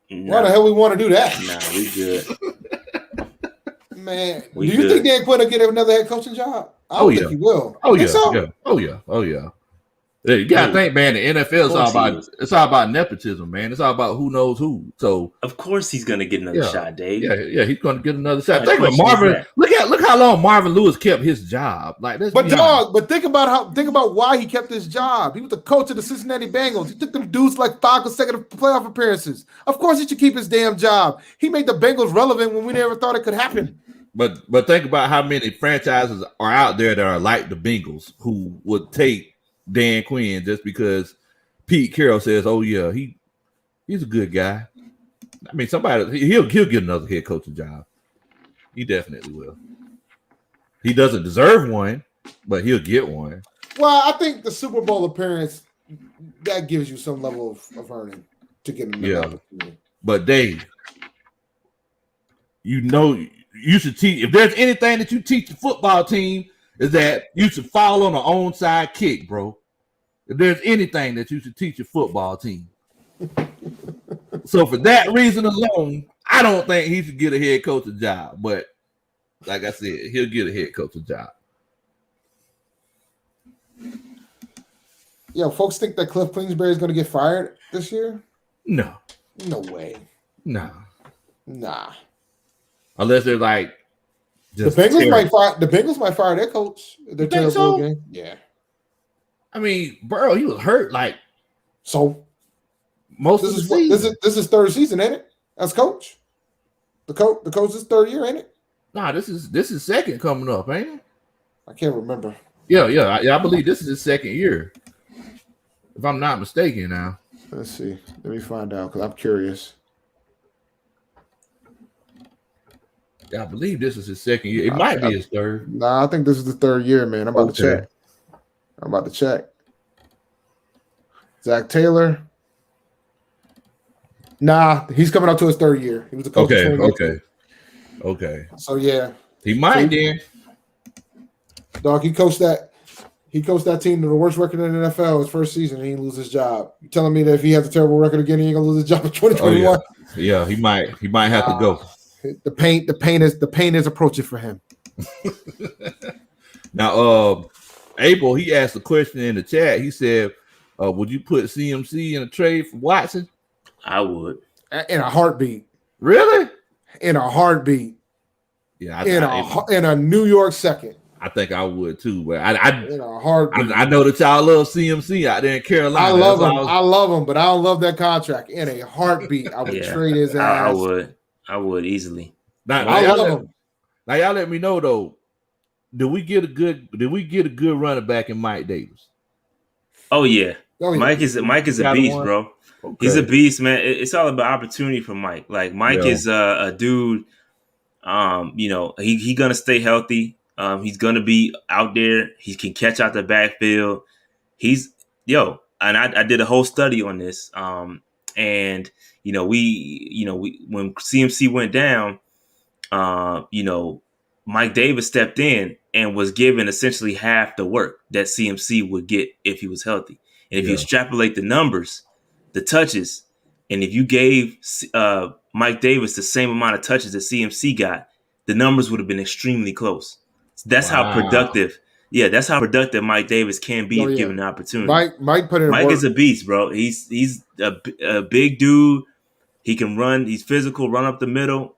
B: Why the hell we want to do that?
A: Nah, we good.
B: Man, do you think Dan Quinn will get another head coaching job? I don't think he will.
C: Oh yeah.
B: So?
C: Yeah. Oh yeah. You gotta think, man. The NFL is all about nepotism, man. It's all about who knows who. So
A: of course he's gonna get another shot, Dave.
C: Yeah, he's gonna get another shot. Think about Marvin. Look how long Marvin Lewis kept his job. Like,
B: but think about why he kept his job. He was the coach of the Cincinnati Bengals. He took them dudes like 5 consecutive playoff appearances. Of course, he should keep his damn job. He made the Bengals relevant when we never thought it could happen.
C: But think about how many franchises are out there that are like the Bengals who would take Dan Quinn just because Pete Carroll says, "Oh yeah, he's a good guy." I mean, he'll get another head coaching job. He definitely will. He doesn't deserve one, but he'll get one.
B: Well, I think the Super Bowl appearance that gives you some level of earning to get another opportunity.
C: But Dave, you should teach. If there's anything that you teach the football team, is that you should fall on an onside kick, bro. If there's anything that you should teach your football team. So for that reason alone, I don't think he should get a head coaching job. But like I said, he'll get a head coaching job.
B: Yo, folks think that Cliff Kingsbury is going to get fired this year?
C: No.
B: No way.
C: Nah.
B: Unless
C: they're like
B: the Bengals might fire their coach. They're terrible
C: so?
B: Game. Yeah.
C: I mean, Burrow, he was hurt like
B: so.
C: Most of the season.
B: This is third season, ain't it? As coach, the coach's third year, ain't it?
C: Nah, this is second coming up, ain't it?
B: I can't remember.
C: Yeah. I believe this is his second year, if I'm not mistaken. Now,
B: let's see. Let me find out because I'm curious.
C: Yeah, I believe this is his second year. It might be his third.
B: Nah, I think this is the third year, man. I'm about to check. Zach Taylor. Nah, he's coming up to his third year. He was a coach.
C: Okay.
B: So yeah,
C: he might then.
B: Dog, he coached that team to the worst record in the NFL his first season. And he didn't lose his job. You telling me that if he has a terrible record again, he ain't gonna lose his job in 2021?
C: Yeah, he might have to go.
B: The pain is approaching for him.
C: Now, Abel, he asked a question in the chat. He said, "Would you put CMC in a trade for Watson?"
A: I would.
B: In a heartbeat.
C: Really?
B: In a heartbeat.
C: Yeah.
B: In a New York second.
C: I think I would too. But
B: in a heartbeat.
C: I know that y'all love CMC out there in Carolina.
B: I love him, but I don't love that contract. In a heartbeat, I would trade his ass.
A: I would easily.
C: Now y'all let me know though. Did we get a good running back in Mike Davis?
A: Oh yeah. Mike is a beast, bro. Okay. He's a beast, man. It's all about opportunity for Mike. Like Mike is a dude. He gonna stay healthy. He's gonna be out there. He can catch out the backfield. And I did a whole study on this. And we when CMC went down, Mike Davis stepped in and was given essentially half the work that CMC would get if he was healthy. And if you extrapolate the numbers, the touches, and if you gave Mike Davis the same amount of touches that CMC got, the numbers would have been extremely close. So that's how productive. Yeah, that's how productive Mike Davis can be if given the opportunity.
B: Mike put in
A: Mike
B: work.
A: Is a beast, bro. He's a big dude. He can run. He's physical, run up the middle.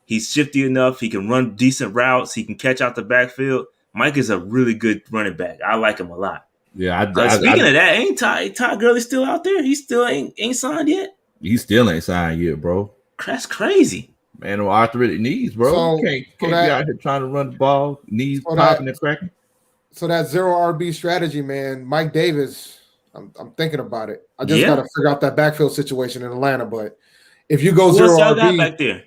A: He's shifty enough. He can run decent routes. He can catch out the backfield. Mike is a really good running back. I like him a lot.
C: Yeah.
A: Speaking of that, ain't Todd Gurley still out there? He still ain't signed yet?
C: He still ain't signed yet, bro.
A: That's crazy.
C: Man, no arthritic knees, bro.
B: So,
C: can't be out here trying to run the ball, knees popping and cracking.
B: So that zero RB strategy, man, Mike Davis, I'm thinking about it. I just got to figure out that backfield situation in Atlanta. But if you go zero RB,
A: back there?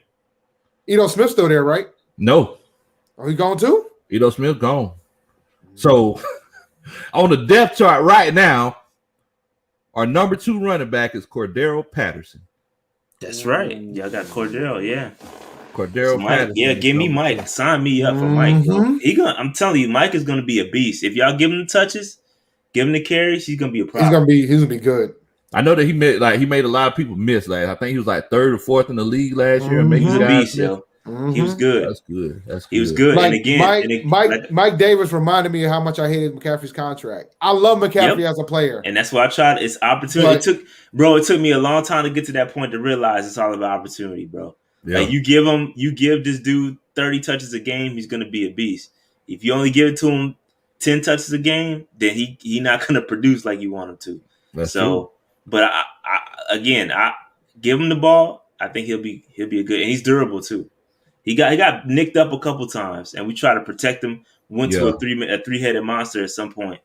B: Ito Smith's still there, right?
C: No.
B: Are he gone too?
C: Ito Smith gone. So on the depth chart right now, our number 2 running back is Cordero Patterson.
A: That's right. Y'all got Cordero, yeah.
C: Cordero Patterson.
A: Yeah, give me Mike. Sign me up for Mike. I'm telling you, Mike is gonna be a beast. If y'all give him the touches, give him the carries, he's gonna be a problem.
B: He's gonna be good.
C: I know that he made a lot of people miss last. I think he was like 3rd or 4th in the league last year.
A: He's a beast, yo. He was good.
C: That's good. That's
A: He was
C: good.
A: good. And
B: Like
A: again,
B: Mike Davis reminded me of how much I hated McCaffrey's contract. I love McCaffrey
A: yep.
B: as a player,
A: And that's why I tried. It's opportunity.
B: but
A: It took me a long time to get to that point to realize it's all about opportunity, bro.
C: Yeah.
A: Like you give this dude 30 touches a game, he's gonna be a beast. If you only give it to him 10 touches a game, then he not gonna produce like you want him to.
C: That's
A: so,
C: true.
A: but I give him the ball. I think he'll be a good, and he's durable too. He got nicked up a couple times, and we try to protect him. Went to a three-headed monster at some point,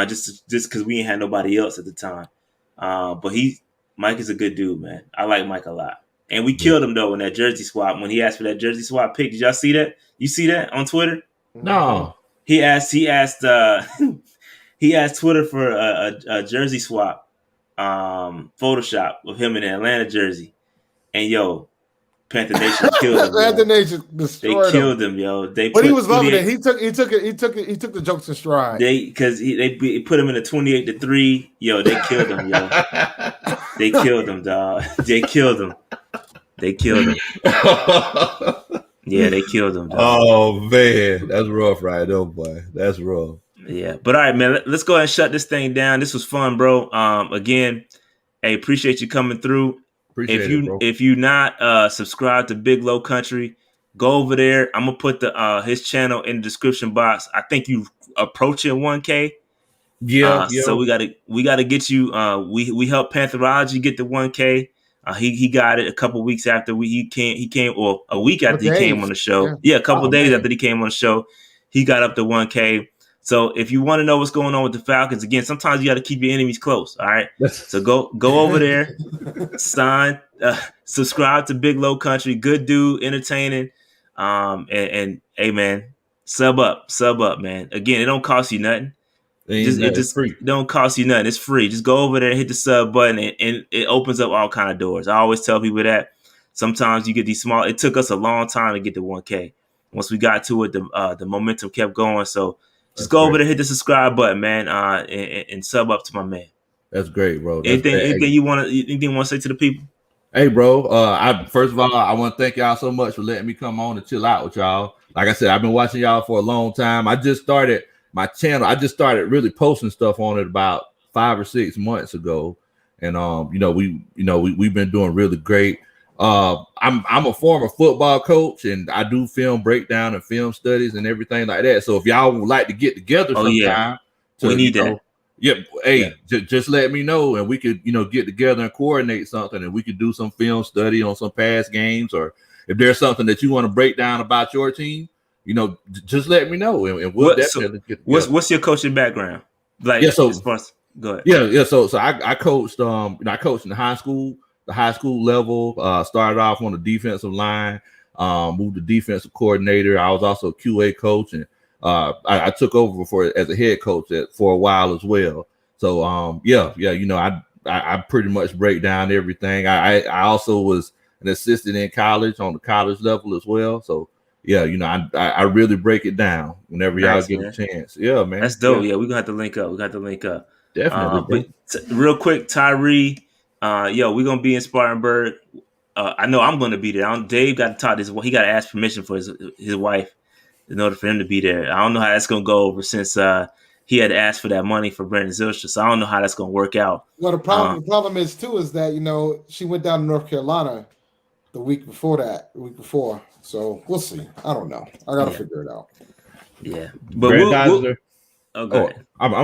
A: just because we ain't had nobody else at the time. But Mike is a good dude, man. I like Mike a lot, and we killed him though in that jersey swap when he asked for that jersey swap pick. Did y'all see that? You see that on Twitter?
C: No.
A: He asked he asked Twitter for a jersey swap, Photoshop of him in the Atlanta jersey, and Panther Nation killed him.
B: Panther Nation destroyed
A: They killed him, yo.
B: But he was loving it. He took the jokes in stride.
A: They put him in a 28-3. Yo, they killed him, yo. They killed him, dog. They killed him. Yeah, they killed him, dog.
C: Oh man, that's rough, right there, boy. That's rough.
A: Yeah, but all right, man. Let's go ahead and shut this thing down. This was fun, bro. Again, hey, appreciate you coming through. If you not subscribed to Big Low Country, go over there. I'm gonna put his channel in the description box. I think you approaching 1K.
C: Yeah.
A: So we gotta get you. We helped Pantherology get the 1K. He got it a couple weeks after he came, or a week after he came on the show. Yeah, a couple days after he came on the show, he got up to 1K. So if you want to know what's going on with the Falcons, again, sometimes you got to keep your enemies close. All right. So go over there, subscribe to Big Low Country. Good dude, entertaining. And hey man, sub up, man. Again, it don't cost you nothing. It don't cost you nothing. It's free. Just go over there and hit the sub button, and it opens up all kind of doors. I always tell people that. Sometimes you get these small. It took us a long time to get to 1K. Once we got to it, the momentum kept going. So just go over there, hit the subscribe button, man, and sub up to my man.
C: That's great, bro.
A: Anything you want to say to the people?
C: Hey, bro. First of all, I want to thank y'all so much for letting me come on and chill out with y'all. Like I said, I've been watching y'all for a long time. I just started my channel. I just started really posting stuff on it about 5 or 6 months ago, and we've been doing really great. I'm a former football coach, and I do film breakdown and film studies and everything like that. So if y'all would like to get together sometime,
A: we need that.
C: Just let me know, and we could get together and coordinate something, and we could do some film study on some past games, or if there's something that you want to break down about your team, just let me know, and we'll definitely get together.
A: What's your coaching background? Go ahead.
C: So I coached I coached in the high school level, started off on the defensive line, moved to defensive coordinator. I was also a QA coach, and I took over as a head coach for a while as well. So I pretty much break down everything. I also was an assistant in college on the college level as well. So I really break it down whenever y'all get a chance. Yeah, man.
A: That's dope. Yeah, we're gonna have to link up.
C: Definitely.
A: Real quick, Tyree, we're gonna be in Spartanburg. I know I'm gonna be there. Dave got to talk this. He got to ask permission for his wife in order for him to be there. I don't know how that's gonna go over since he had asked for that money for Brandon Zilstra. So I don't know how that's gonna work out.
B: Well, the problem is that she went down to North Carolina the week before. So we'll see. I don't know. I gotta figure it out.
A: Yeah, but
C: I'm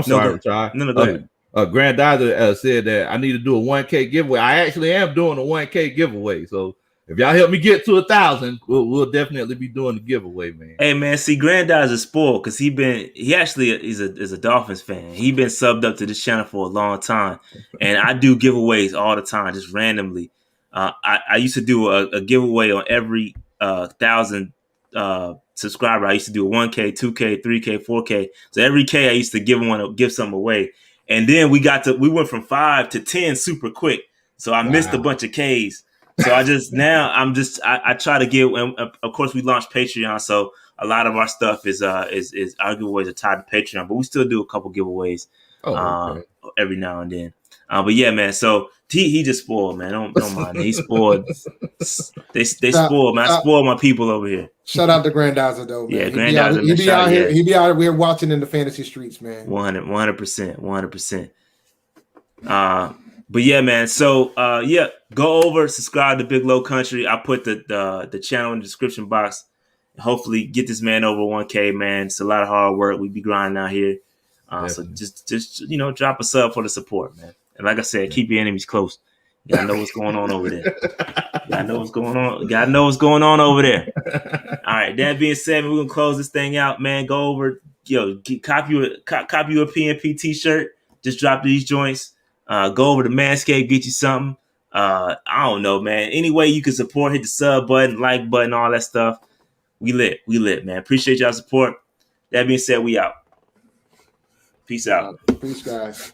C: sorry, Rashad.
A: No, go ahead.
C: Granddaughter said that I need to do a 1K giveaway. I actually am doing a 1K giveaway. So if y'all help me get to 1,000, we'll definitely be doing the giveaway, man.
A: Hey man, see, Granddaughter's spoiled because he actually is a Dolphins fan. He been subbed up to this channel for a long time, and I do giveaways all the time, just randomly. I used to do a giveaway on every 1,000 subscriber. I used to do a 1K, 2K, 3K, 4K. So every K I used to give something away. And then we went from 5 to 10 super quick. So I missed a bunch of Ks. So I try to give, and of course we launched Patreon. So a lot of our stuff is our giveaways are tied to Patreon, but we still do a couple giveaways every now and then. But yeah, man. So he just spoiled, man. Don't mind. He spoiled. They spoiled, man. I spoiled my people over here.
B: Shout out to Grandazza though, man.
A: Yeah,
B: He be out here.
A: Yeah.
B: He be out here watching in the fantasy streets, man.
A: 100%. But yeah, man. So yeah, go over, subscribe to Big Low Country. I put the channel in the description box. Hopefully, get this man over 1K, man. It's a lot of hard work. We be grinding out here. So just drop a sub for the support, man. And like I said, keep your enemies close. You gotta know what's going on over there. Gotta know what's going on. Gotta know what's going on over there. All right. That being said, we're gonna close this thing out, man. Go over, copy you a PNP t-shirt. Just drop these joints. Go over to Manscaped, get you something. I don't know, man. Any way you can support, hit the sub button, like button, all that stuff. We lit, man. Appreciate y'all support. That being said, we out. Peace out.
B: Peace, guys.